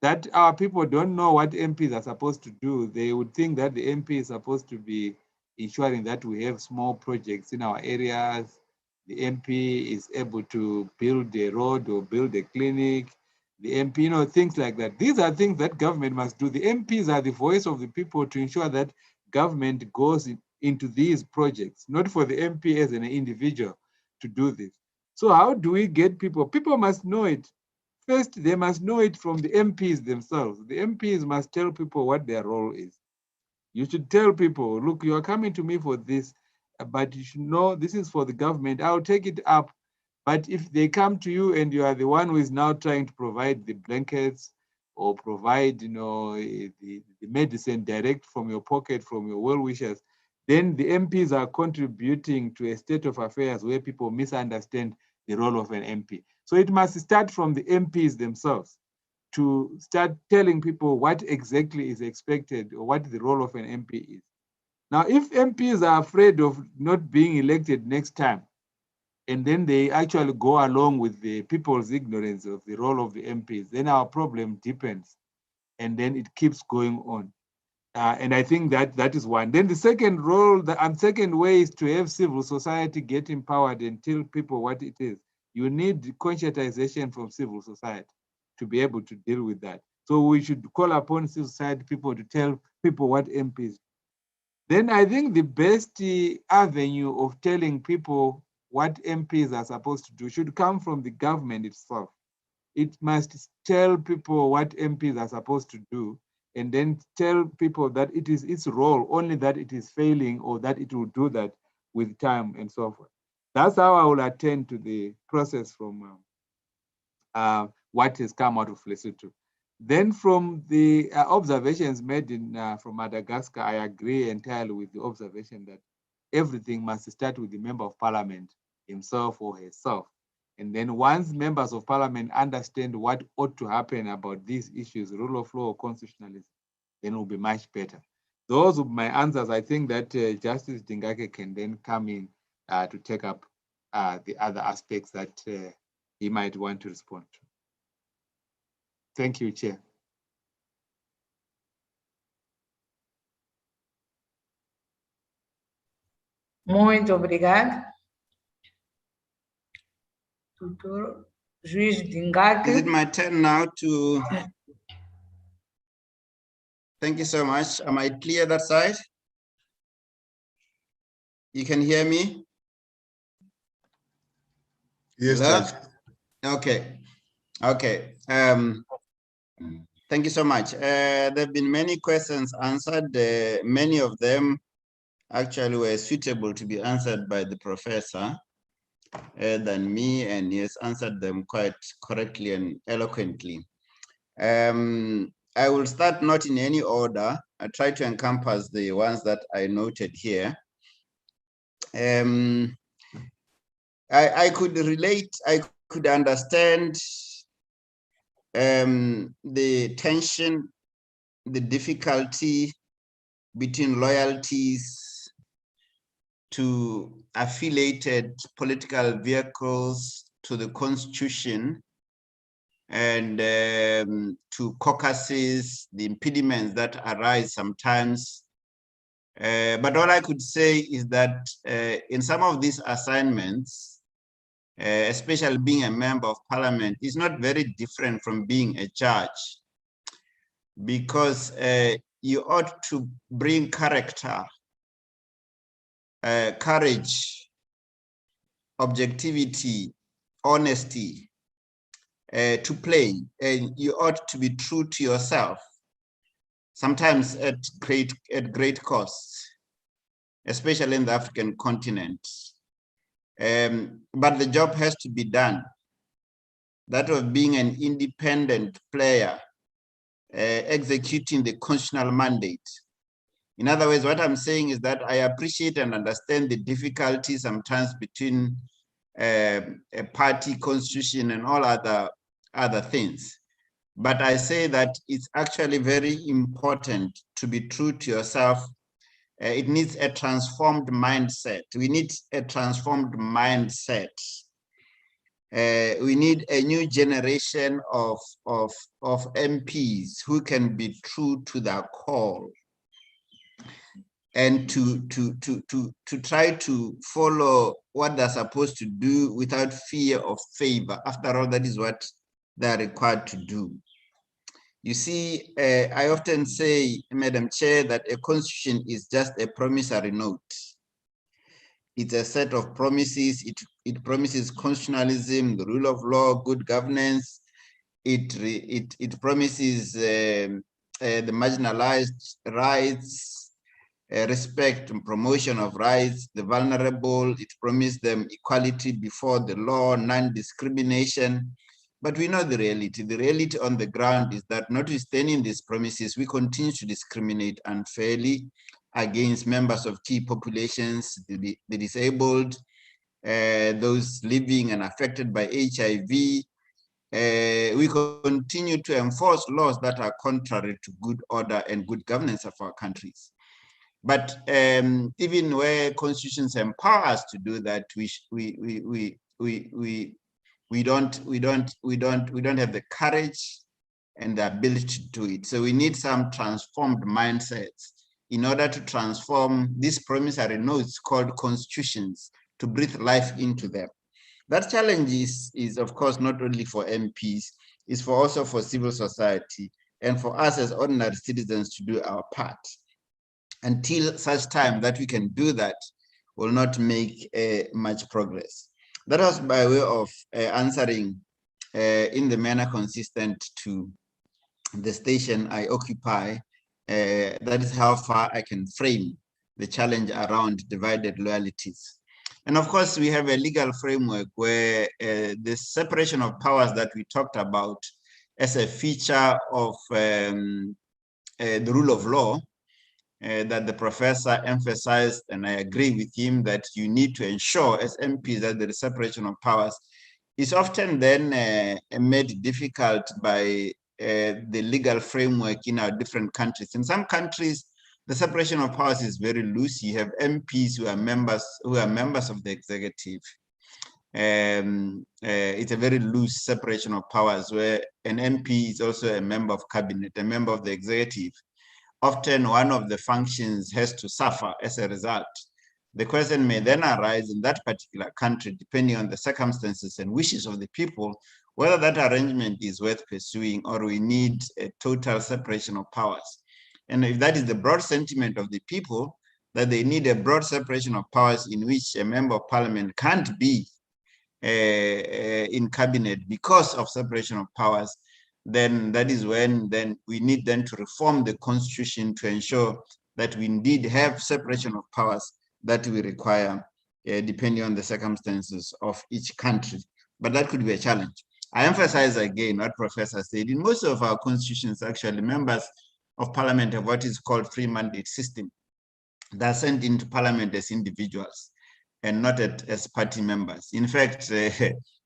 that our people don't know what MPs are supposed to do. They would think that the MP is supposed to be ensuring that we have small projects in our areas. The MP is able to build a road or build a clinic. The MP, things like that. These are things that government must do. The MPs are the voice of the people to ensure that government goes into these projects, not for the MP as an individual to do this. So how do we get people? People must know it. First, they must know it from the MPs themselves. The MPs must tell people what their role is. You should tell people, look, you are coming to me for this, but you should know this is for the government. I'll take it up. But if they come to you and you are the one who is now trying to provide the blankets or provide, the medicine direct from your pocket, from your well-wishers, then the MPs are contributing to a state of affairs where people misunderstand the role of an MP. So it must start from the MPs themselves to start telling people what exactly is expected or what the role of an MP is. Now, if MPs are afraid of not being elected next time, and then they actually go along with the people's ignorance of the role of the MPs, then our problem deepens, and then it keeps going on. And I think that is one. Then the second role, second way is to have civil society get empowered and tell people what it is. You need conscientization from civil society to be able to deal with that. So we should call upon civil society people to tell people what MPs. Then I think the best avenue of telling people what MPs are supposed to do should come from the government itself. It must tell people what MPs are supposed to do, and then tell people that it is its role, only that it is failing or that it will do that with time and so forth. That's how I will attend to the process from what has come out of Lesotho. Then from the observations made from Madagascar, I agree entirely with the observation that everything must start with the member of parliament himself or herself. And then once members of parliament understand what ought to happen about these issues, rule of law or constitutionalism, then it will be much better. Those are my answers. I think that Justice Dingake can then come in to take up the other aspects that he might want to respond to. Thank you, Chair. Muito obrigado. Doutor Juiz Dingake. Is it my turn now to? Thank you so much. Am I clear that side? You can hear me? Yes, Hello? Judge. Okay. Okay. Thank you so much. There have been many questions answered. Many of them actually were suitable to be answered by the professor than me, and he has answered them quite correctly and eloquently. I will start not in any order. I try to encompass the ones that I noted here. I could relate, I could understand the tension, the difficulty between loyalties to affiliated political vehicles, to the constitution, and to caucuses, the impediments that arise sometimes. But all I could say is that in some of these assignments, especially being a member of parliament, is not very different from being a judge, because you ought to bring character, courage, objectivity, honesty to play, and you ought to be true to yourself, sometimes at great costs, especially in the African continent. But the job has to be done. That of being an independent player, executing the constitutional mandate. In other words, what I'm saying is that I appreciate and understand the difficulties sometimes between a party constitution and all other things. But I say that it's actually very important to be true to yourself. It needs a transformed mindset. We need a transformed mindset. We need a new generation of MPs who can be true to their call and to try to follow what they're supposed to do without fear of favor. After all, that is what they're required to do. You see, I often say, Madam Chair, that a constitution is just a promissory note. It's a set of promises. It promises constitutionalism, the rule of law, good governance. It promises the marginalized rights, respect and promotion of rights, the vulnerable. It promised them equality before the law, non-discrimination. But we know the reality. The reality on the ground is that notwithstanding these promises, we continue to discriminate unfairly against members of key populations, the disabled, those living and affected by HIV. We continue to enforce laws that are contrary to good order and good governance of our countries. But even where constitutions empower us to do that, we don't have the courage and the ability to do it. So we need some transformed mindsets in order to transform these promissory notes called constitutions, to breathe life into them. That challenge is of course not only for MPs, it's also for civil society and for us as ordinary citizens to do our part. Until such time that we can do that, will not make much progress. That was by way of answering in the manner consistent to the station I occupy. That is how far I can frame the challenge around divided loyalties. And of course, we have a legal framework where the separation of powers that we talked about as a feature of the rule of law that the professor emphasized, and I agree with him, that you need to ensure as MPs that there is separation of powers, is often then made difficult by the legal framework in our different countries. In some countries, the separation of powers is very loose. You have MPs who are members of the executive. It's a very loose separation of powers where an MP is also a member of cabinet, a member of the executive. Often one of the functions has to suffer as a result. The question may then arise in that particular country, depending on the circumstances and wishes of the people, whether that arrangement is worth pursuing or we need a total separation of powers. And if that is the broad sentiment of the people, that they need a broad separation of powers in which a member of parliament can't be in cabinet because of separation of powers, then that is when then we need then to reform the constitution to ensure that we indeed have separation of powers that we require depending on the circumstances of each country. But that could be a challenge. I emphasize again what Professor said. In most of our constitutions, actually, members of parliament have what is called free mandate system. They're sent into parliament as individuals and not as party members. In fact,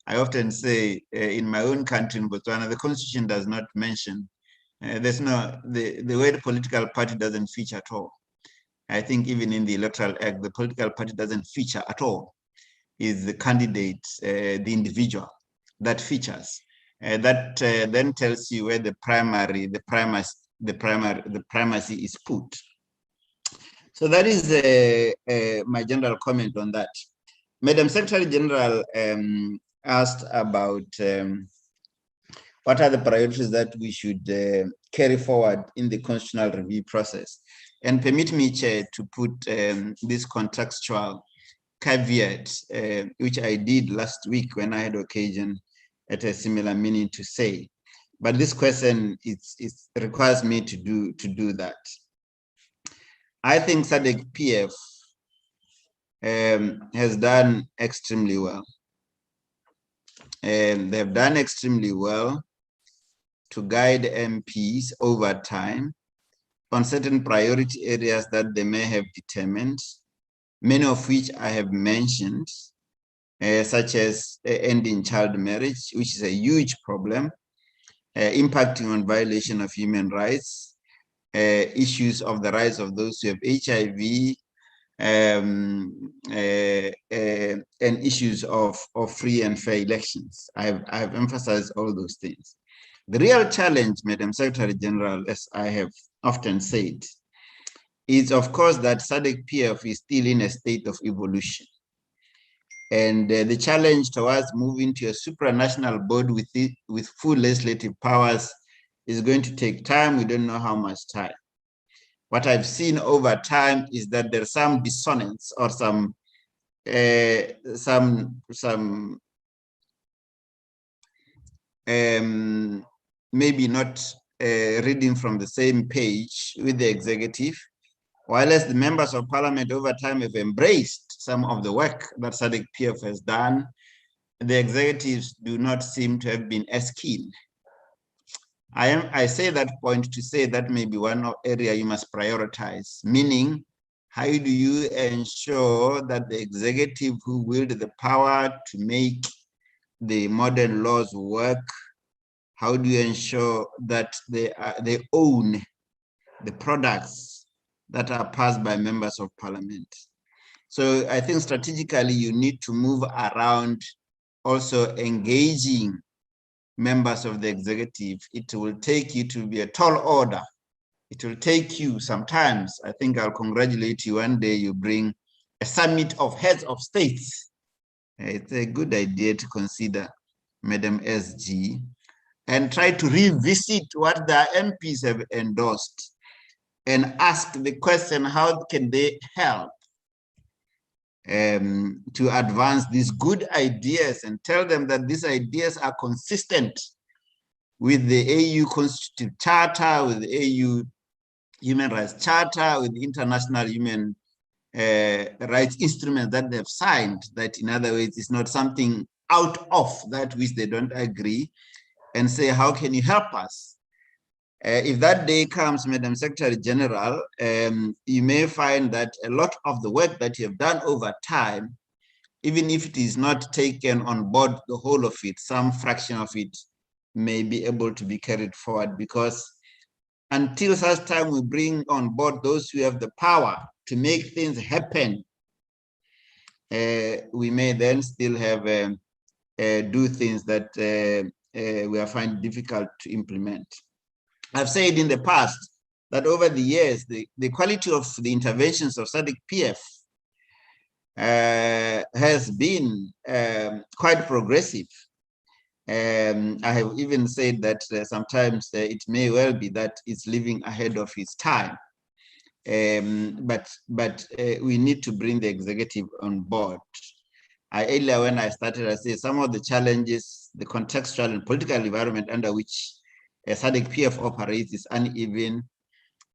I often say in my own country, in Botswana, the constitution does not mention, the word political party doesn't feature at all. I think even in the Electoral Act, the political party doesn't feature at all. Is the candidate, the individual that features. That then tells you where the primacy is put. So that is my general comment on that. Madam Secretary General asked about what are the priorities that we should carry forward in the constitutional review process. And permit me, Chair, to put this contextual caveat, which I did last week when I had occasion at a similar meeting to say. But this question it requires me to do that. I think SADC PF has done extremely well. They've done extremely well to guide MPs over time on certain priority areas that they may have determined, many of which I have mentioned, such as ending child marriage, which is a huge problem, impacting on violation of human rights, issues of the rights of those who have HIV, and issues of free and fair elections. I've emphasized all those things. The real challenge, Madam Secretary General, as I have often said, is of course that SADC PF is still in a state of evolution. And the challenge towards moving to a supranational board with full legislative powers is going to take time. We don't know how much time. What I've seen over time is that there's some dissonance or some maybe not reading from the same page with the executive, while as the members of parliament over time have embraced some of the work that SADC PF has done, the executives do not seem to have been as keen. I say that point to say that may be one area you must prioritize, meaning how do you ensure that the executive who wield the power to make the modern laws work, how do you ensure that they own the products that are passed by members of parliament? So I think strategically you need to move around also engaging members of the executive. It will take you to be a tall order. It will take you sometimes. I think I'll congratulate you one day you bring a summit of heads of states. It's a good idea to consider, Madam SG, and try to revisit what the MPs have endorsed and ask the question, how can they help to advance these good ideas, and tell them that these ideas are consistent with the AU Constitutive Charter, with the AU Human Rights Charter, with the international human rights instruments that they've signed, that in other words, it's not something out of that which they don't agree, and say, how can you help us If that day comes, Madam Secretary General, you may find that a lot of the work that you have done over time, even if it is not taken on board the whole of it, some fraction of it may be able to be carried forward, because until such time we bring on board those who have the power to make things happen, we may then still have do things that we are finding difficult to implement. I've said in the past that over the years, the quality of the interventions of SADC PF has been quite progressive. I have even said that sometimes it may well be that it's living ahead of its time. But we need to bring the executive on board. Earlier when I started, I said some of the challenges, the contextual and political environment under which SADC PF operates is uneven,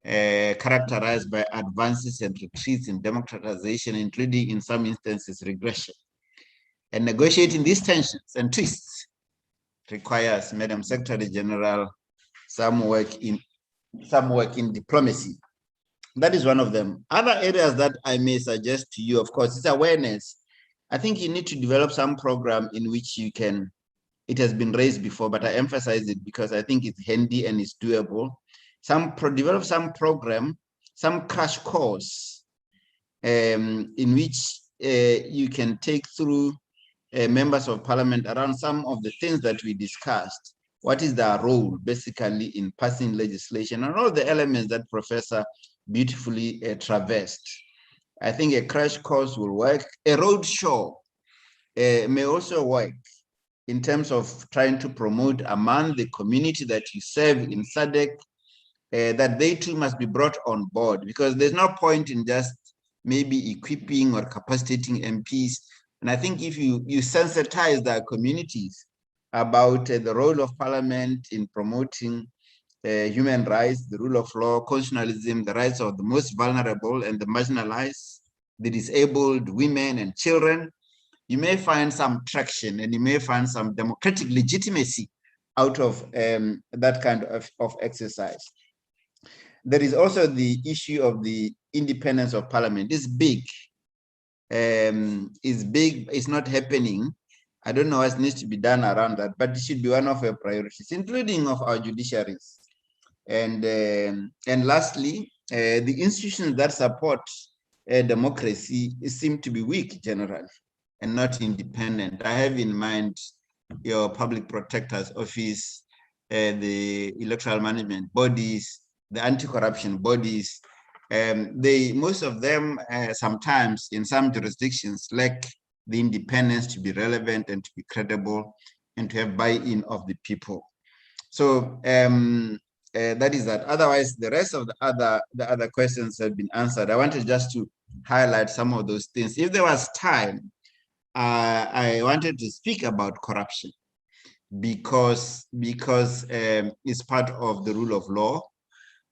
characterized by advances and retreats in democratization, including in some instances regression. And negotiating these tensions and twists requires, Madam Secretary General, some work in diplomacy. That is one of them. Other areas that I may suggest to you, of course, is awareness. I think you need to develop some program in which you can, it has been raised before, but I emphasize it because I think it's handy and it's doable. Develop some program, some crash course in which you can take through members of parliament around some of the things that we discussed. What is their role basically in passing legislation and all the elements that Professor beautifully traversed. I think a crash course will work. A road show may also work in terms of trying to promote among the community that you serve in SADC, that they too must be brought on board, because there's no point in just maybe equipping or capacitating MPs. And I think if you sensitize the communities about the role of parliament in promoting human rights, the rule of law, constitutionalism, the rights of the most vulnerable and the marginalized, the disabled, women and children, you may find some traction and you may find some democratic legitimacy out of that kind of exercise. There is also the issue of the independence of parliament. It's big. It's big, it's not happening. I don't know what needs to be done around that, but it should be one of our priorities, including of our judiciaries. And lastly, the institutions that support democracy seem to be weak generally and not independent. I have in mind your public protector's office, the electoral management bodies, the anti-corruption bodies. Most of them sometimes in some jurisdictions lack the independence to be relevant and to be credible and to have buy-in of the people. So that is that. Otherwise, the rest of the other questions have been answered. I wanted just to highlight some of those things. If there was time, I wanted to speak about corruption because it's part of the rule of law.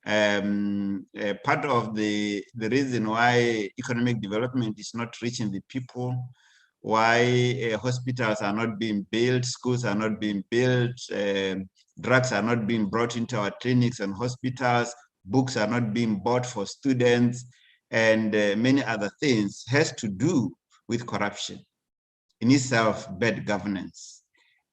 Part of the reason why economic development is not reaching the people, why hospitals are not being built, schools are not being built, drugs are not being brought into our clinics and hospitals, books are not being bought for students, and many other things, has to do with corruption. In itself, bad governance.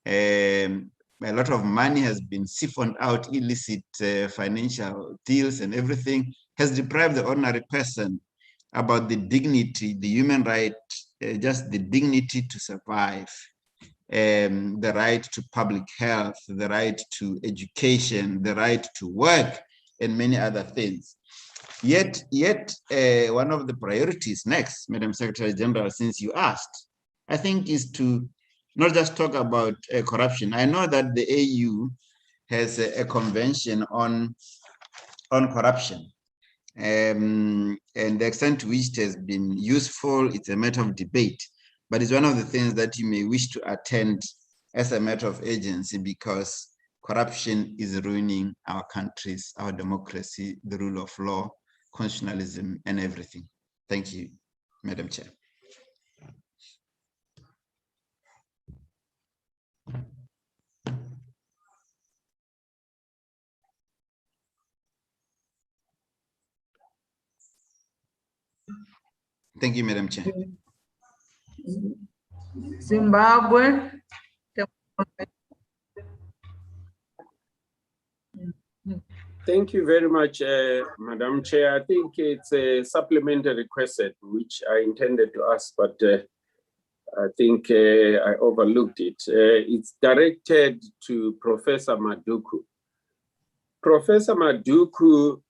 A lot of money has been siphoned out, illicit financial deals and everything has deprived the ordinary person about the dignity, the human right, just the dignity to survive, the right to public health, the right to education, the right to work, and many other things. Yet one of the priorities next, Madam Secretary General, since you asked, I think is to not just talk about corruption. I know that the AU has a convention on corruption. And the extent to which it has been useful, it's a matter of debate. But it's one of the things that you may wish to attend as a matter of urgency, because corruption is ruining our countries, our democracy, the rule of law, constitutionalism, and everything. Thank you, Madam Chair. Thank you, Madam Chair. Zimbabwe. Thank you very much, Madam Chair. I think it's a supplementary question which I intended to ask, but I think I overlooked it. It's directed to Professor Maduku. Professor Maduku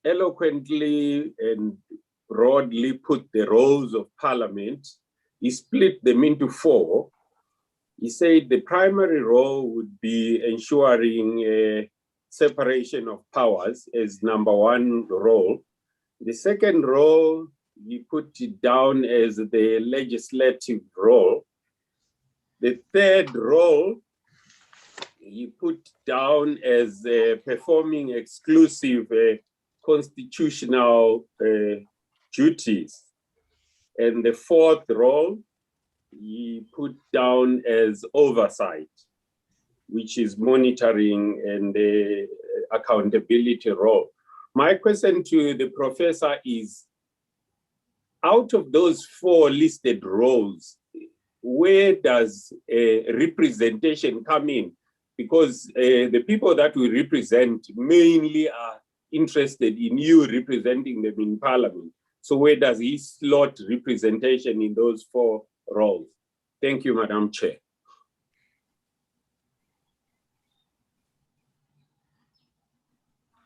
eloquently and broadly put the roles of Parliament. He split them into four. He said the primary role would be ensuring separation of powers as number one role. The second role, he put it down as the legislative role. The third role, he put down as performing exclusive constitutional duties. And the fourth role, he put down as oversight, which is monitoring and the accountability role. My question to the professor is, out of those four listed roles, where does representation come in? Because the people that we represent mainly are interested in you representing them in Parliament. So where does he slot representation in those four roles? Thank you, Madam Chair.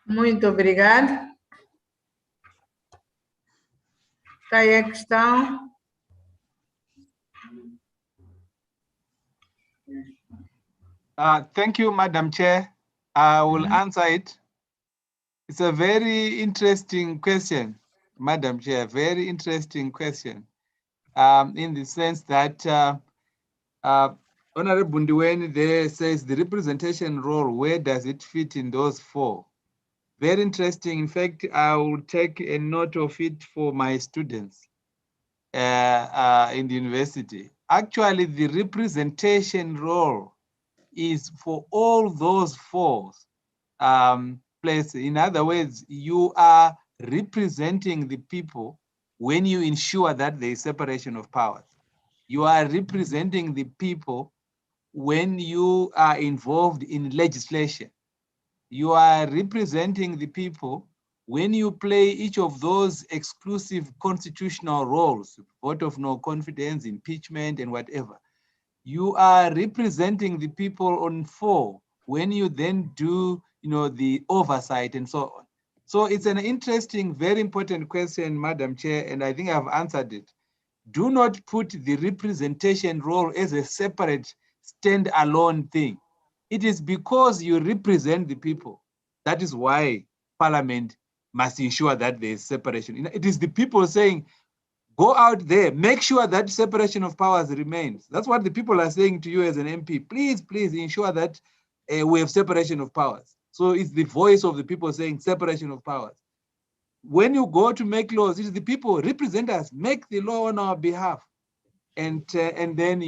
Muito obrigada. Está aí a questão. Thank you, Madam Chair. I will answer it. It's a very interesting question, Madam Chair, very interesting question. In the sense that Honorable Ndiweni there says the representation role, where does it fit in those four? Very interesting. In fact, I will take a note of it for my students in the university. Actually, the representation role is for all those four places. In other words, you are representing the people when you ensure that there is separation of powers. You are representing the people when you are involved in legislation. You are representing the people when you play each of those exclusive constitutional roles, vote of no confidence, impeachment, and whatever. You are representing the people on four when you then do, the oversight and so on. So it's an interesting, very important question, Madam Chair, and I think I've answered it. Do not put the representation role as a separate, stand-alone thing. It is because you represent the people. That is why Parliament must ensure that there is separation. It is the people saying, go out there, make sure that separation of powers remains. That's what the people are saying to you as an MP. Please, please ensure that we have separation of powers. So it's the voice of the people saying separation of powers. When you go to make laws, it is the people represent us, make the law on our behalf. And then,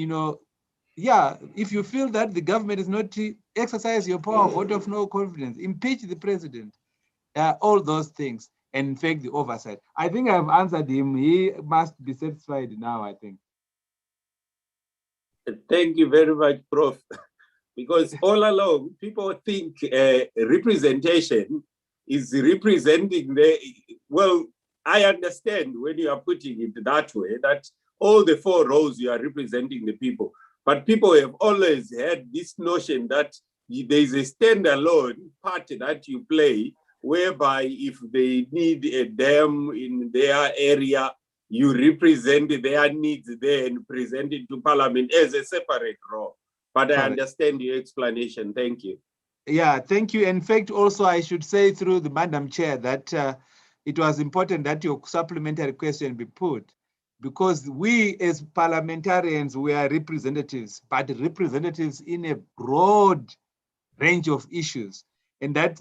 yeah, if you feel that the government is not to exercise your power, vote of no confidence, impeach the president, all those things, and in fact, the oversight. I think I've answered him. He must be satisfied now, I think. Thank you very much, Prof. Because all along, people think representation is representing the, well, I understand when you are putting it that way, that all the four roles you are representing the people. But people have always had this notion that there is a standalone part that you play, whereby if they need a dam in their area, you represent their needs there and present it to Parliament as a separate role. But I understand your explanation. Thank you. Yeah, thank you. In fact, also, I should say through the Madam Chair that it was important that your supplementary question be put, because we as parliamentarians, we are representatives, but representatives in a broad range of issues, and that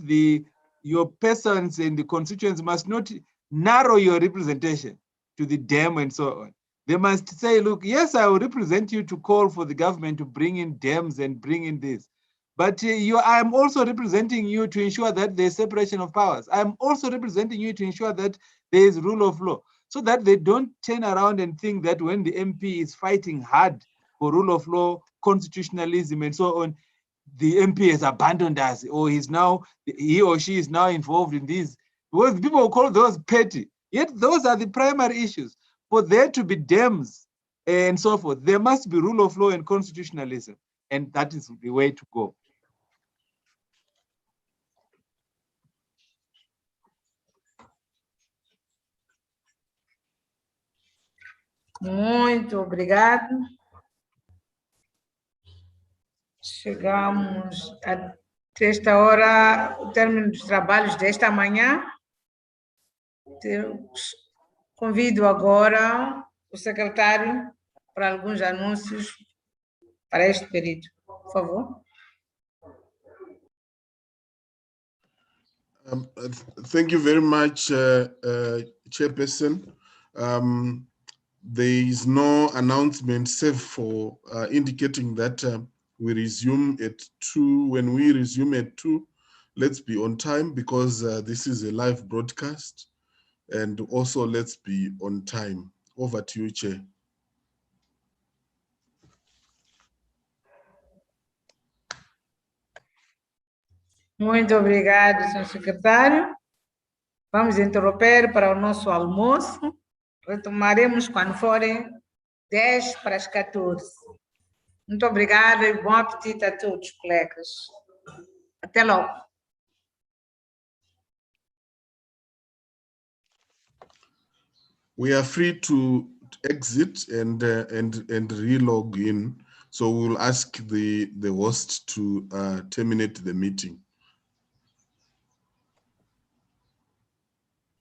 your persons in the constituents must not narrow your representation to the dam and so on. They must say, look, yes, I will represent you to call for the government to bring in dams and bring in this. But I am also representing you to ensure that there's separation of powers. I am also representing you to ensure that there is rule of law. so that they don't turn around and think that when the MP is fighting hard for rule of law, constitutionalism, and so on, the MP has abandoned us, or he or she is now involved in these. Because people call those petty. Yet those are the primary issues. For there to be dams and so forth, there must be rule of law and constitutionalism, and that is the way to go. Muito obrigado. Chegamos a esta hora, o término dos trabalhos desta manhã. Convido agora o secretário para alguns anúncios para este período. Por favor. Thank you very much, Chairperson. There is no announcement save for indicating that we resume at 2. When we resume at 2, let's be on time, because this is a live broadcast, and also let's be on time. Over to you, Chair. Muito obrigado, senhor secretário. Vamos interromper para o nosso almoço. Retomaremos quando forem 10 para as 14. Muito obrigada e bom apetite a todos, colegas. Até logo. We are free to exit and re-log in. So we'll ask the host to terminate the meeting.